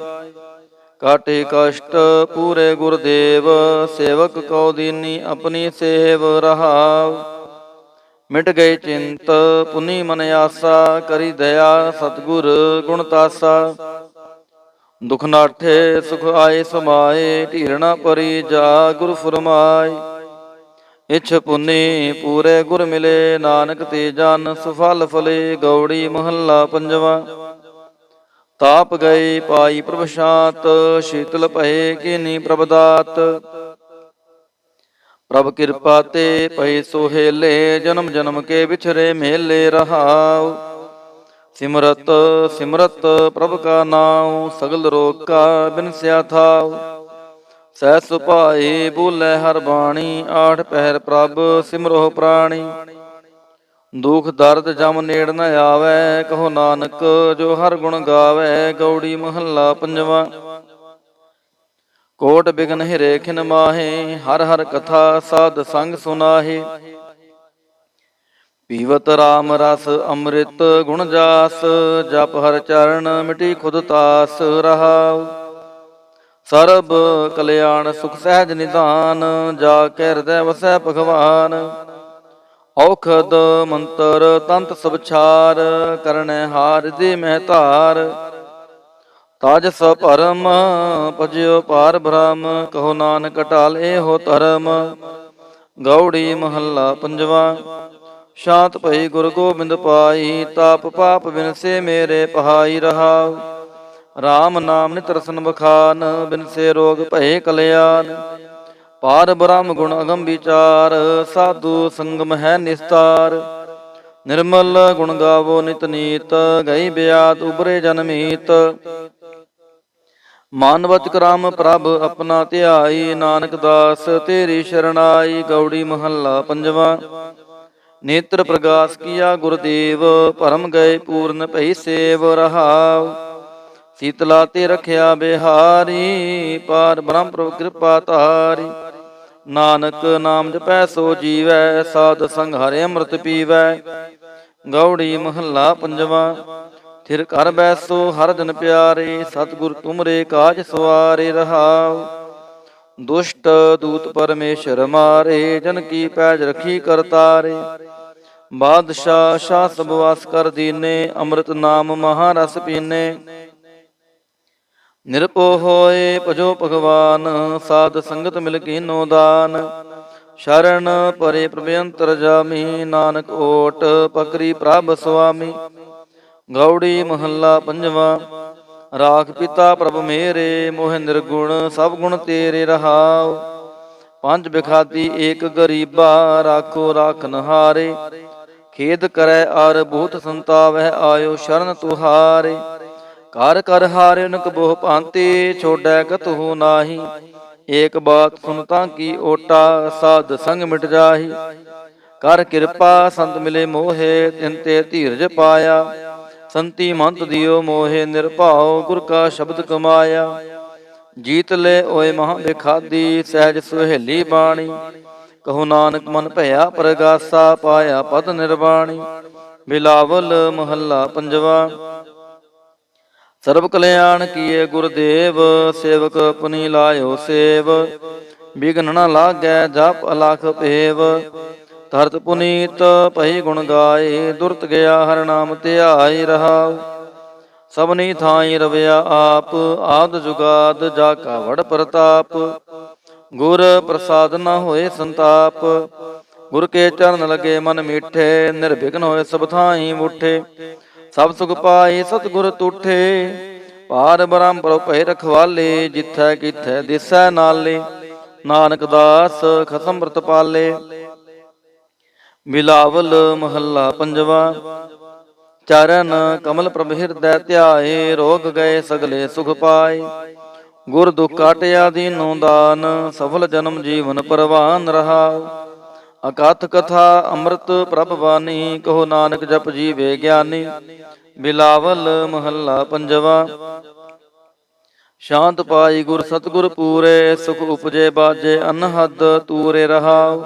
ਕਾਟੇ ਕਸ਼ਟ ਪੂਰੇ ਗੁਰਦੇਵ ਸੇਵਕ ਕਉ ਦੀਨੀ ਆਪਣੀ ਸੇਵ ਰਹਾਉ। ਮਿਟ ਗਏ ਚਿੰਤ ਪੁਨੀ ਮਨ ਆਸਾ, ਕਰੀ ਦਇਆ ਸਤਿਗੁਰ ਗੁਣ ਤਾਸਾ। ਦੁਖ ਨਾਠੇ ਸੁਖ ਆਏ ਸਮਾਏ, ਢੀਰਣਾ ਪਰੀ ਜਾ ਗੁਰ ਫੁਰਮਾਏ। ਇਛ ਪੁਨੀ ਪੂਰੇ ਗੁਰ ਮਿਲੇ, ਨਾਨਕ ਤੇ ਜਨ ਸੁਫਲ ਫਲੇ। ਗੌੜੀ ਮਹੱਲਾ ਪੰਜਵਾ। ਤਾਪ ਗਏ ਪਾਈ ਪ੍ਰਭ ਸ਼ਾਂਤ, ਸ਼ੀਤਲ ਭਏ ਕੀਨੀ ਪ੍ਰਭ ਦਾਤ। ਪ੍ਰਭ ਕਿਰਪਾ ਤੇ ਪਏ ਸੋਹੇਲੇ, ਜਨਮ ਜਨਮ ਕੇ ਵਿਛਰੇ ਮੇਲੇ ਰਹਾਉ। ਸਿਮਰਤ ਸਿਮਰਤ ਪ੍ਰਭ ਕਾ ਨਾਉ, ਸਗਲ ਰੋਗ ਕਾ ਬਿਨਸਿਆ ਥਾਉ। ਸਹਿ ਸੁਭਾਏ ਬੋਲੇ ਹਰ ਬਾਣੀ, ਆਠ ਪਹਿਰ ਪ੍ਰਭ ਸਿਮਰੋ ਪ੍ਰਾਣੀ। ਦੁਖ ਦਰਦ ਜਮ ਨੇੜ ਨ ਆਵੈ, ਕਹੋ ਨਾਨਕ ਜੋ ਹਰ ਗੁਣ ਗਾਵੈ। ਗੌੜੀ ਮਹੱਲਾ ਪੰਜਵਾ। ਕੋਟ ਬਿਗਨ ਹਿਰੇ ਖਿਨ ਮਾਹੇ, ਹਰ ਹਰ ਕਥਾ ਸਾਧ ਸੰਗ ਸੁਨਾਹੇ। ਪੀਵਤ ਰਾਮ ਰਸ ਅੰਮ੍ਰਿਤ ਗੁਣ ਜਾਸ, ਜਪ ਹਰ ਚਰਨ ਮਿਟੀ ਖੁਦ ਤਾਸ ਰਹਾਉ। ਸਰਬ ਕਲਿਆਣ ਸੁਖ ਸਹਿਜ ਨਿਧਾਨ, ਜਾ ਕੇ ਹਿਰਦੈ ਵਸੈ ਭਗਵਾਨ। ਔਖਦ ਮੰਤਰ ਤੰਤ ਸਭ ਛਾਰ, ਕਰਨੈ ਹਾਰ ਦੇ ਮਹਿ ਧਾਰ। ਤਾਜ ਸ ਭਰਮ ਭਜਿਓ ਪਾਰ ਬ੍ਰਹਮ, ਕਹੋ ਨਾਨਕ ਢਾਲ ਇਹੋ ਧਰਮ। ਗੌੜੀ ਮਹੱਲਾ ਪੰਜਵਾ। ਸ਼ਾਂਤ ਭਈ ਗੁਰ ਗੋਬਿੰਦ ਪਾਈ, ਤਾਪ ਪਾਪ ਬਿਨਸੇ ਮੇਰੇ ਪਹਾਈ ਰਹਾਉ। ਰਾਮ ਨਾਮ ਨਿਤ ਰਸਨ ਬਖਾਨ, ਬਿਨਸੇ ਰੋਗ ਭਏ ਕਲਿਆਣ। ਪਾਰ ਬ੍ਰਹਮ ਗੁਣ ਅਗਮ ਵਿਚਾਰ, ਸਾਧੂ ਸੰਗਮ ਹੈ ਨਿਸਤਾਰ। ਨਿਰਮਲ ਗੁਣ ਗਾਵੋ ਨਿਤ ਨੀਤ, ਗਈ ਬਿਆਦ ਉਬਰੇ ਜਨਮੀਤ। ਮਾਨਵਤ ਕਰਾਮ ਪ੍ਰਭ ਆਪਣਾ ਧਿਆਈ, ਨਾਨਕ ਦਾਸ ਤੇਰੀ ਸ਼ਰਨਾਈ। ਗੌੜੀ ਮਹੱਲਾ ਪੰਜਵਾ। ਨੇਤਰ ਪ੍ਰਗਾਸ ਕੀਆ ਗੁਰਦੇਵ, ਭਰਮ ਗਏ ਪੂਰਨ ਭਈ ਸੇਵ ਰਹਾਉ। ਸੀਤਲਾ ਤੇ ਰਖਿਆ ਬਿਹਾਰੀ, ਪਾਰ ਬ੍ਰਹਮ ਪ੍ਰਭ ਕਿਰਪਾ ਧਾਰੀ। ਨਾਨਕ ਨਾਮ ਜਪੈ ਸੋ ਜੀਵੈ, ਸਾਧ ਸੰਗ ਹਰਿ ਅੰਮ੍ਰਿਤ ਪੀਵੈ। ਗੌੜੀ ਮਹੱਲਾ ਪੰਜਵਾ। ਥਿਰ ਘਰ ਬੈਸੋ ਹਰ ਜਨ ਪਿਆਰੇ, ਸਤਿਗੁਰ ਤੁਮਰੇ ਕਾਜ ਸਵਾਰੇ ਰਹਾਉ। ਦੁਸ਼ਟ ਦੂਤ ਪਰਮੇਸ਼ਰ ਮਾਰੇ, ਜਨ ਕੀ ਪੈਜ ਰਖੀ ਕਰਤਾਰੇ। ਬਾਦਸ਼ਾਹ ਸ਼ਾਹ ਸਭ ਵਾਸ ਕਰ ਦੀਨੇ, ਅੰਮ੍ਰਿਤ ਨਾਮ ਮਹਾ ਰਸ ਪੀਨੇ। ਨਿਰਭਉ ਹੋਏ ਭਜੋ ਭਗਵਾਨ, ਸਾਧ ਸੰਗਤ ਮਿਲ ਕੀਨੋ ਦਾਨ। ਸ਼ਰਨ ਪਰੇ ਪ੍ਰਭ ਅੰਤਰ ਜਾਮੀ, ਨਾਨਕ ਓਟ ਪਕਰੀ ਪ੍ਰਭ ਸੁਆਮੀ। ਗੌੜੀ ਮਹੱਲਾ ਪੰਜਵਾ। ਰਾਖ ਪਿਤਾ ਪ੍ਰਭ ਮੇਰੇ, ਮੋਹਿ ਨਿਰਗੁਣ ਸਭ ਗੁਣ ਤੇਰੇ ਰਹਾਉ। ਪੰਜ ਬਿਖਾਦੀ ਏਕ ਗਰੀਬਾ, ਰਾਖੋ ਰਾਖਨ ਹਾਰੇ। ਖੇਦ ਕਰੈ ਅਰ ਬਹੁਤ ਸੰਤਾਵਹਿ, ਆਇਓ ਸ਼ਰਨ ਤੁਹਾਰੇ। ਕਰ ਕਰ ਹਾਰਿ ਅਨਕ ਬਹੁ ਭਾਂਤੀ, ਛੋੜੈ ਕਤਹੁ ਨਾਹੀ। ਏਕ ਬਾਤ ਸੁਨ ਤਾਂ ਕੀ ਓਟਾ, ਸਾਧ ਸੰਗ ਮਿਟ ਜਾਹੀ। ਕਰ ਕਿਰਪਾ ਸੰਤ ਮਿਲੇ ਮੋਹੇ, ਤਿਨ ਤੇ ਧੀਰਜ ਪਾਇਆ। ਸੰਤੀ ਮੰਤ ਦਿਓ ਮੋਹੇ, ਨਿਰਭਉ ਗੁਰ ਕਾ ਸ਼ਬਦ ਕਮਾਇਆ। ਜੀਤ ਲੈ ਓਏ ਮਹਾ ਬਿਖਾਦੀ, ਸਹਿਜ ਸੁਹੇਲੀ ਬਾਣੀ। ਕਹੋ ਨਾਨਕ ਮਨ ਭਇਆ ਪ੍ਰਗਾਸਾ, ਪਾਇਆ ਪਦ ਨਿਰਵਾਣੀ। ਬਿਲਾਵਲ ਮਹੱਲਾ ਪੰਜਵਾ। ਸਰਬ ਕਲਿਆਣ ਕੀਏ ਗੁਰਦੇਵ, ਸੇਵਕ ਪੁਨੀ ਲਾਇਓ ਸੇਵ। ਬਿਘਨ ਨ ਲਾਗੈ ਜਪ ਅਲਖ ਭੇਵ, ਧਰਤ ਪੁਨੀਤ ਭਈ ਗੁਣ ਗਾਏ। ਦੁਰਤ ਗਿਆ ਹਰਿ ਨਾਮ ਧਿਆਈ ਰਹਾਉ। ਸਭਨੀ ਥਾਈ ਰਵਿਆ ਆਪ, ਆਦ ਜੁਗਾਦ ਜਾ ਕਾ ਵਡ ਪ੍ਰਤਾਪ। ਗੁਰ ਪ੍ਰਸਾਦ ਨ ਹੋਏ ਸੰਤਾਪ, ਗੁਰ ਕੇ ਚਰਨ ਲਗੇ ਮਨ ਮੀਠੇ। ਨਿਰਵਿਘਨ ਹੋਏ ਸਭ ਥਾਈ ਮੁਠੇ, ਸਭ ਸੁਖ ਪਾਏ ਸਤਿਗੁਰ ਤੂਠੇ। ਪਾਰ ਬ੍ਰਹਮ ਪ੍ਰਭ ਭਏ ਰਖਵਾਲੇ, ਜਿਥੈ ਕਿਥੈ ਦਿਸੈ ਨਾਲੇ। ਨਾਨਕ ਦਾਸ ਖਸਮ ਅੰਮ੍ਰਿਤ ਪਾਲੇ। ਬਿਲਾਵਲ ਮਹੱਲਾ ਪੰਜਵਾ। ਚਰਨ ਕਮਲ ਪ੍ਰਭ ਹਿਰਦੈ ਧਿਆਏ, ਰੋਗ ਗਏ ਸਗਲੇ ਸੁਖ ਪਾਏ। ਗੁਰ ਦੁਖ ਕਾਟਿਆ ਦੀਨੋ ਦਾਨ, ਸਫਲ ਜਨਮ ਜੀਵਨ ਪਰਵਾਨ ਰਹਾਉ। ਅਕਥ ਕਥਾ ਅੰਮ੍ਰਿਤ ਪ੍ਰਭ ਬਾਣੀ, ਕਹੋ ਨਾਨਕ ਜਪ ਜੀਵੇ ਗਿਆਨੀ। ਬਿਲਾਵਲ ਮਹੱਲਾ ਪੰਜਵਾ। ਸ਼ਾਂਤ ਪਾਈ ਗੁਰ ਸਤਿਗੁਰ ਪੂਰੇ, ਸੁਖ ਉਪਜੇ ਬਾਜੇ ਅਨਹਦ ਤੂਰੇ ਰਹਾਉ।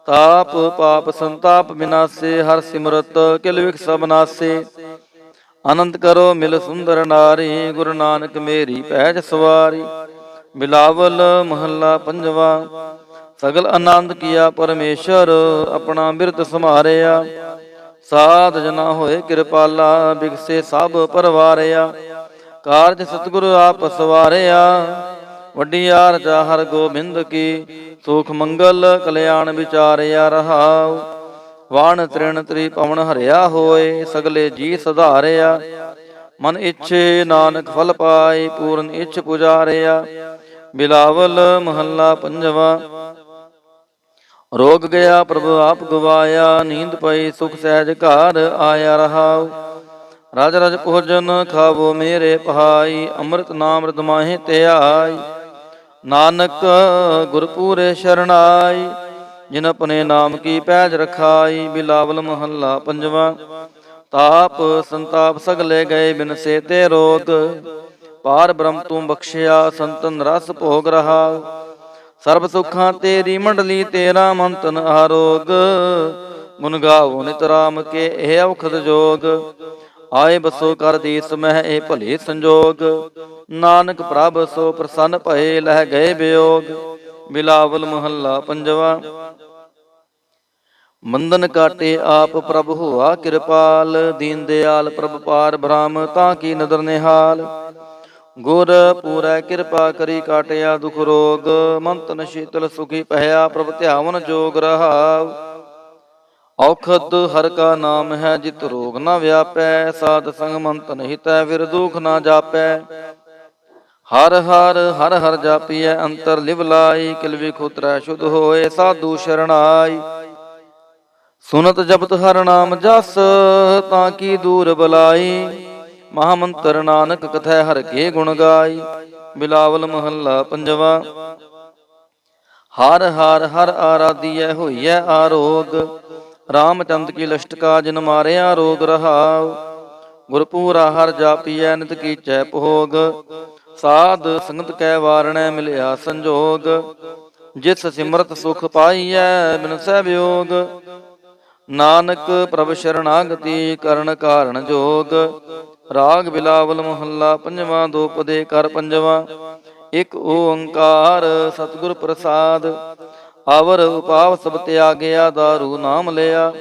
ਤਾਪ ਪਾਪ ਸੰਤਾਪ ਬਿਨਾਸੇ, ਹਰ ਸਿਮਰਤ ਕਿਲ ਵਿਖ ਸਭ ਨਾਸੇ। ਆਨੰਦ ਕਰੋ ਮਿਲ ਸੁੰਦਰ ਨਾਰੀ, ਗੁਰੂ ਨਾਨਕ ਮੇਰੀ ਪੈਜ ਸਵਾਰੀ। ਬਿਲਾਵਲ ਮਹੱਲਾ ਪੰਜਵਾ। ਸਗਲ ਆਨੰਦ ਕੀਆ ਪਰਮੇਸ਼ਰ, ਆਪਣਾ ਬਿਰਤ ਸਮਾਰਿਆ। ਸਾਧ ਜਨਾ ਹੋਏ ਕਿਰਪਾਲਾ, ਬਿਗਸੇ ਸਭ ਪਰਵਾਰਿਆ। ਕਾਰਜ ਸਤਿਗੁਰ ਆਪ ਸਵਾਰਿਆ, ਵੱਡੀ ਆਰਜਾ ਹਰ ਗੋਬਿੰਦ ਕੀ। ਸੁਖ ਮੰਗਲ ਕਲਿਆਣ ਵਿਚਾਰਿਆ ਰਹਾਉ। ਵਾਣ ਤ੍ਰਿਣ ਤ੍ਰੀ ਪਵਨ ਹਰਿਆ ਹੋਏ, ਸਗਲੇ ਜੀ ਸੁਧਾਰਿਆ। ਮਨ ਇੱਛੇ ਨਾਨਕ ਫਲ ਪਾਏ, ਪੂਰਨ ਇੱਛ ਪੁਜਾਰਿਆ। ਬਿਲਾਵਲ ਮਹੱਲਾ ਪੰਜਵਾ। ਰੋਗ ਗਿਆ ਪ੍ਰਭੂ ਆਪ ਗਵਾਇਆ, ਨੀਂਦ ਪਈ ਸੁਖ ਸਹਿਜ ਘਰ ਆਇਆ ਰਹਾਉ। ਰਜ ਰਜ ਭੋਜਨ ਖਾਵੋ ਮੇਰੇ ਭਾਈ, ਅੰਮ੍ਰਿਤ ਨਾਮ ਰਿਦ ਮਾਹੇ ਧਿਆਈ। ਨਾਨਕ ਗੁਰਪੂਰੇ ਸ਼ਰਨਾਈ, ਜਿਨ ਆਪਣੇ ਨਾਮ ਕੀ ਪੈਜ ਰਖਾਈ। ਬਿਲਾਵਲ ਮਹੱਲਾ ਪੰਜਵਾ। ਤਾਪ ਸੰਤਾਪ ਸਗਲੇ ਗਏ, ਬਿਨਸੇ ਤੇ ਰੋਗ। ਪਾਰ ਬ੍ਰਹਮ ਤੂੰ ਬਖਸ਼ਿਆ, ਸੰਤਨ ਰਸ ਭੋਗ ਰਹਾ। ਸਰਬ ਸੁਖਾਂ ਤੇਰੀ ਮੰਡਲੀ, ਤੇਰਾ ਮੰਤਨ ਆਰੋਗ। ਗੁਣ ਗਾਵੋ ਨਿਤ ਰਾਮ ਕੇ, ਇਹ ਔਖਦ ਜੋਗ। ਆਏ ਬਸੋ ਕਰ ਦੀਸ ਮਹਿ, ਇਹ ਭਲੇ ਸੰਜੋਗ। ਨਾਨਕ ਪ੍ਰਭ ਸੋ ਪ੍ਰਸੰਨ ਭਏ, ਲਹਿ ਗਏ ਵਿਯੋਗ। ਬਿਲਾਵਲ ਮਹੱਲਾ ਪੰਜਵਾ। ਮੰਦਨ ਕਾਟੇ ਆਪ ਪ੍ਰਭ ਹੋਆ ਕਿਰਪਾਲ, ਦੀਨ ਦਿਆਲ ਪ੍ਰਭ ਪਾਰ ਬ੍ਰਹਮ ਤਾਂ ਕੀ ਨਦਰ ਨਿਹਾਲ। ਗੁਰ ਪੂਰੈ ਕਿਰਪਾ ਕਰੀ ਕਾਟਿਆ ਦੁਖ ਰੋਗ, ਮਨ ਤਨ ਸ਼ੀਤਲ ਸੁਖੀ ਪਹਿਆ, ਪ੍ਰਭ ਧਿਆਵਨ ਜੋਗ ਰਹਾਉ। ਔਖਦ ਹਰ ਕਾ ਨਾਮ ਹੈ, ਜਿਤ ਰੋਗ ਨ ਵਿਆਪੈ। ਸਾਧ ਸੰਗ ਮਨ ਤਨ ਹਿਤੈ, ਫਿਰ ਦੁਖ ਨ ਜਾਪੈ। ਹਰ ਹਰ ਹਰ ਹਰ ਜਾਪੀਐ, ਅੰਤਰ ਲਿਵ ਲਾਈ। ਕਿਲ ਵਿਖੁਤਰੈ ਸ਼ੁੱਧ ਹੋਏ, ਸਾਧੂ ਸ਼ਰਣਾਈ। ਸੁਨਤ ਜਪਤ ਹਰ ਨਾਮ ਜਸ, ਤਾਂ ਕੀ ਦੂਰ ਬਲਾਈ। ਮਹਾਮੰਤਰ ਨਾਨਕ ਕਥੈ, ਹਰ ਕੇ ਗੁਣ ਗਾਈ। ਬਿਲਾਵਲ ਮਹੱਲਾ ਪੰਜਵਾ। ਹਰ ਹਰ ਹਰ ਆਰਾਧੀਐ, ਹੋਈਐ ਆਰੋਗ। ਰਾਮਚੰਦ ਕੀ ਲਸ਼ਟਕਾ, ਜਿਨ ਮਾਰਿਆ ਰੋਗ ਰਹਾਉ। ਗੁਰਪੂਰਾ ਹਰ ਜਾਪੀਐ, ਨਿਤ ਕੀਚੈ ਭੋਗ। ਸਾਧ ਸੰਗਤ ਕੈ ਵਾਰਣੈ, ਮਿਲਿਆ ਸੰਜੋਗ। ਜਿਸ ਸਿਮਰਤ ਸੁਖ ਪਾਈਐ, ਬਿਨਸੈ ਵਿਯੋਗ। ਨਾਨਕ ਪ੍ਰਭ ਸ਼ਰਨਾਗਤੀ, ਕਰਨ ਕਾਰਣ ਜੋਗ। ਰਾਗ ਬਿਲਾਵਲ ਮਹੱਲਾ ਪੰਜਵਾ। ਦੋਪਦੇ ਕਰ ਪੰਜਵਾ। ਇਕ ਓੰਕਾਰ ਸਤਿਗੁਰ ਪ੍ਰਸਾਦ, ਅਵਰ ਉਪਾਵ ਸਭ ਤਿਆਗਿਆ। ਦਾਰੂ ਨਾਮ ਲਿਆ,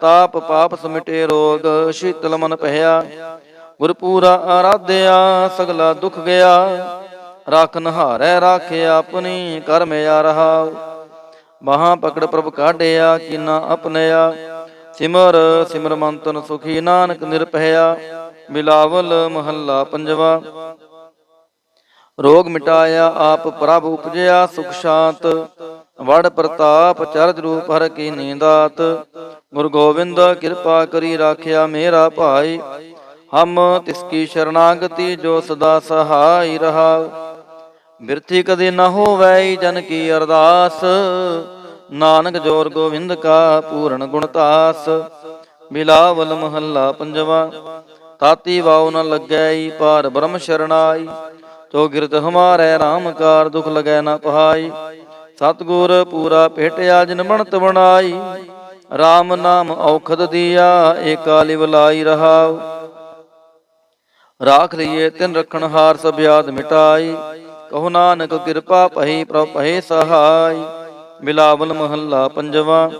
ਤਾਪ ਪਾਪ ਸਮਿਟੇ ਰੋਗ। ਸ਼ੀਤਲ ਮਨ ਭਇਆ, ਗੁਰਪੂਰਾ ਆਰਾਧਿਆ। ਸਗਲਾ ਦੁਖ ਗਿਆ, ਰਾਖਨ ਹਾਰੈ ਰਾਖਿਆ। ਆਪਣੀ ਕਰਮਿਆ ਰਹਾਉ। ਬਾਹਾਂ ਪਕੜ ਪ੍ਰਭ ਕਾਢਿਆ, ਕੀਨਾ ਆਪਣਿਆ। ਸਿਮਰ ਸਿਮਰ ਮਨ ਤਨ ਸੁਖੀ, ਨਾਨਕ ਨਿਰਭਇਆ। ਬਿਲਾਵਲ ਮਹੱਲਾ ਪੰਜਵਾ। ਰੋਗ ਮਿਟਾਇਆ ਆਪ ਪ੍ਰਭ ਉਪਜਿਆ, ਸੁਖ ਸ਼ਾਂਤ। ਵਡ ਪ੍ਰਤਾਪ ਚਰਜ ਰੂਪ ਹਰ ਕੀ ਨੀਂਦਾਤ। ਗੁਰੂ ਗੋਬਿੰਦ ਕਿਰਪਾ ਕਰੀ ਰਾਖਿਆ ਮੇਰਾ ਭਾਈ। ਹਮ ਤਿਸ ਕੀ ਸ਼ਰਨਾਗਤੀ, ਜੋ ਸਦਾ ਸਹਾਈ ਰਹਾਉ। ਬਿਰਥੀ ਕਦੇ ਨ ਹੋਵੈ, ਜਨ ਕੀ ਅਰਦਾਸ। ਨਾਨਕ ਜੋਰ ਗੋਬਿੰਦ ਕਾ, ਪੂਰਨ ਗੁਣਤਾਸ। ਬਿਲਾਵਲ ਮਹੱਲਾ ਪੰਜਵਾ। ਤਾਤੀ ਵਾਉ ਨ ਲੱਗੈ, ਪਾਰ ਬ੍ਰਹਮ ਸ਼ਰਨਾਈ। ਤੋ ਗਿਰਦ ਹਮਾਰੈ ਰਾਮ ਕਾਰ, ਦੁਖ ਲਗੈ ਨ ਪਹਾਈ। ਸਤਿਗੁਰ ਪੂਰਾ ਭੇਟਿਆ, ਜਿਨ ਬਣਤ ਬਣਾਈ। ਰਾਮ ਨਾਮ ਔਖਦ ਦੀਆ, ਏਕਾ ਲਿਵ ਲਾਈ ਰਹਾਉ। ਰਾਖ ਲਈਏ ਤਿਨ ਰਖਣ ਹਾਰ, ਸਭ ਯਾਦ ਮਿਟਾਈ। ਕਹੋ ਨਾਨਕ ਕਿਰਪਾ ਭਈ, ਪ੍ਰਭ ਭਏ ਸਹਾਈ। ਬਿਲਾਵਲ ਮਹੱਲਾ ਪੰਜਵਾ।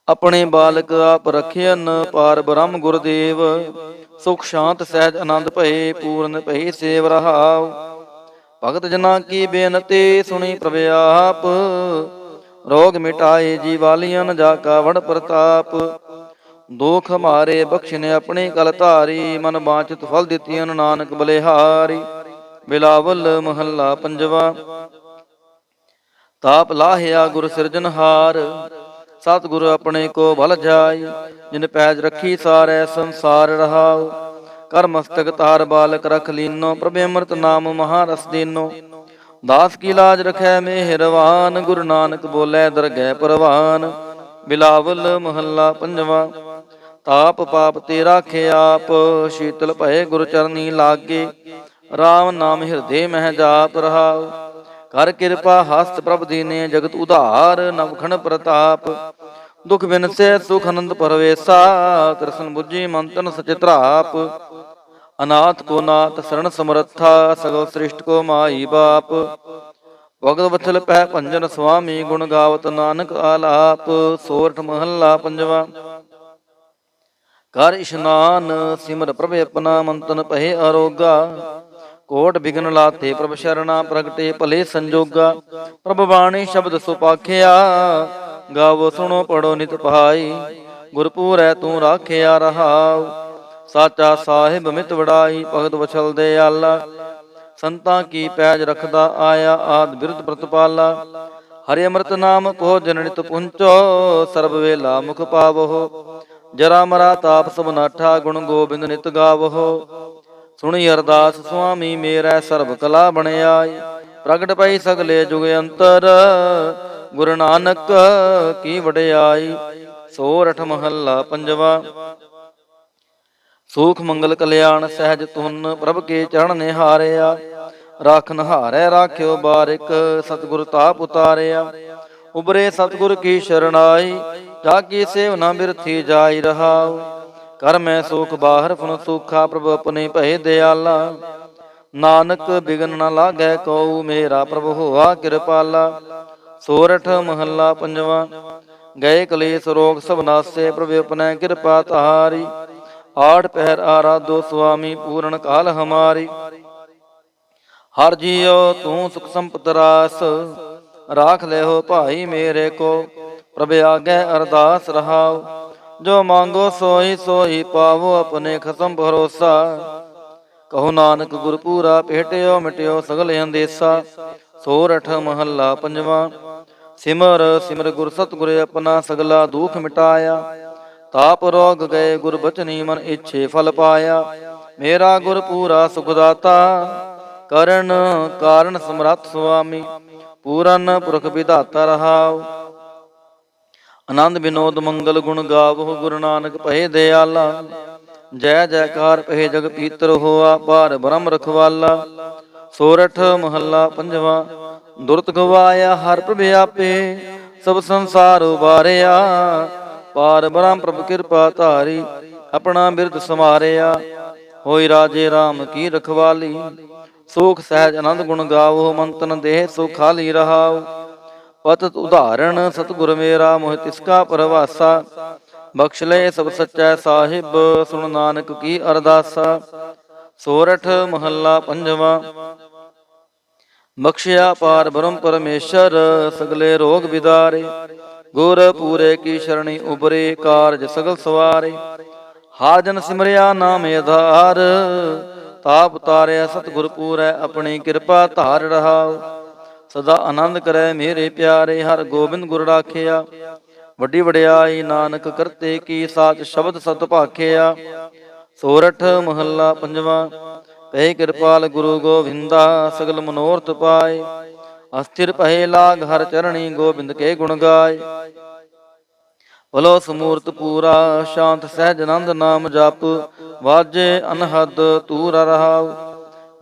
ਆਪਣੇ ਬਾਲਕ ਆਪ ਰਖਿਅਨ, ਪਾਰ ਬ੍ਰਹਮ ਗੁਰਦੇਵ। ਸੁਖ ਸ਼ਾਂਤ ਸਹਿਜ ਆਨੰਦ ਭਏ, ਪੂਰਨ ਭਈ ਸੇਵ ਰਹਾਉ। ਭਗਤ ਜਨਾ ਕੀ ਬੇਨਤੀ, ਸੁਣੀ ਪ੍ਰਭ ਆਪ। ਰੋਗ ਮਿਟਾਏ ਜੀ ਵਾਲੀਅਨ, ਜਾ ਕਾ ਵਡ ਪ੍ਰਤਾਪ। ਦੋਖ ਹਮਾਰੇ ਬਖਸ਼ਿਨੇ, ਆਪਣੇ ਕਲ ਧਾਰੀ। ਮਨ ਬਾਂਚਿਤ ਫਲ ਦਿੱਤੀਅਨ, ਨਾਨਕ ਬਲਿਹਾਰੀ। ਬਿਲਾਵਲ ਮਹੱਲਾ ਪੰਜਵਾ। ਤਾਪ ਲਾਹਿਆ ਗੁਰ ਸਿਰਜਨਹਾਰ, ਸਤਿਗੁਰ ਆਪਣੇ ਕੋ ਭਲ ਜਾਈ। ਜਿਨ ਪੈਜ ਰੱਖੀ ਸਾਰੈ ਸੰਸਾਰ ਰਹਾਉ। ਕਰ ਮਸਤਕ ਤਾਰ ਬਾਲਕ ਰਖ ਲੀਨੋ, ਪ੍ਰਭ ਅੰਮ੍ਰਿਤ ਨਾਮ ਮਹਾਰਸ ਦੀਨੋ। ਦਾਸ ਕੀ ਲਾਜ ਰਖੈ ਮਿਹਰਵਾਨ, ਗੁਰੂ ਨਾਨਕ ਬੋਲੇ ਦਰਗਹਿ ਪ੍ਰਵਾਨ। ਬਿਲਾਵਲ ਮਹੱਲਾ ਪੰਜਵਾ। ਤਾਪ ਪਾਪ ਤੇ ਰਾਖੇ ਆਪ, ਸ਼ੀਤਲ ਭਏ ਗੁਰ ਚਰਨੀ ਲਾਗੇ। ਰਾਮ ਨਾਮ ਹਿਰਦੇ ਮਹਿ ਜਾਪ ਰਹਾਉ। ਕਰ ਕਿਰਪਾ ਹਸਤ ਪ੍ਰਭ ਦੀਨੇ, ਜਗਤ ਉਧਾਰ ਨਵਖਣ ਪ੍ਰਤਾਪ। ਦੁਖ ਬਿਨਸੈ ਸੁਖ ਅਨੰਦ ਪਰਵੇਸਾ, ਤ੍ਰਿਸ਼ਨ ਬੁੱਝੀ ਮਨ ਤਨ ਸਚਿਤਰਾਪ। ਅਨਾਥ ਕੋ ਨਾਥ ਸਰਣ ਸਮਰੱਥਾ, ਸਗਲ ਸ੍ਰਿਸ਼ਟ ਕੋ ਮਾਈ ਬਾਪ। ਭਗਤ ਵਤਸਲ ਪਹਿ ਭੰਜਨ ਸੁਆਮੀ ਗੁਣ ਗਾਵਤ ਨਾਨਕ ਆਲਾਪ। ਸੋਰਠ ਮਹੱਲਾ ਪੰਜਵਾ। ਕਰ ਇਸ਼ਨਾਨ ਸਿਮਰ ਪ੍ਰਭ ਆਪਣਾ ਮੰਤਨ ਪਹਿ ਅਰੋਗਾ। ਕੋਟ ਬਿਗਨ ਲਾਤੇ ਪ੍ਰਭ ਸ਼ਰਣਾ ਪ੍ਰਗਟੇ ਭਲੇ ਸੰਜੋਗਾ। ਪ੍ਰਭ ਬਾਣੀ ਸ਼ਬਦ ਸੁਪਾਖਿਆ ਗਾਵੋ ਸੁਣੋ ਪੜੋ ਨਿਤ ਭਾਈ। ਗੁਰਪੂਰੈ ਤੂੰ ਰਾਖਿਆ ਰਹਾਉ ਸਾਚਾ ਸਾਹਿਬ ਮਿਤ ਵਡਾਈ। ਭਗਤ ਵਛਲ ਦੇ ਆਲਾ ਸੰਤਾਂ ਕੀ ਪੈਜ ਰਖਦਾ ਆਇਆ। ਆਦ ਬਿਰਧ ਪ੍ਰਤਪਾਲਾ ਹਰਿ ਅੰਮ੍ਰਿਤ ਨਾਮ ਭੋਜਨ ਨਿਤ ਪੁੰਚੋ। ਸਰਬ ਵੇਲਾ ਮੁਖ ਪਾਵੋ ਜਰਾ ਮਰਾ ਤਾਪ ਸਭ ਨਾਠਾ। ਗੁਣ ਗੋਬਿੰਦ ਨਿਤ ਗਾਵੋ ਸੁਣੀ ਅਰਦਾਸ ਸੁਆਮੀ ਮੇਰਾ। ਸਰਬ ਕਲਾ ਬਣਿਆਈ ਪ੍ਰਗਟ ਪਈ ਸਗਲੇ ਜੁਗ ਅੰਤਰ। ਗੁਰੂ ਨਾਨਕ ਕੀ ਵਡਿਆਈ। ਸੋਰਠ ਮਹੱਲਾ ਪੰਜਵਾ। ਸੂਖ ਮੰਗਲ ਕਲਿਆਣ ਸਹਿਜ ਤੁਨ ਪ੍ਰਭ ਕੇ ਚਰਨ ਨਿਹਾਰਿਆ। ਰਾਖ ਨਹਾਰੈ ਰਾਖਿਓ ਬਾਰਿਕ ਸਤਿਗੁਰ ਤਾਪ ਉਤਾਰਿਆ। ਉਬਰੇ ਸਤਿਗੁਰ ਕੀ ਸ਼ਰਣਾਈ ਜਾ ਕੀ ਸੇਵ ਨਾ ਬਿਰਥੀ ਜਾਈ ਰਹਾਉ। ਕਰ ਮੈਂ ਸੁਖ ਬਾਹਰ ਫੁਨ ਸੁਖਾ ਪ੍ਰਭ ਆਪਣੇ ਭਏ ਦਿਆਲਾ। ਨਾਨਕ ਬਿਗਨ ਨ ਲਾਗੈ ਕਉ ਮੇਰਾ ਪ੍ਰਭ ਹੋਆ ਕਿਰਪਾਲਾ। ਸੋਰਠ ਮਹੱਲਾ ਪੰਜਵਾ। ਗਏ ਕਲੇਸ਼ ਰੋਗ ਸਭ ਨਾਸੇ ਪ੍ਰਭ ਆਪਣੈ ਕਿਰਪਾ ਤਾਰੀ। ਆਠ ਪਹਿਰ ਆਰਾਧੋ ਸੁਆਮੀ ਪੂਰਨ ਕਾਲ ਹਮਾਰੀ। ਹਰ ਜੀਉ ਤੂੰ ਸੁਖ ਸੰਪਤ ਰਾਸ ਰਾਖ ਲਿਓ ਭਾਈ ਮੇਰੇ ਕੋ। ਪ੍ਰਭ ਆਗੇ ਅਰਦਾਸ ਰਹਾਉ ਜੋ ਮੰਗੋ ਸੋਈ ਸੋਈ ਪਾਵੋ ਆਪਣੇ ਖਸਮ ਭਰੋਸਾ। ਕਹੋ ਨਾਨਕ ਗੁਰਪੂਰਾ ਭੇਟਿਓ ਮਿਟਿਓ ਸਗਲ ਅੰਦੇਸਾ। ਸੋਰਠ ਮਹੱਲਾ ਪੰਜਵਾ। ਸਿਮਰ ਸਿਮਰ ਗੁਰ ਸਤਿਗੁਰ ਆਪਣਾ ਸਗਲਾ ਦੁਖ ਮਿਟਾਇਆ। ਤਾਪ ਰੋਗ ਗਏ ਗੁਰ ਬਚਨੀ ਮਨ ਇੱਛੇ ਫਲ ਪਾਇਆ। ਮੇਰਾ ਗੁਰ ਪੂਰਾ ਸੁਖ ਦਾਤਾ ਕਰਨ ਕਾਰਨ ਸਮਰੱਥ ਸੁਆਮੀ। ਪੂਰਨ ਪੁਰਖ ਵਿਧਾਤਾ ਰਹਾਉ ਆਨੰਦ ਵਿਨੋਦ ਮੰਗਲ ਗੁਣ ਗਾਵੋ। ਗੁਰੂ ਨਾਨਕ ਭਏ ਦਿਆਲਾ ਜੈ ਜੈਕਾਰ ਪਹਿ ਜਗ ਪੀਤਰ ਹੋਆ। ਪਾਰ ਬ੍ਰਹਮ ਰਖਵਾਲਾ। ਸੋਰਠ ਮਹੱਲਾ ਪੰਜਵਾ। ਦੁਰਤ ਗਵਾਇਆ ਹਰ ਪ੍ਰਭ ਆਪੇ ਸਭ ਸੰਸਾਰ ਉਬਾਰਿਆ। ਪਾਰ ਬ੍ਰਹਮ ਪ੍ਰਭ ਕਿਰਪਾ ਧਾਰੀ ਆਪਣਾ ਬਿਰਦ ਸਮਾਰਿਆ। ਹੋਈ ਰਾਜੇ ਰਾਮ ਕੀ ਰਖਵਾਲੀ ਸੁਖ ਸਹਿਜ ਆਨੰਦ ਗੁਣ ਗਾਵੋ। ਮੰਤਨ ਦੇਹ ਸੁਖਾਲੀ ਰਹਾਉ ਪਤਿਤ ਉਦਾਹਰਣ ਸਤਿਗੁਰ ਮੇਰਾ ਮੋਹਿ ਤਿਸਕਾ ਪਰਵਾਸਾ। ਬਖਸ਼ ਲੈ ਸਭ ਸੱਚਾ ਸਾਹਿਬ ਸੁਣ ਨਾਨਕ ਕੀ ਅਰਦਾਸਾ। ਸੋਰਠ ਮਹੱਲਾ ਪੰਜਵਾ। ਬਖਸ਼ਿਆ ਪਾਰ ਬ੍ਰਹਮ ਪਰਮੇਸ਼ਰ ਸਗਲੇ ਰੋਗ ਵਿਦਾਰੇ। ਗੁਰ ਪੂਰੇ ਕੀ ਸ਼ਰਣੀ ਉਬਰੇ ਕਾਰਜ ਸਗਲ ਸਵਾਰੇ। ਹਰ ਜਨ ਸਿਮਰਿਆ ਨਾਮ ਆਧਾਰ ਤਾਪ ਉਤਾਰਿਆ। ਸਤਿਗੁਰ ਪੂਰੈ ਆਪਣੀ ਕਿਰਪਾ ਧਾਰ ਰਹਾਉ ਸਦਾ ਆਨੰਦ ਕਰੈ ਮੇਰੇ ਪਿਆਰੇ। ਹਰ ਗੋਬਿੰਦ ਗੁਰ ਰਾਖਿਆ ਵੱਡੀ ਵਡਿਆਈ ਨਾਨਕ ਕਰਤੇ ਕੀ ਸਾਚ ਸ਼ਬਦ ਸਤ ਭਾਖਿਆ। ਸੋਰਠ ਮਹੱਲਾ ਪੰਜਵਾ। ਪਹਿ ਕਿਰਪਾਲ ਗੁਰੂ ਗੋਵਿੰਦਾ ਸਗਲ ਮਨੋਰਥ ਪਾਏ। ਅਸਥਿਰ ਪਹਿ ਲਾਗ ਹਰ ਚਰਣੀ ਗੋਬਿੰਦ ਕੇ ਗੁਣ ਗਾਏ। ਭਲੋ ਸਮੂਰਤ ਪੂਰਾ ਸ਼ਾਂਤ ਸਹਿਜ ਆਨੰਦ ਨਾਮ ਜਪ। ਵਾਜੇ ਅਨਹਦ ਤੂਰ ਰਹਾਉ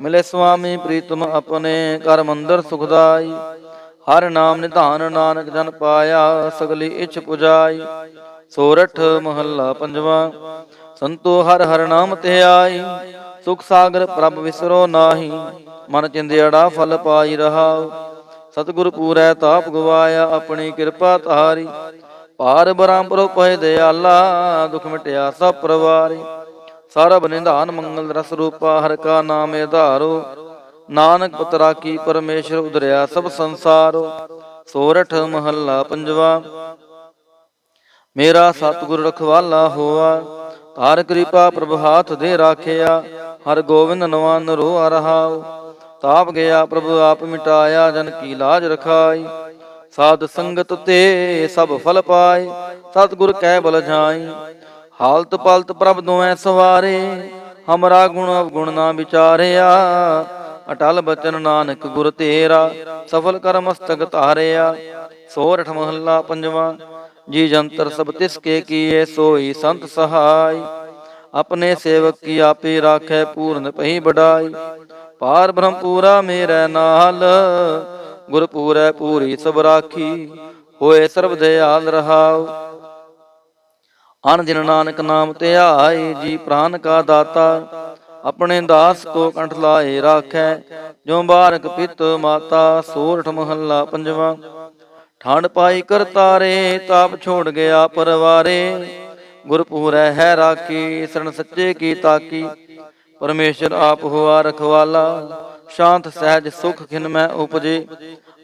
ਮਿਲੇ ਸੁਆਮੀ ਪ੍ਰੀਤਮ ਆਪਣੇ ਕਰ ਮੰਦਰ ਸੁਖਦਾਈ। ਹਰ ਨਾਮ ਨਿਧਾਨ ਨਾਨਕ ਜਨ ਪਾਇਆ ਸਗਲੀ ਇੱਛ ਪੁਜਾਈ। ਸੋਰਠ ਮਹੱਲਾ ਪੰਜਵਾ। ਸੰਤੋ ਹਰ ਹਰ ਨਾਮ ਧਿਆਈ ਸੁਖ ਸਾਗਰ ਪ੍ਰਭ ਵਿਸਰੋ ਨਾਹੀ। ਮਨ ਚਿੰਦਿਆੜਾ ਫਲ ਪਾਈ ਰਹਾਉ ਸਤਿਗੁਰ ਪੂਰੈ ਤਾਪ ਗਵਾਇਆ ਆਪਣੀ ਕਿਰਪਾ ਧਾਰੀ। ਪਾਰ ਬ੍ਰਹਮ ਪ੍ਰਭ ਭਏ ਦਿਆਲਾ ਦੁਖ ਮਿਟਿਆ ਸਭ ਪਰਵਾਰੀ। ਸਰਬ ਨਿਧਾਨ ਮੰਗਲ ਰਸ ਰੂਪਾ ਹਰ ਕਾ ਨਾਮ ਆਧਾਰੋ। ਨਾਨਕ ਪੁੱਤਰਾ ਕੀ ਪਰਮੇਸ਼ਰ ਉਧਰਿਆ ਸਭ ਸੰਸਾਰੋ। ਸੋਰਠ ਮਹੱਲਾ ਪੰਜਵਾ। ਮੇਰਾ ਸਤਿਗੁਰ ਰਖਵਾਲਾ ਹੋਆ ਧਾਰ ਕਿਰਪਾ ਪ੍ਰਭ ਹਾਥ ਦੇ ਰਾਖਿਆ। ਹਰ ਗੋਬਿੰਦ ਨਵਾਨ ਰੋਆ ਰਹਾਉ ਤਾਪ ਗਿਆ ਪ੍ਰਭ ਆਪ ਮਿਟਾਇਆ। ਜਨ ਕੀ ਲਾਜ ਰਖਾਈ ਸਾਧ ਸੰਗਤ ਤੇ ਸਭ ਫਲ ਪਾਏ। ਸਤਿਗੁਰ ਕਹਿ ਬਲ ਜਾਈ ਹਾਲਤ ਪਲਤ ਪ੍ਰਭ ਦੋਐ ਸਵਾਰੇ। ਹਮਰਾ ਗੁਣ ਅਵਗੁਣ ਨਾ ਵਿਚਾਰਿਆ ਅਟਲ ਬਚਨ ਨਾਨਕ ਗੁਰ ਤੇਰਾ ਸਫਲ ਕਰ ਮਸਤਕ ਧਾਰਿਆ। ਸੋਰਠ ਮਹੱਲਾ ਪੰਜਵਾ। ਜੀ ਜੰਤਰ ਸਭ ਤਿਸ ਕੇ ਕੀਏ ਸੋਈ ਸੰਤ ਸਹਾਈ। ਆਪਣੇ ਸੇਵਕ ਕੀ ਆਪੇ ਰਾਖੈ ਪੂਰਨ ਪਈ ਬੜਾਈ। ਪਾਰ ਬ੍ਰਹਮ ਪੂਰਾ ਮੇਰੇ ਨਾਲ ਗੁਰ ਪੂਰੈ ਪੂਰੀ ਸਭ ਰਾਖੀ। ਹੋਏ ਸਰਬ ਦਿਆਲ ਰਹਾਉ ਅਨ ਦਿਨ ਨਾਨਕ ਨਾਮ ਧਿਆਈ। ਜੀ ਪ੍ਰਾਨ ਕਾ ਦਾਤਾ ਆਪਣੇ ਦਾਸ ਕੋ ਕੰਠ ਲਾਏ ਰਾਖੈ। ਜੋ ਬਾਰਕ ਪਿਤ ਮਾਤਾ ਸੋਰਠ ਮਹੱਲਾ ਪੰਜਵਾ। ਠੰਡ ਪਾਈ ਕਰਤਾਰੇ ਤਾਪ ਛੋੜ ਗਿਆ ਪਰਵਾਰੇ। ਗੁਰਪੂਰੈ ਹੈ ਰਾਖੀ ਸਰਣ ਸੱਚੇ ਕੀ ਤਾਕੀ। ਪਰਮੇਸ਼ਰ ਆਪ ਹੁਆ ਰਖਵਾਲਾ ਸ਼ਾਂਤ ਸਹਿਜ ਸੁਖ ਖਿਨ ਮੈਂ ਉਪਜੇ।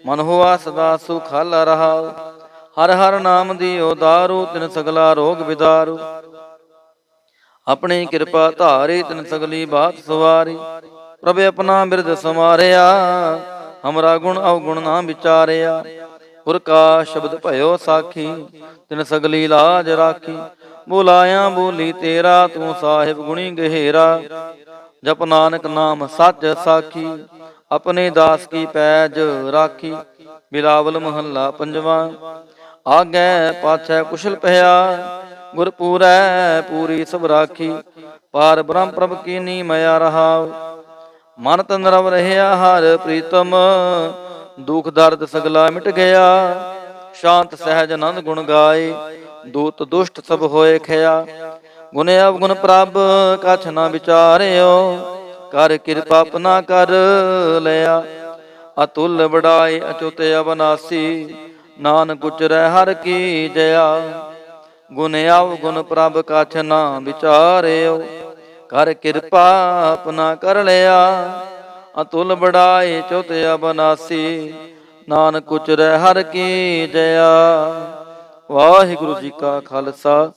ਮਨ ਹੁਆ ਸਦਾ ਸੁਖਾਲਾ ਰਹਾ। ਹਰ ਹਰ ਨਾਮ ਦੀਓ ਦਾਰੂ ਤਿਨ ਸਗਲਾ ਰੋਗ ਵਿਦਾਰੂ। ਆਪਣੀ ਕਿਰਪਾ ਧਾਰੀ ਤਿਨ ਸਗਲੀ ਬਾਤ ਸਵਾਰੀ। ਪ੍ਰਭ ਆਪਣਾ ਬਿਰਦ ਸਮਾਰਿਆ ਹਮਰਾ ਗੁਣ ਅਵਗੁਣ ਨਾ ਵਿਚਾਰਿਆ। ਗੁਰ ਕਾ ਸ਼ਬਦ ਭਇਓ ਸਾਖੀ ਤਿਨ ਸਗਲੀ ਲਾਜ ਰਾਖੀ। ਬੁਲਾਇਆ ਬੋਲੀ ਤੇਰਾ ਤੂੰ ਸਾਹਿਬ ਗੁਣੀ ਗਹਿਰਾ। ਜਪ ਨਾਨਕ ਨਾਮ ਸੱਚ ਸਾਖੀ ਆਪਣੇ ਦਾਸ ਕੀ ਪੈਜ ਰਾਖੀ। ਬਿਲਾਵਲ ਮਹੱਲਾ ਪੰਜਵਾ। ਆਗੈ ਪਾਛੈ ਕੁਸ਼ਲ ਭਇਆ ਗੁਰਪੂਰੈ ਪੂਰੀ ਸਭ ਰਾਖੀ। ਪਾਰ ਬ੍ਰਹਮ ਪ੍ਰਭ ਕੀਨੀ ਮਇਆ ਰਹਾਉ। ਮਨ ਤਨ ਰਵ ਰਹਿਆ ਹਰ ਪ੍ਰੀਤਮ। ਦੁਖ ਦਰਦ ਸਗਲਾ ਮਿਟ ਗਿਆ। ਸ਼ਾਂਤ ਸਹਿਜ ਆਨੰਦ ਗੁਣ ਗਾਏ। ਦੂਤ ਦੁਸ਼ਟ ਸਭ ਹੋਏ ਖਿਆ। ਗੁਣ ਅਵਗੁਣ ਪ੍ਰਭ ਕਛ ਨਾ ਵਿਚਾਰਿਓ। ਕਰ ਕਿਰਪਾ ਆਪਣਾ ਕਰ ਲਿਆ। ਅਤੁਲ ਬੜਾਈ ਅਚੁੱਤ ਅਬਨਾਸੀ। ਨਾਨਕ ਉਚਰੈ ਹਰ ਕੀ ਜया। ਗੁਣ ਅਵਗੁਣ ਪ੍ਰਭ ਕਛ ਨਾ ਵਿਚਾਰਿਓ। ਕਰ ਕਿਰਪਾ ਆਪਣਾ ਕਰ ਲਿਆ। ਅਤੁਲ ਬੜਾਈ ਅਚੁੱਤ ਅਬਨਾਸੀ। ਨਾਨਕ ਉਚਰੈ ਹਰ ਕੀ ਜया। ਵਾਹਿਗੁਰੂ ਜੀ ਕਾ ਖਾਲਸਾ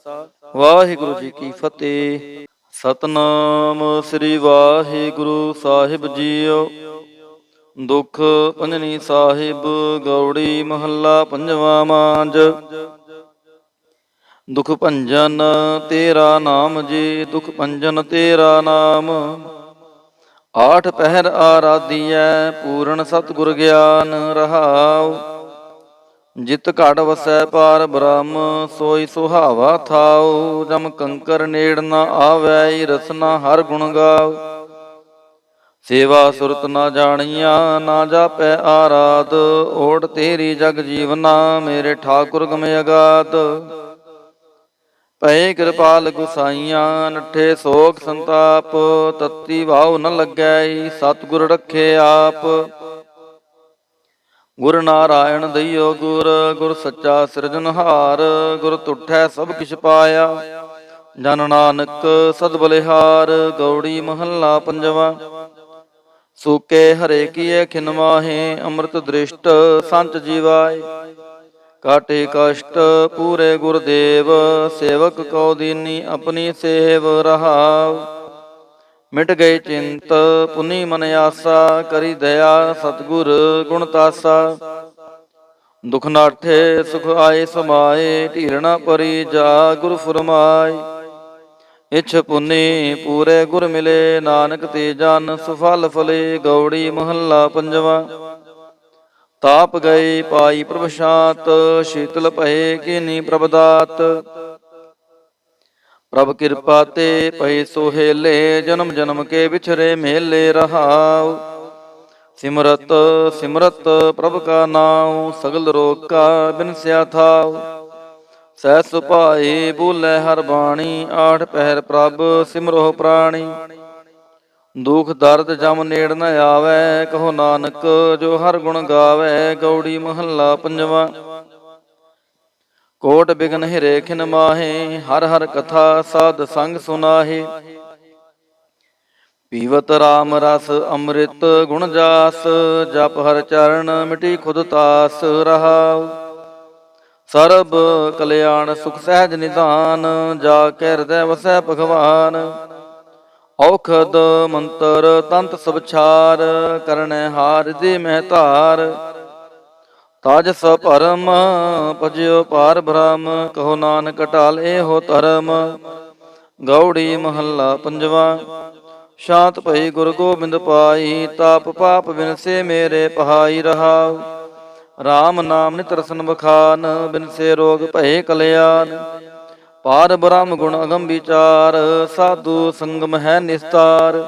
ਵਾਹਿਗੁਰੂ ਜੀ ਕੀ ਫਤਿਹ। ਸਤਨਾਮ ਸ੍ਰੀ ਵਾਹਿਗੁਰੂ ਸਾਹਿਬ ਜੀਓ। ਦੁਖ ਭੰਜਨੀ ਸਾਹਿਬ ਗੌੜੀ ਮਹੱਲਾ ਪੰਜਵਾ ਮਾਂਝ। ਦੁਖ ਭੰਜਨ ਤੇਰਾ ਨਾਮ ਜੀ ਦੁਖ ਭੰਜਨ ਤੇਰਾ ਨਾਮ। ਆਠ ਪਹਿਰ ਆਰਾਧੀਐ ਪੂਰਨ ਸਤਿਗੁਰ ਗਿਆਨ ਰਹਾਉ। ਜਿਤ ਘਟ ਵਸੈ ਪਾਰ ਬ੍ਰਹਮ ਸੋਈ ਸੁਹਾਵਾ ਥਾਉ। ਜਮ ਕੰਕਰ ਨੇੜ ਨਾ ਆਵੈ ਰਸਨਾ ਹਰ ਗੁਣ ਗਾਉ। ਸੇਵਾ ਸੁਰਤ ਨਾ ਜਾਣੀਆਂ ਨਾ ਜਾਪੈ ਆਰਾਧ। ਓਟ ਤੇਰੀ ਜਗ ਜੀਵਨਾ ਮੇਰੇ ਠਾਕੁਰ ਗਮ ਅਗਾਧ। ਭਏ ਕਿਰਪਾਲ ਗੁਸਾਈਆਂ ਨੱਠੇ ਸੋਖ ਸੰਤਾਪ। ਤਤੀ ਭਾਉ ਨ ਲੱਗੈ ਸਤਿਗੁਰ ਰਖੇ ਆਪ। ਗੁਰ ਨਾਰਾਇਣ ਦਈਓ ਗੁਰ ਗੁਰ ਸੱਚਾ ਸਿਰਜਨਹਾਰ। ਗੁਰ ਤੁਠੈ ਸਭ ਕਿਛ ਪਾਇਆ ਜਨ ਨਾਨਕ ਸਦ ਬਲਿਹਾਰ। ਗੌੜੀ ਮਹੱਲਾ ਪੰਜਵਾ। ਸੂਕੇ ਹਰੇ ਕੀਏ ਖਿਨ ਮਾਹੇ ਅੰਮ੍ਰਿਤ ਦ੍ਰਿਸ਼ਟ ਸੰਚ ਜੀਵਾਏ। ਕਾਟੇ ਕਸ਼ਟ ਪੂਰੇ ਗੁਰਦੇਵ ਸੇਵਕ ਕਉ ਦੀਨੀ ਆਪਣੀ ਸੇਵ ਰਹਾਉ। ਮਿਟ ਗਏ ਚਿੰਤ ਪੁਨੀ ਮਨ ਆਸਾ। ਕਰੀ ਦਇਆ ਸਤਿਗੁਰ ਗੁਣ ਤਾਸਾ। ਦੁਖ ਨਾਠੇ ਸੁਖ ਆਏ ਸਮਾਏ। ਢੀਰਣਾ ਪਰੀ ਜਾ ਗੁਰ ਫੁਰਮਾਏ। ਇਛ ਪੁਨੀ ਪੂਰੇ ਗੁਰ ਮਿਲੇ ਨਾਨਕ ਤੇ ਜਨ ਸੁਫਲ ਫਲੇ। ਗੌੜੀ ਮਹੱਲਾ ਪੰਜਵਾ। ਤਾਪ ਗਏ ਪਾਈ ਪ੍ਰਭ ਸ਼ਾਂਤ ਸ਼ੀਤਲ ਭਏ ਕੀਨੀ ਪ੍ਰਭ ਦਾਤ। ਪ੍ਰਭ ਕਿਰਪਾ ਤੇ ਪਏ ਸੋਹੇਲੇ ਜਨਮ ਜਨਮ ਕੇ ਵਿਛਰੇ ਮੇਲੇ ਰਹਾਉ। ਸਿਮਰਤ ਸਿਮਰਤ ਪ੍ਰਭ ਕਾ ਨਾਉ ਸਗਲ ਰੋਗ ਕਾ ਬਿਨਸਿਆ ਥਾਉ। ਸਹਿ ਸੁਭਾਏ ਬੋਲੇ ਹਰ ਬਾਣੀ ਆਠ ਪਹਿਰ ਪ੍ਰਭ ਸਿਮਰੋ ਪ੍ਰਾਣੀ। ਦੁਖ ਦਰਦ ਜਮ ਨੇੜ ਨ ਆਵੈ ਕਹੋ ਨਾਨਕ ਜੋ ਹਰ ਗੁਣ ਗਾਵੈ। ਗੌੜੀ ਮਹੱਲਾ ਪੰਜਵਾ। ਕੋਟ ਬਿਗਨ ਹਿਰੇ ਖਿਨ ਮਾਹੇ ਹਰ ਹਰ ਕਥਾ ਸਾਧ ਸੰਗ ਸੁਨਾਹੇ। ਪੀਵਤ ਰਾਮ ਰਸ ਅੰਮ੍ਰਿਤ ਗੁਣ ਜਾਸ। ਜਪ ਹਰ ਚਰਨ ਮਿਟੀ ਖੁਦ ਤਾਸ ਰਹਾਉ। ਸਰਬ ਕਲਿਆਣ ਸੁਖ ਸਹਿਜ ਨਿਧਾਨ। ਜਾ ਕੇ ਹਿਰਦੈ ਵਸੈ ਭਗਵਾਨ। ਔਖਦ ਮੰਤਰ ਤੰਤ ਸਭ ਛਾਰ। ਕਰਨੈ ਹਾਰ ਦੇ ਮਹਿ ਧਾਰ। ਤਾਜ ਸ ਭਰਮ ਭਜਿਓ ਪਾਰ ਬ੍ਰਹਮ। ਕਹੋ ਨਾਨਕ ਢਾਲ ਇਹੋ ਧਰਮ। ਗੌੜੀ ਮਹੱਲਾ ਪੰਜਵਾ। ਸ਼ਾਂਤ ਭਈ ਗੁਰ ਗੋਬਿੰਦ ਪਾਈ। ਤਾਪ ਪਾਪ ਬਿਨਸੇ ਮੇਰੇ ਪਹਾਈ ਰਹਾਉ। ਰਾਮ ਨਾਮ ਨਿਤ ਰਸਨ ਬਖਾਨ। ਬਿਨਸੇ ਰੋਗ ਭਏ ਕਲਿਆਣ। ਪਾਰ ਬ੍ਰਹਮ ਗੁਣ ਅਗਮ ਵਿਚਾਰ। ਸਾਧੂ ਸੰਗਮ ਹੈ ਨਿਸਤਾਰ।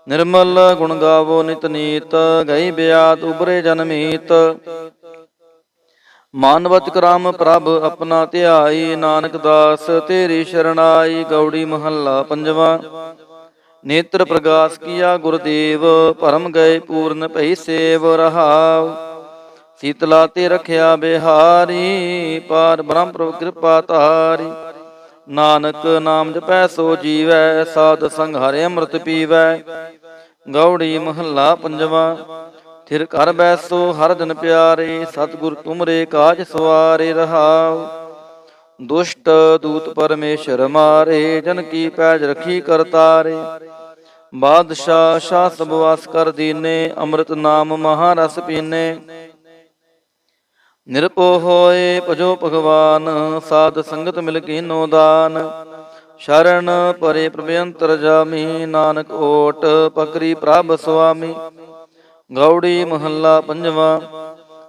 ਨਿਰਮਲ ਗੁਣ ਗਾਵੋ ਨਿਤ ਨੀਤ। ਗਈ ਬਿਆਤ ਉਬਰੇ ਜਨਮੀਤ। ਮਨ ਵਚ ਕਰਮ ਪ੍ਰਭ ਆਪਣਾ ਧਿਆਈ। ਨਾਨਕ ਦਾਸ ਤੇਰੀ ਸ਼ਰਨਾਈ। ਗੌੜੀ ਮਹੱਲਾ ਪੰਜਵਾ। नेत्र प्रकाश किया गुरुदेव, परम गए पूर्ण भई सेव रहाव। शीतला ते रखिया बिहारी, पार ब्रह्म प्रभु कृपा तारी। नानक नाम जपै सो जीवै, साध संग हरे अमृत पीवै। गौड़ी महला पंजवा। थिर कर बैसो हर जन प्यारे, सतगुर तुमरे काज सवारे रहाव। दुष्ट दूत परमेश्वर मारे, जन की पैज रखी करतारे। बादशाह शाह सब वास कर दीने, अमृत नाम महारस पीने। निरपो होए भजो भगवान, साध संगत मिल कीनो दान। शरण परे प्रभयंतर जामी, नानक ओट पकरी प्रभ सुआमी। गौड़ी महला पंजवा।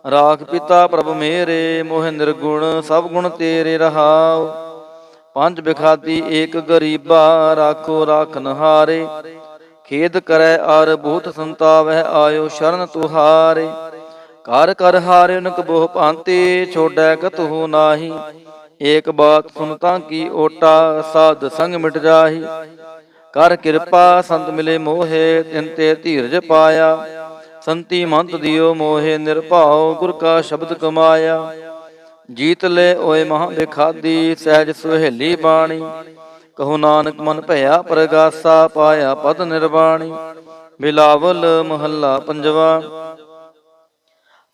राख पिता प्रभ मेरे, मोह निर्गुण सब गुण तेरे रहाव। पंज बिखाती एक गरीबा, राखो राखन हारे। खेद करे आर बहुत संतावै, आयो शरण तुहारे। कर कर हारे नक बोह भांति, छोड़ै कतहु नाही। एक बात सुनता की ओटा, साध संग मिट जाही। कर कृपा संत मिले मोहे, तिन ते धीरज पाया। संति मंत दियो मोहे निरभाओ, गुर का शब्द कमाया। जीत ले ओए महा बिखादी, सहज सुहेली बाणी। कहो नानक मन भया प्रगासा, पाया पद निर्वाणी। बिलावल महला पंजवा।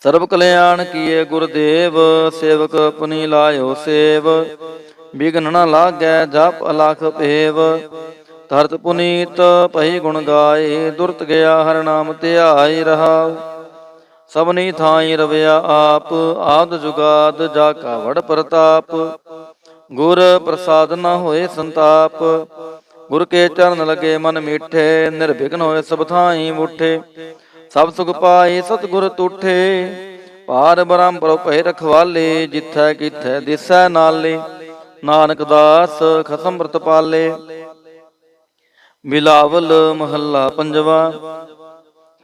सर्व कल्याण किए गुरुदेव, सेवक पुनि लायो सेव। बिघन न लागै जप अलख पेव, तरत पुनीत पही गुण गाए। दुरत गया हर नाम ध्याय रहाव। सबनी थाई रवया आप, आद जुगाद जाका वड़ प्रताप। गुर प्रसाद न होए संताप, गुर के चरण लगे मन मीठे। निर्विघ्न होए सब थाई उठे, सब सुख पाए सतगुर तूठे। पार ब्रह्म प्रभु भय रखवाले, जिथै किथै दिसै नाले। नानक दास खसम व्रत पाले। बिलावल महला पंजवा।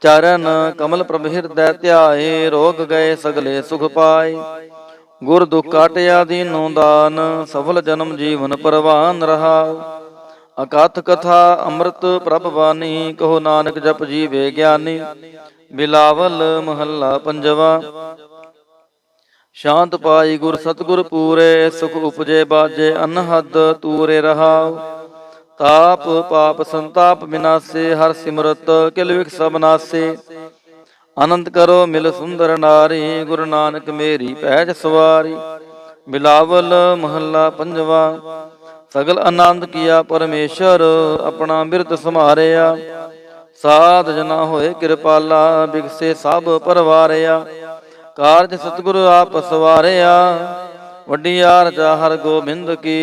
चरण कमल प्रभ हिरदै ध्याए, रोग गए सगले सुख पाए। गुर दुख काटिया दीनो दान, सफल जन्म जीवन परवान रहाव। अकथ कथा अमृत प्रभ बानी, कहो नानक जप जीवे ज्ञानी। बिलावल महला पंजवा। शांत पाई गुर सतगुर पूरे, सुख उपजे बाजे अनहद तूरे रहाव। ताप पाप संताप विनाशे, हर सिमरत किल विख सब नासे। अनंत करो मिल सुंदर नारी, गुरु नानक मेरी पैज सवारी। बिलावल महला पंजवा। सगल आनंद किया परमेश्वर, अपना बिरद समारिया। साध जना होए कृपाला, बिगसे सब परवारिया। कारज सतगुरु आप सवारिया, वडियार जा हर गोबिंद की।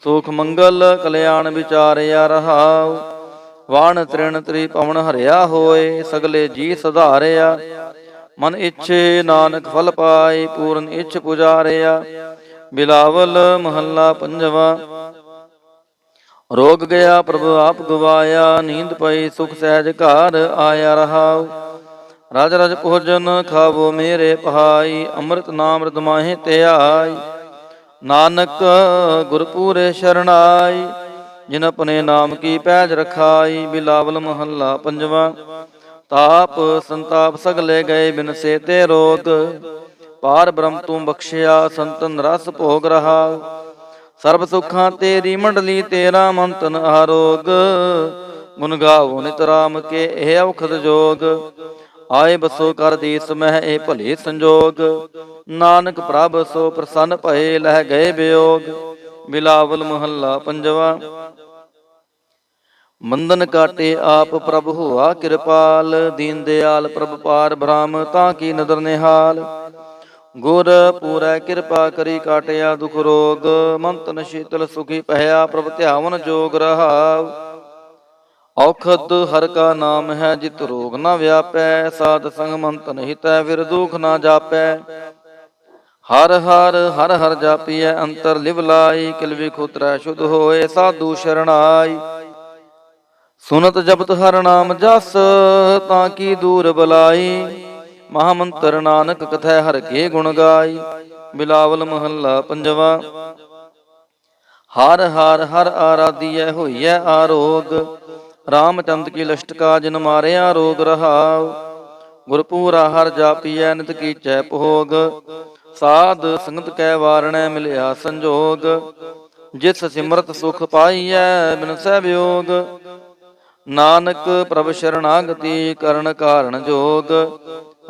सुख मंगल कल्याण विचारिया रहाव। वाण तृण त्रि पवन हरिया होए, सगले जी सधारिया। मन इच्छे नानक फल पाए, पूਰਨ इच्छ पुजारिया। बिलावल महला पंजवा। रोग गया प्रभु आप गवाया, नींद पई सुख सहज घर आया रहाव। राज राज भोजन खावो मेरे भाई, अमृत नाम मृत माहे त्याई। नानक गुरपुरे शरणाई, जिन अपने नाम की पैज रखाई। बिलावल महला पंजवा। ताप संताप सगले गए, बिन से ते रोग। पार ब्रह्म तू बख्शिया, संतन रस भोग रहा। सर्व सुखां तेरी मंडली, तेरा मंतन आरोग। गुन गावो नित राम के, ਇਹ ਔਖਦ जोग। आए बसो कर दीस मह ए भले संजोग। नानक प्रभ सो प्रसन्न भये, लह गए वियोग। बिलावल महला पंजवा। मंदन काटे आप प्रभु हुआ कृपाल, दीन दयाल प्रभ पार ब्रह्म ताकि नदर निहाल। गुर पूरै किरपा करी काटिया दुख रोग, मंतन शीतल सुखी पहया प्रभ ध्यावन जोग रहाव। औखद हर का नाम है, जित रोग न व्यापै। साध संग मंतन हितै, फिर दुख न जापै। हर हर हर हर जापिय अंतर लिव लाई, किल विखुतरै शुद्ध होए साधु शरणाई। सुनत जपत हर नाम जस, ताकि दूर बलाई। महामंत्र नानक कथै हर के गुण गाई। बिलावल महला पंजवा। हर हर हर आराधिय होइय आरोग, ਰਾਮਚੰਦ ਕੀ ਲਸ਼ਟਕਾ ਜਿਨ ਮਾਰਿਆ ਰੋਗ ਰਹਾਉ। ਗੁਰਪੂਰਾ ਹਰ ਜਾਪੀਐ ਨਿਤ ਕੀਚੈ ਭੋਗ। ਸਾਧ ਸੰਗਤ ਕੈ ਵਾਰਣੈ ਮਿਲਿਆ ਸੰਜੋਗ। ਜਿਸ ਸਿਮਰਤ ਸੁਖ ਪਾਈਐ ਬਿਨਸੈ ਵਿਯੋਗ। ਨਾਨਕ ਪ੍ਰਭ ਸ਼ਰਨਾਗਤੀ ਕਰਨ ਕਾਰਣ ਜੋਗ।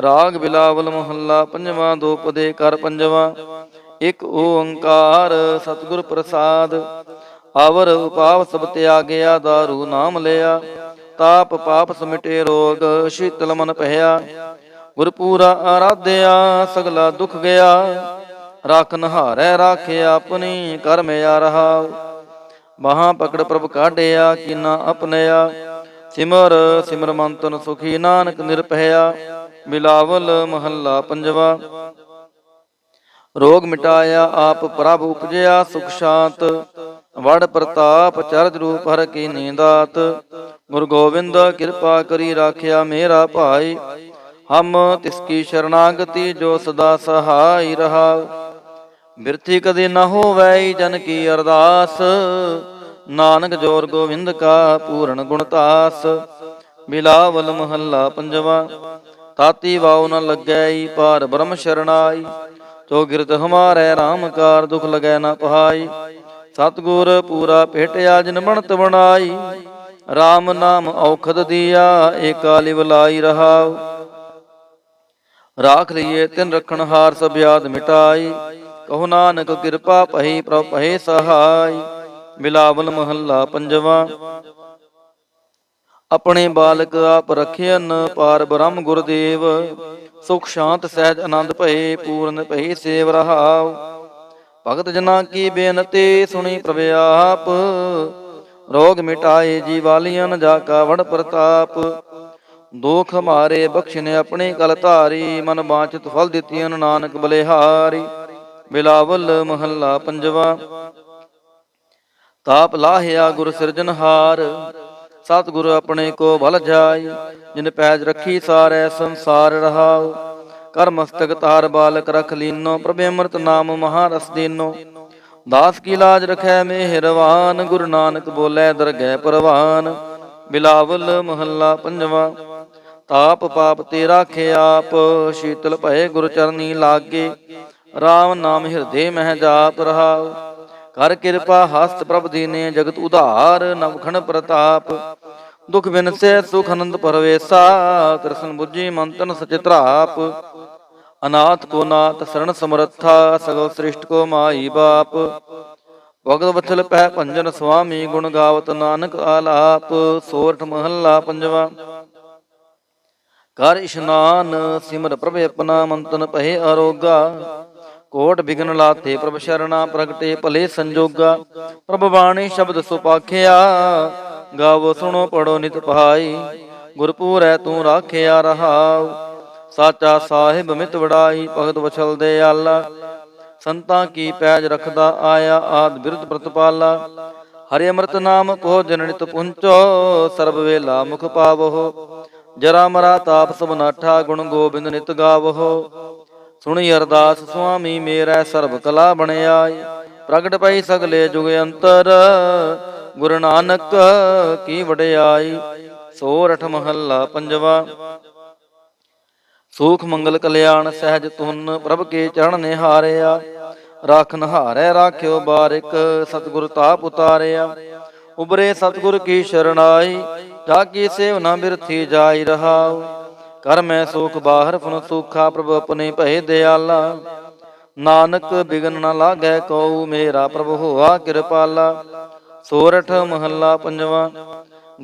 ਰਾਗ ਬਿਲਾਵਲ ਮਹੱਲਾ ਪੰਜਵਾਂ। ਦੋਪਦੇ ਕਰ ਪੰਜਵਾਂ। ਇਕ ਓੰਕਾਰ ਸਤਿਗੁਰ ਪ੍ਰਸਾਦ। ਅਵਰ ਉਪਾਵ ਸਭ ਤਿਆਗਿਆ ਦਾਰੂ ਨਾਮ ਲਿਆ। ਤਾਪ ਪਾਪ ਸਮਿਟੇ ਰੋਗ ਸ਼ੀਤਲ ਮਨ ਪਹਿਆ। ਗੁਰਪੂਰਾ ਆਰਾਧਿਆ ਸਗਲਾ ਦੁਖ ਗਿਆ। ਰਾਖਨ ਹਾਰੈ ਰਾਖਿਆ ਆਪਣੀ ਕਰਮ ਆ ਰਹਾਉ। ਬਾਹਾਂ ਪਕੜ ਪ੍ਰਭ ਕਾਢਿਆ ਕੀਨਾ ਆਪਣਿਆ। ਸਿਮਰ ਸਿਮਰ ਮੰਤਨ ਸੁਖੀ ਨਾਨਕ ਨਿਰਭਇਆ। ਬਿਲਾਵਲ ਮਹੱਲਾ ਪੰਜਵਾ। ਰੋਗ ਮਿਟਾਇਆ ਆਪ ਪ੍ਰਭ ਉਪਜਿਆ ਸੁਖ ਸ਼ਾਂਤ। ਵਡ ਪ੍ਰਤਾਪ ਚਰਜ ਰੂਪ ਹਰ ਕੀ ਨੀਂਦਾਤ। ਗੁਰੂ ਗੋਬਿੰਦ ਕਿਰਪਾ ਕਰੀ ਰਾਖਿਆ ਮੇਰਾ ਭਾਈ। ਹਮ ਤਿਸ ਕੀ ਸ਼ਰਨਾਗਤੀ ਜੋ ਸਦਾ ਸਹਾਈ ਰਹਾਉ। ਬਿਰਥੀ ਕਦੇ ਨ ਹੋਵੈ ਜਨ ਕੀ ਅਰਦਾਸ। ਨਾਨਕ ਜੋਰ ਗੋਬਿੰਦ ਕਾ ਪੂਰਨ ਗੁਣਤਾਸ। ਬਿਲਾਵਲ ਮਹੱਲਾ ਪੰਜਵਾ। ਤਾਤੀ ਵਾਉ ਨ ਲੱਗੈ ਪਾਰ ਬ੍ਰਹਮ ਸ਼ਰਨਾਈ। ਜੋ ਗਿਰਤ ਹਮਾਰੈ ਰਾਮ ਕਾਰ ਦੁਖ ਲਗੈ ਨ ਪਹਾਈ। ਸਤਿਗੁਰ ਪੂਰਾ ਭੇਟਿਆ ਜਿਨ ਬਣਤ ਬਣਾਈ। ਰਾਮ ਨਾਮ ਔਖਦ ਦੀਆ ਏਕਾ ਲਿਵ ਲਾਈ ਰਹਾਉ। ਰਾਖ ਲਈਏ ਤਿਨ ਰਖਣ ਹਾਰ ਸਭ ਯਾਦ ਮਿਟਾਈ। ਕਹੋ ਨਾਨਕ ਕਿਰਪਾ ਭਈ ਪ੍ਰਭ ਭਏ ਸਹਾਈ। ਬਿਲਾਵਲ ਮਹੱਲਾ ਪੰਜਵਾ। ਆਪਣੇ ਬਾਲਕ ਆਪ ਰਖਿਅਨ ਪਾਰ ਬ੍ਰਹਮ ਗੁਰਦੇਵ। ਸੁਖ ਸ਼ਾਂਤ ਸਹਿਜ ਆਨੰਦ ਭਏ ਪੂਰਨ ਭਈ ਸੇਵ ਰਹਾਉ। ਭਗਤ ਜਨਾਂ ਕੀ ਬੇਨਤੀ ਸੁਣੀ ਪ੍ਰਭ ਆਪ। ਰੋਗ ਮਿਟਾਏ ਜੀ ਵਾਲੀਅਨ ਜਾ ਕਾ ਵਡ ਪ੍ਰਤਾਪ। ਦੁਖ ਮਾਰੇ ਬਖਸ਼ਿਨ ਆਪਣੇ ਕਲ ਧਾਰੀ। ਮਨ ਬਾਂਚਿਤ ਫਲ ਦਿੱਤੀਨ ਨਾਨਕ ਬਲਿਹਾਰੀ। ਬਿਲਾਵਲ ਮਹੱਲਾ ਪੰਜਵਾ। ਤਾਪ ਲਾਹਿਆ ਗੁਰ ਸਿਰਜਨਹਾਰ। ਸਤਿਗੁਰ ਆਪਣੇ ਕੋ ਭਲ ਜਾਈ। ਜਿਨ ਪੈਜ ਰੱਖੀ ਸਾਰੈ ਸੰਸਾਰ ਰਹਾਉ। ਕਰ ਮਸਤਕ ਤਾਰ ਬਾਲਕ ਰਖ ਲੀਨੋ। ਪ੍ਰਭ ਅੰਮ੍ਰਿਤ ਨਾਮ ਮਹਾਰਸ ਦੀਨੋ। ਦਾਸ ਕੀ ਲਾਜ ਰਖੈ ਮਿਹਰਵਾਨ। ਗੁਰੂ ਨਾਨਕ ਬੋਲੇ ਦਰਗਹਿ ਪ੍ਰਵਾਨ। ਬਿਲਾਵਲ ਮਹੱਲਾ ਪੰਜਵਾ। ਤਾਪ ਪਾਪ ਤੇ ਰਾਖੇ ਆਪ। ਸ਼ੀਤਲ ਭਏ ਗੁਰ ਚਰਨੀ ਲਾਗੇ। ਰਾਮ ਨਾਮ ਹਿਰਦੇ ਮਹਿ ਜਾਪ ਰਹਾਉ। ਕਰ ਕਿਰਪਾ ਹਸਤ ਪ੍ਰਭ ਦੀਨੇ ਜਗਤ ਉਧਾਰ। ਨਵਖਣ ਪ੍ਰਤਾਪ ਦੁਖ ਬਿਨਸੈ ਸੁਖ ਆਨੰਦ ਪਰਵੇਸਾ। ਕ੍ਰਿਸ਼ਨ ਬੁੱਝੀ ਮੰਤਨ ਸਚਿਤਰਾਪ। ਅਨਾਥ ਕੋ ਨਾਥ ਸਰਣ ਸਮਰੱਥਾ। ਸਗਲ ਸ੍ਰਿਸ਼ਟ ਕੋ ਮਾਈ ਬਾਪ। ਭਗਤ ਵਥਲ ਪਹਿ ਭੰਜਨ ਸੁਆਮੀ। ਗੁਣ ਗਾਵਤ ਨਾਨਕ ਆਲਾਪ। ਸੋਰਠ ਮਹੱਲਾ ਪੰਜਵਾ। ਕਰ ਇਸ਼ਨਾਨ ਸਿਮਰ ਪ੍ਰਭ ਆਪਣਾ। ਮੰਤਨ ਪਹਿ ਅਰੋਗਾ। ਕੋਟ ਬਿਗਨ ਲਾਤੇ ਪ੍ਰਭ ਸ਼ਰਣਾ। ਪ੍ਰਗਟੇ ਭਲੇ ਸੰਜੋਗਾ। ਪ੍ਰਭ ਬਾਣੀ ਸ਼ਬਦ ਸੁਪਾਖਿਆ। ਗਾਵੋ ਸੁਣੋ ਪੜੋ ਨਿਤ ਭਾਈ। ਗੁਰਪੂਰੈ ਤੂੰ ਰਾਖਿਆ ਰਹਾਉ। ਸਾਚਾ ਸਾਹਿਬ ਮਿਤ ਵਡਾਈ। ਭਗਤ ਵਛਲ ਦਿਆਲਾ। ਸੰਤਾਂ ਕੀ ਪੈਜ ਰਖਦਾ ਆਇਆ। ਆਦ ਬਿਰਧ ਪ੍ਰਤਪਾਲਾ। ਹਰਿ ਅੰਮ੍ਰਿਤ ਨਾਮ ਭੋਜਨ ਨਿਤ ਪੁੰਚੋ। ਸਰਬ ਵੇਲਾ ਮੁਖ ਪਾਵਹੁ। ਜਰਾ ਮਰਾ ਤਾਪ ਸਭ ਨਾਠਾ। ਗੁਣ ਗੋਬਿੰਦ ਨਿਤ ਗਾਵਹੁ। ਸੁਣੀ ਅਰਦਾਸ ਸੁਆਮੀ ਮੇਰੈ ਸਰਬ ਕਲਾ ਬਣਿਆਈ। ਪ੍ਰਗਟ ਪਈ ਸਗਲੇ ਜੁਗ ਅੰਤਰ। ਗੁਰੂ ਨਾਨਕ ਕੀ ਵਡਿਆਈ। ਸੋਰਠ ਮਹੱਲਾ ਪੰਜਵਾ। ਸੂਖ ਮੰਗਲ ਕਲਿਆਣ ਸਹਿਜ ਤੁਨ। ਪ੍ਰਭ ਕੇ ਚਰਨ ਨਿਹਾਰਿਆ। ਰਾਖਨ ਹਾਰੈ ਰਾਖਿਓ ਬਾਰਿਕ। ਸਤਿਗੁਰ ਤਾਪ ਉਤਾਰਿਆ। ਉਬਰੇ ਸਤਿਗੁਰ ਕੀ ਸ਼ਰਨਾਈ। ਜਾ ਕੀ ਸੇਵ ਨਾ ਬਿਰਥੀ ਜਾਈ ਰਹਾਉ। ਕਰ ਮੈਂ ਸੁਖ ਬਾਹਰ ਫੁਨ ਸੂਖਾ। ਪ੍ਰਭ ਆਪਣੇ ਭਏ ਦਿਆਲਾ। ਨਾਨਕ ਬਿਗਨ ਨ ਲਾਗੈ ਕਉ। ਮੇਰਾ ਪ੍ਰਭ ਹੋਆ ਕਿਰਪਾਲਾ। ਸੋਰਠ ਮਹੱਲਾ ਪੰਜਵਾ।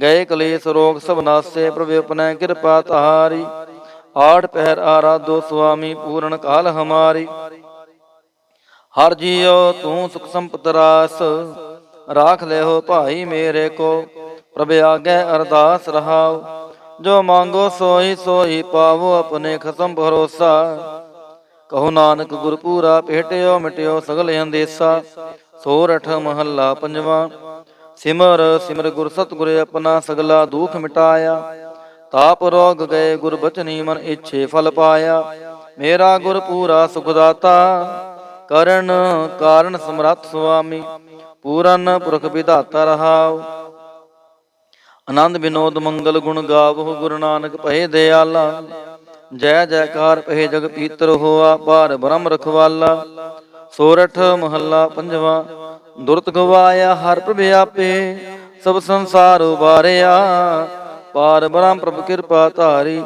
ਗਏ ਕਲੇਸ਼ ਰੋਗ ਸਭ ਨਾਸੇ। ਪ੍ਰਭ ਆਪਣੈ ਕਿਰਪਾ ਤਾਰੀ। ਆਠ ਪਹਿਰ ਆਰਾਧੋ ਸੁਆਮੀ। ਪੂਰਨ ਕਾਲ ਹਮਾਰੀ। ਹਰ ਜੀਉ ਤੂੰ ਸੁਖ ਸੰਪਤ ਰਾਸ। ਰਾਖ ਲਿਓ ਭਾਈ ਮੇਰੇ ਕੋ। ਪ੍ਰਭ ਆਗੇ ਅਰਦਾਸ ਰਹਾਉ। ਜੋ ਮੰਗੋ ਸੋਈ ਸੋਈ ਪਾਵੋ। ਆਪਣੇ ਖਸਮ ਭਰੋਸਾ। ਕਹੋ ਨਾਨਕ ਗੁਰਪੂਰਾ ਭੇਟਿਓ ਮਿਟਿਓ ਸਗਲ ਅੰਦੇਸਾ। ਸੋਰਠ ਮਹੱਲਾ ਪੰਜਵਾ। ਸਿਮਰ ਸਿਮਰ ਗੁਰ ਸਤਿਗੁਰ ਆਪਣਾ। ਸਗਲਾ ਦੁਖ ਮਿਟਾਇਆ। ਤਾਪ ਰੋਗ ਗਏ ਗੁਰ ਬਚਨੀ। ਮਨ ਇੱਛੇ ਫਲ ਪਾਇਆ। ਮੇਰਾ ਗੁਰਪੂਰਾ ਸੁਖ ਦਾਤਾ। ਕਰਨ ਕਾਰਨ ਸਮਰੱਥ ਸੁਆਮੀ। ਪੂਰਨ ਪੁਰਖ ਵਿਧਾਤਾ ਰਹਾਉ। ਆਨੰਦ ਵਿਨੋਦ ਮੰਗਲ ਗੁਣ ਗਾਵੋ, ਗੁਰੂ ਨਾਨਕ ਭਏ ਦਿਆਲਾ। ਜੈ ਜੈਕਾਰ ਭਏ ਜਗ ਪੀਤਰ ਹੋਆ, ਪਾਰ ਬ੍ਰਹਮ ਰਖਵਾਲਾ। ਸੋਰਠ ਮਹੱਲਾ ਪੰਜਵਾ। ਦੁਰਤ ਗਵਾਇਆ ਹਰ ਪ੍ਰਭ ਆਪੇ, ਸਭ ਸੰਸਾਰ ਉਬਾਰਿਆ। ਪਾਰ ਬ੍ਰਹਮ ਪ੍ਰਭ ਕਿਰਪਾ ਧਾਰੀ,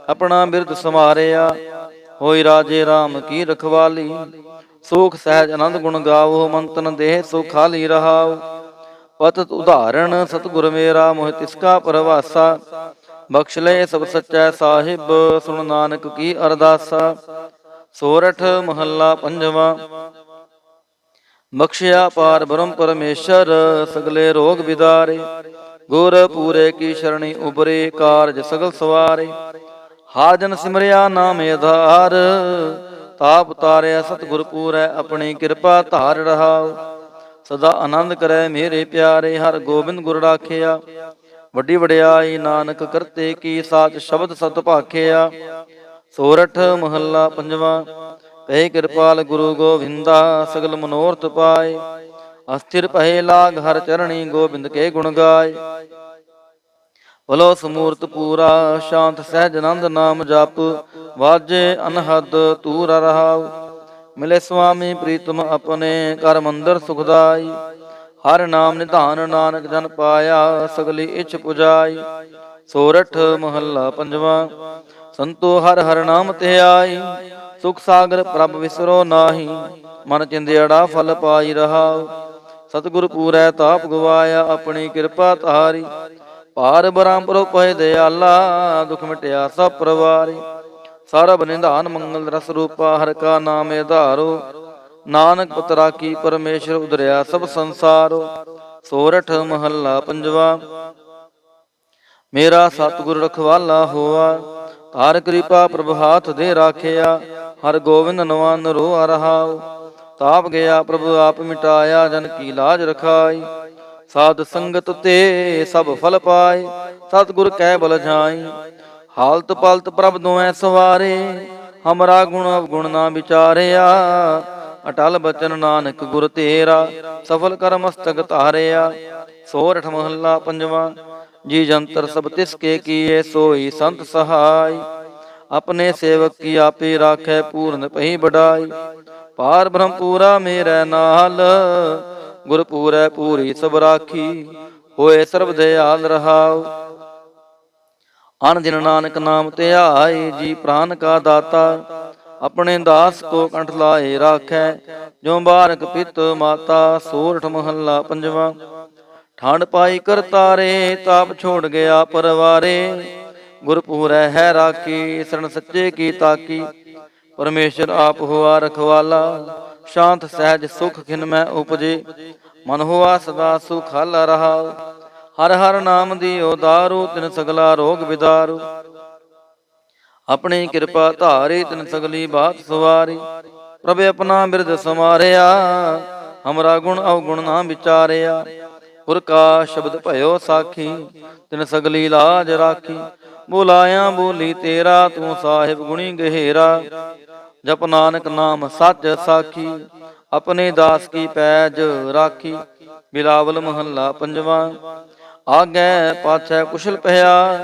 ਆਪਣਾ ਬਿਰਦ ਸਮਾਰਿਆ। ਹੋਈ ਰਾਜੇ ਰਾਮ ਕੀ ਰਖਵਾਲੀ, ਸੂਖ ਸਹਿਜ ਆਨੰਦ ਗੁਣ ਗਾਵੋ। ਮੰਤਨ ਦੇਹ ਸੁਖ ਖਾਲੀ ਰਹਾਉ, ਪਤਤ ਉਦਾਹਰਣ ਸਤਿਗੁਰ ਮੇਰਾ। ਮੋਹਿ ਤਿਸਕਾ ਪਰਵਾਸਾ, ਬਖਸ਼ ਲੈ ਸਭ ਸੱਚਾ ਸਾਹਿਬ। ਸੁਣ ਨਾਨਕ ਕੀ ਅਰਦਾਸਾ। ਸੋਰਠ ਮਹੱਲਾ ਪੰਜਵਾ। ਬਖਸ਼ਿਆ ਪਾਰ ਬ੍ਰਹਮ ਪਰਮੇਸ਼ਰ, ਸਗਲੇ ਰੋਗ ਵਿਦਾਰੇ। ਗੁਰ ਪੂਰੇ ਕੀ ਸ਼ਰਣੀ ਉਬਰੇ, ਕਾਰਜ ਸਗਲ ਸਵਾਰੇ। ਹਾਜਨ ਸਿਮਰਿਆ ਨਾਮ ਆਧਾਰ, ਤਾਪ ਤਾਰਿਆ ਸਤਿਗੁਰ ਪੂਰੈ। ਆਪਣੀ ਕਿਰਪਾ ਧਾਰ ਰਹਾਉ, ਸਦਾ ਆਨੰਦ ਕਰੈ ਮੇਰੇ ਪਿਆਰੇ। ਹਰ ਗੋਬਿੰਦ ਗੁਰ ਰਾਖਿਆ, ਵੱਡੀ ਵਡਿਆਈ ਨਾਨਕ ਕਰਤੇ ਕੀ। ਸਾਚ ਸ਼ਬਦ ਸਤ ਭਾਖਿਆ। ਸੋਰਠ ਮਹੱਲਾ ਪੰਜਵਾ। ਭਏ ਕਿਰਪਾਲ ਗੁਰੂ ਗੋਵਿੰਦਾ, ਸਗਲ ਮਨੋਰਥ ਪਾਏ। ਅਸਥਿਰ ਭਏ ਲਾਗ ਹਰ ਚਰਣੀ, ਗੋਬਿੰਦ ਕੇ ਗੁਣ ਗਾਏ। ਭਲੋ ਸਮੂਰਤ ਪੂਰਾ, ਸ਼ਾਂਤ ਸਹਿਜ ਆਨੰਦ ਨਾਮ ਜਪ। ਵਾਜੇ ਅਨਹਦ ਤੂਰਾ ਰਹਾਉ, ਮਿਲੇ ਸੁਆਮੀ ਪ੍ਰੀਤਮ ਆਪਣੇ। ਕਰ ਮੰਦਰ ਸੁਖਦਾਈ, ਹਰ ਨਾਮ ਨਿਧਾਨ। ਨਾਨਕ ਜਨ ਪਾਇਆ, ਸਗਲੀ ਇੱਛ ਪੁਜਾਈ। ਸੋਰਠ ਮਹੱਲਾ ਪੰਜਵਾ। ਸੰਤੋ ਹਰ ਹਰ ਨਾਮ ਧਿਆਈ, ਸੁਖ ਸਾਗਰ ਪ੍ਰਭ ਵਿਸਰੋ ਨਾਹੀ। ਮਨ ਚਿੰਦਿਆੜਾ ਫਲ ਪਾਈ ਰਹਾਉ, ਸਤਿਗੁਰ ਪੂਰੈ ਤਾਪ ਗਵਾਇਆ। ਆਪਣੀ ਕਿਰਪਾ ਧਾਰੀ, ਪਾਰ ਬ੍ਰਹਮ ਪ੍ਰਭ ਭਏ ਦਿਆਲਾ। ਦੁਖ ਮਿਟਿਆ ਸਭ ਪਰਵਾਰੀ, ਸਰਬ ਨਿਧਾਨ ਮੰਗਲ ਰਸ ਰੂਪਾ। ਹਰ ਕਾ ਨਾਮ ਆਧਾਰੋ, ਨਾਨਕ ਪੁੱਤਰਾ ਕੀ ਪਰਮੇਸ਼ਰ ਉਧਰਿਆ ਸਭ ਸੰਸਾਰੋ। ਸੋਰਠ ਮਹੱਲਾ ਪੰਜਵਾ। ਮੇਰਾ ਸਤਿਗੁਰ ਰਖਵਾਲਾ ਹੋਆ, ਧਾਰ ਕਿਰਪਾ ਪ੍ਰਭ ਹਾਥ ਦੇ ਰਾਖਿਆ। ਹਰ ਗੋਬਿੰਦ ਨਵਾਨ ਰੋਆ ਰਹਾਉ, ਤਾਪ ਗਿਆ ਪ੍ਰਭ ਆਪ ਮਿਟਾਇਆ। ਜਨ ਕੀ ਲਾਜ ਰਖਾਈ, ਸਾਧ ਸੰਗਤ ਤੇ ਸਭ ਫਲ ਪਾਏ। ਸਤਿਗੁਰ ਕਹਿ ਬਲ ਜਾਈ, ਹਾਲਤ ਪਲਤ ਪ੍ਰਭ ਦੋਐ ਸਵਾਰੇ। ਹਮਰਾ ਗੁਣ ਅਵਗੁਣ ਨਾ ਵਿਚਾਰਿਆ, ਅਟਲ ਬਚਨ ਨਾਨਕ ਗੁਰ ਤੇਰਾ। ਸਫਲ ਕਰ ਮਸਤਕ ਧਾਰਿਆ। ਸੋਰਠ ਮਹੱਲਾ ਪੰਜਵਾ। ਜੀ ਜੰਤਰ ਸਭ ਤਿਸ ਕੇ ਕੀਏ, ਸੋਈ ਸੰਤ ਸਹਾਈ। ਆਪਣੇ ਸੇਵਕ ਕੀ ਆਪੇ ਰਾਖੈ, ਪੂਰਨ ਪਈ ਵਡਾਈ। ਪਾਰ ਬ੍ਰਹਮ ਪੂਰਾ ਮੇਰੇ ਨਾਲ, ਗੁਰ ਪੂਰੈ ਪੂਰੀ ਸਭ ਰਾਖੀ। ਹੋਏ ਸਰਬ ਦਿਆਲ ਰਹਾਉ, ਅਨ ਦਿਨ ਨਾਨਕ ਨਾਮ ਧਿਆਏ। ਜੀ ਪ੍ਰਾਨ ਕਾ ਦਾਤਾ, ਆਪਣੇ ਦਾਸ ਕੋ ਕੰਠ ਲਾਏ ਰਾਖੈ। ਜੋ ਬਾਰਕ ਪਿਤ ਮਾਤਾ। ਸੋਰਠ ਮਹੱਲਾ ਪੰਜਵਾ। ਠੰਡ ਪਾਈ ਕਰ ਤਾਰੇ, ਤਾਪ ਛੋੜ ਗਿਆ ਪਰਵਾਰੇ। ਗੁਰ ਪੂਰੈ ਹੈ ਰਾਖੀ, ਸਰਣ ਸੱਚੇ ਕੀ ਤਾਕੀ। ਪਰਮੇਸ਼ਰ ਆਪ ਹੋਆ ਰਖਵਾਲਾ, ਸ਼ਾਂਤ ਸਹਿਜ ਸੁਖ ਖਿਨ ਮੈਂ ਉਪਜੇ। ਮਨ ਹੋਆ ਸਦਾ ਸੁਖਾਲਾ ਰਹਾਉ, ਹਰ ਹਰ ਨਾਮ ਦਿਓ ਦਾਰੂ। ਤਿਨ ਸਗਲਾ ਰੋਗ ਵਿਦਾਰੂ, ਆਪਣੀ ਕਿਰਪਾ ਧਾਰੀ। ਤਿਨ ਸਗਲੀ ਬਾਤ ਸਵਾਰੀ, ਪ੍ਰਭ ਆਪਣਾ ਬਿਰਦ ਸਮਾਰਿਆ। ਹਮਰਾ ਗੁਣ ਅਵਗੁਣ ਨਾ ਵਿਚਾਰਿਆ, ਗੁਰ ਕਾ ਸ਼ਬਦ ਭਇਓ ਸਾਖੀ। ਤਿਨ ਸਗਲੀ ਲਾਜ ਰਾਖੀ, ਬੁਲਾਇਆ ਬੋਲੀ ਤੇਰਾ। ਤੂੰ ਸਾਹਿਬ ਗੁਣੀ ਗਹਿਰਾ, ਜਪ ਨਾਨਕ ਨਾਮ ਸੱਚ ਸਾਖੀ। ਆਪਣੇ ਦਾਸ ਕੀ ਪੈਜ ਰਾਖੀ। ਬਿਲਾਵਲ ਮਹੱਲਾ ਪੰਜਵਾ। ਆਗੈ ਪਾਛੈ ਕੁਸ਼ਲ ਭਇਆ,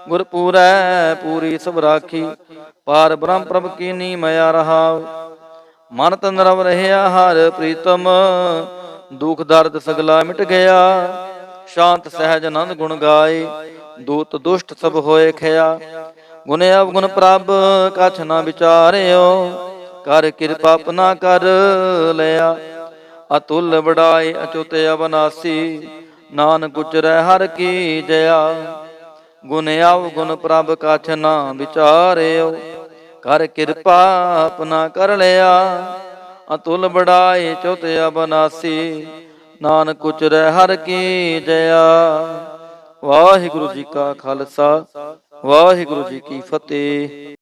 ਗੁਰ ਪੂਰੈ ਪੂਰੀ ਸਭ ਰਾਖੀ। ਪਾਰ ਬ੍ਰਹਮ ਪ੍ਰਭ ਕੀਨੀ ਮਇਆ ਰਹਾਉ, ਮਨ ਤਨ ਰਵ ਰਹਿਆ ਹਰ ਪ੍ਰੀਤਮ। ਦੁਖ ਦਰਦ ਸਗਲਾ ਮਿਟ ਗਿਆ, ਸ਼ਾਂਤ ਸਹਿਜ ਆਨੰਦ ਗੁਣ ਗਾਏ। ਦੂਤ ਦੁਸ਼ਟ ਸਭ ਹੋਏ ਖਿਆ, ਗੁਣ ਅਵਗੁਣ ਪ੍ਰਭ ਕਛ ਨਾ ਵਿਚਾਰਿਓ। ਕਰ ਕਿਰਪਾ ਆਪਣਾ ਕਰ ਲਿਆ, ਅਤੁਲ ਵਡਾਈ ਅਚੁੱਤ ਅਵਨਾਸੀ। ਨਾਨਕ ਉਚਰੈ ਹਰ ਕੀ ਜया, ਗੁਣ ਅਵਗੁਣ ਪ੍ਰਭ ਕਛ ਨਾ ਵਿਚਾਰਿਓ। ਕਰ ਕਿਰਪਾ ਆਪਣਾ ਕਰ ਲਿਆ, ਅਤੁਲ ਵਡਾਈ ਅਚੁੱਤ ਅਵਨਾਸੀ। ਨਾਨਕ ਉਚਰੈ ਹਰ ਕੀ ਜया। ਵਾਹਿਗੁਰੂ ਜੀ ਕਾ ਖਾਲਸਾ, ਵਾਹਿਗੁਰੂ ਜੀ ਕੀ ਫਤਿਹ।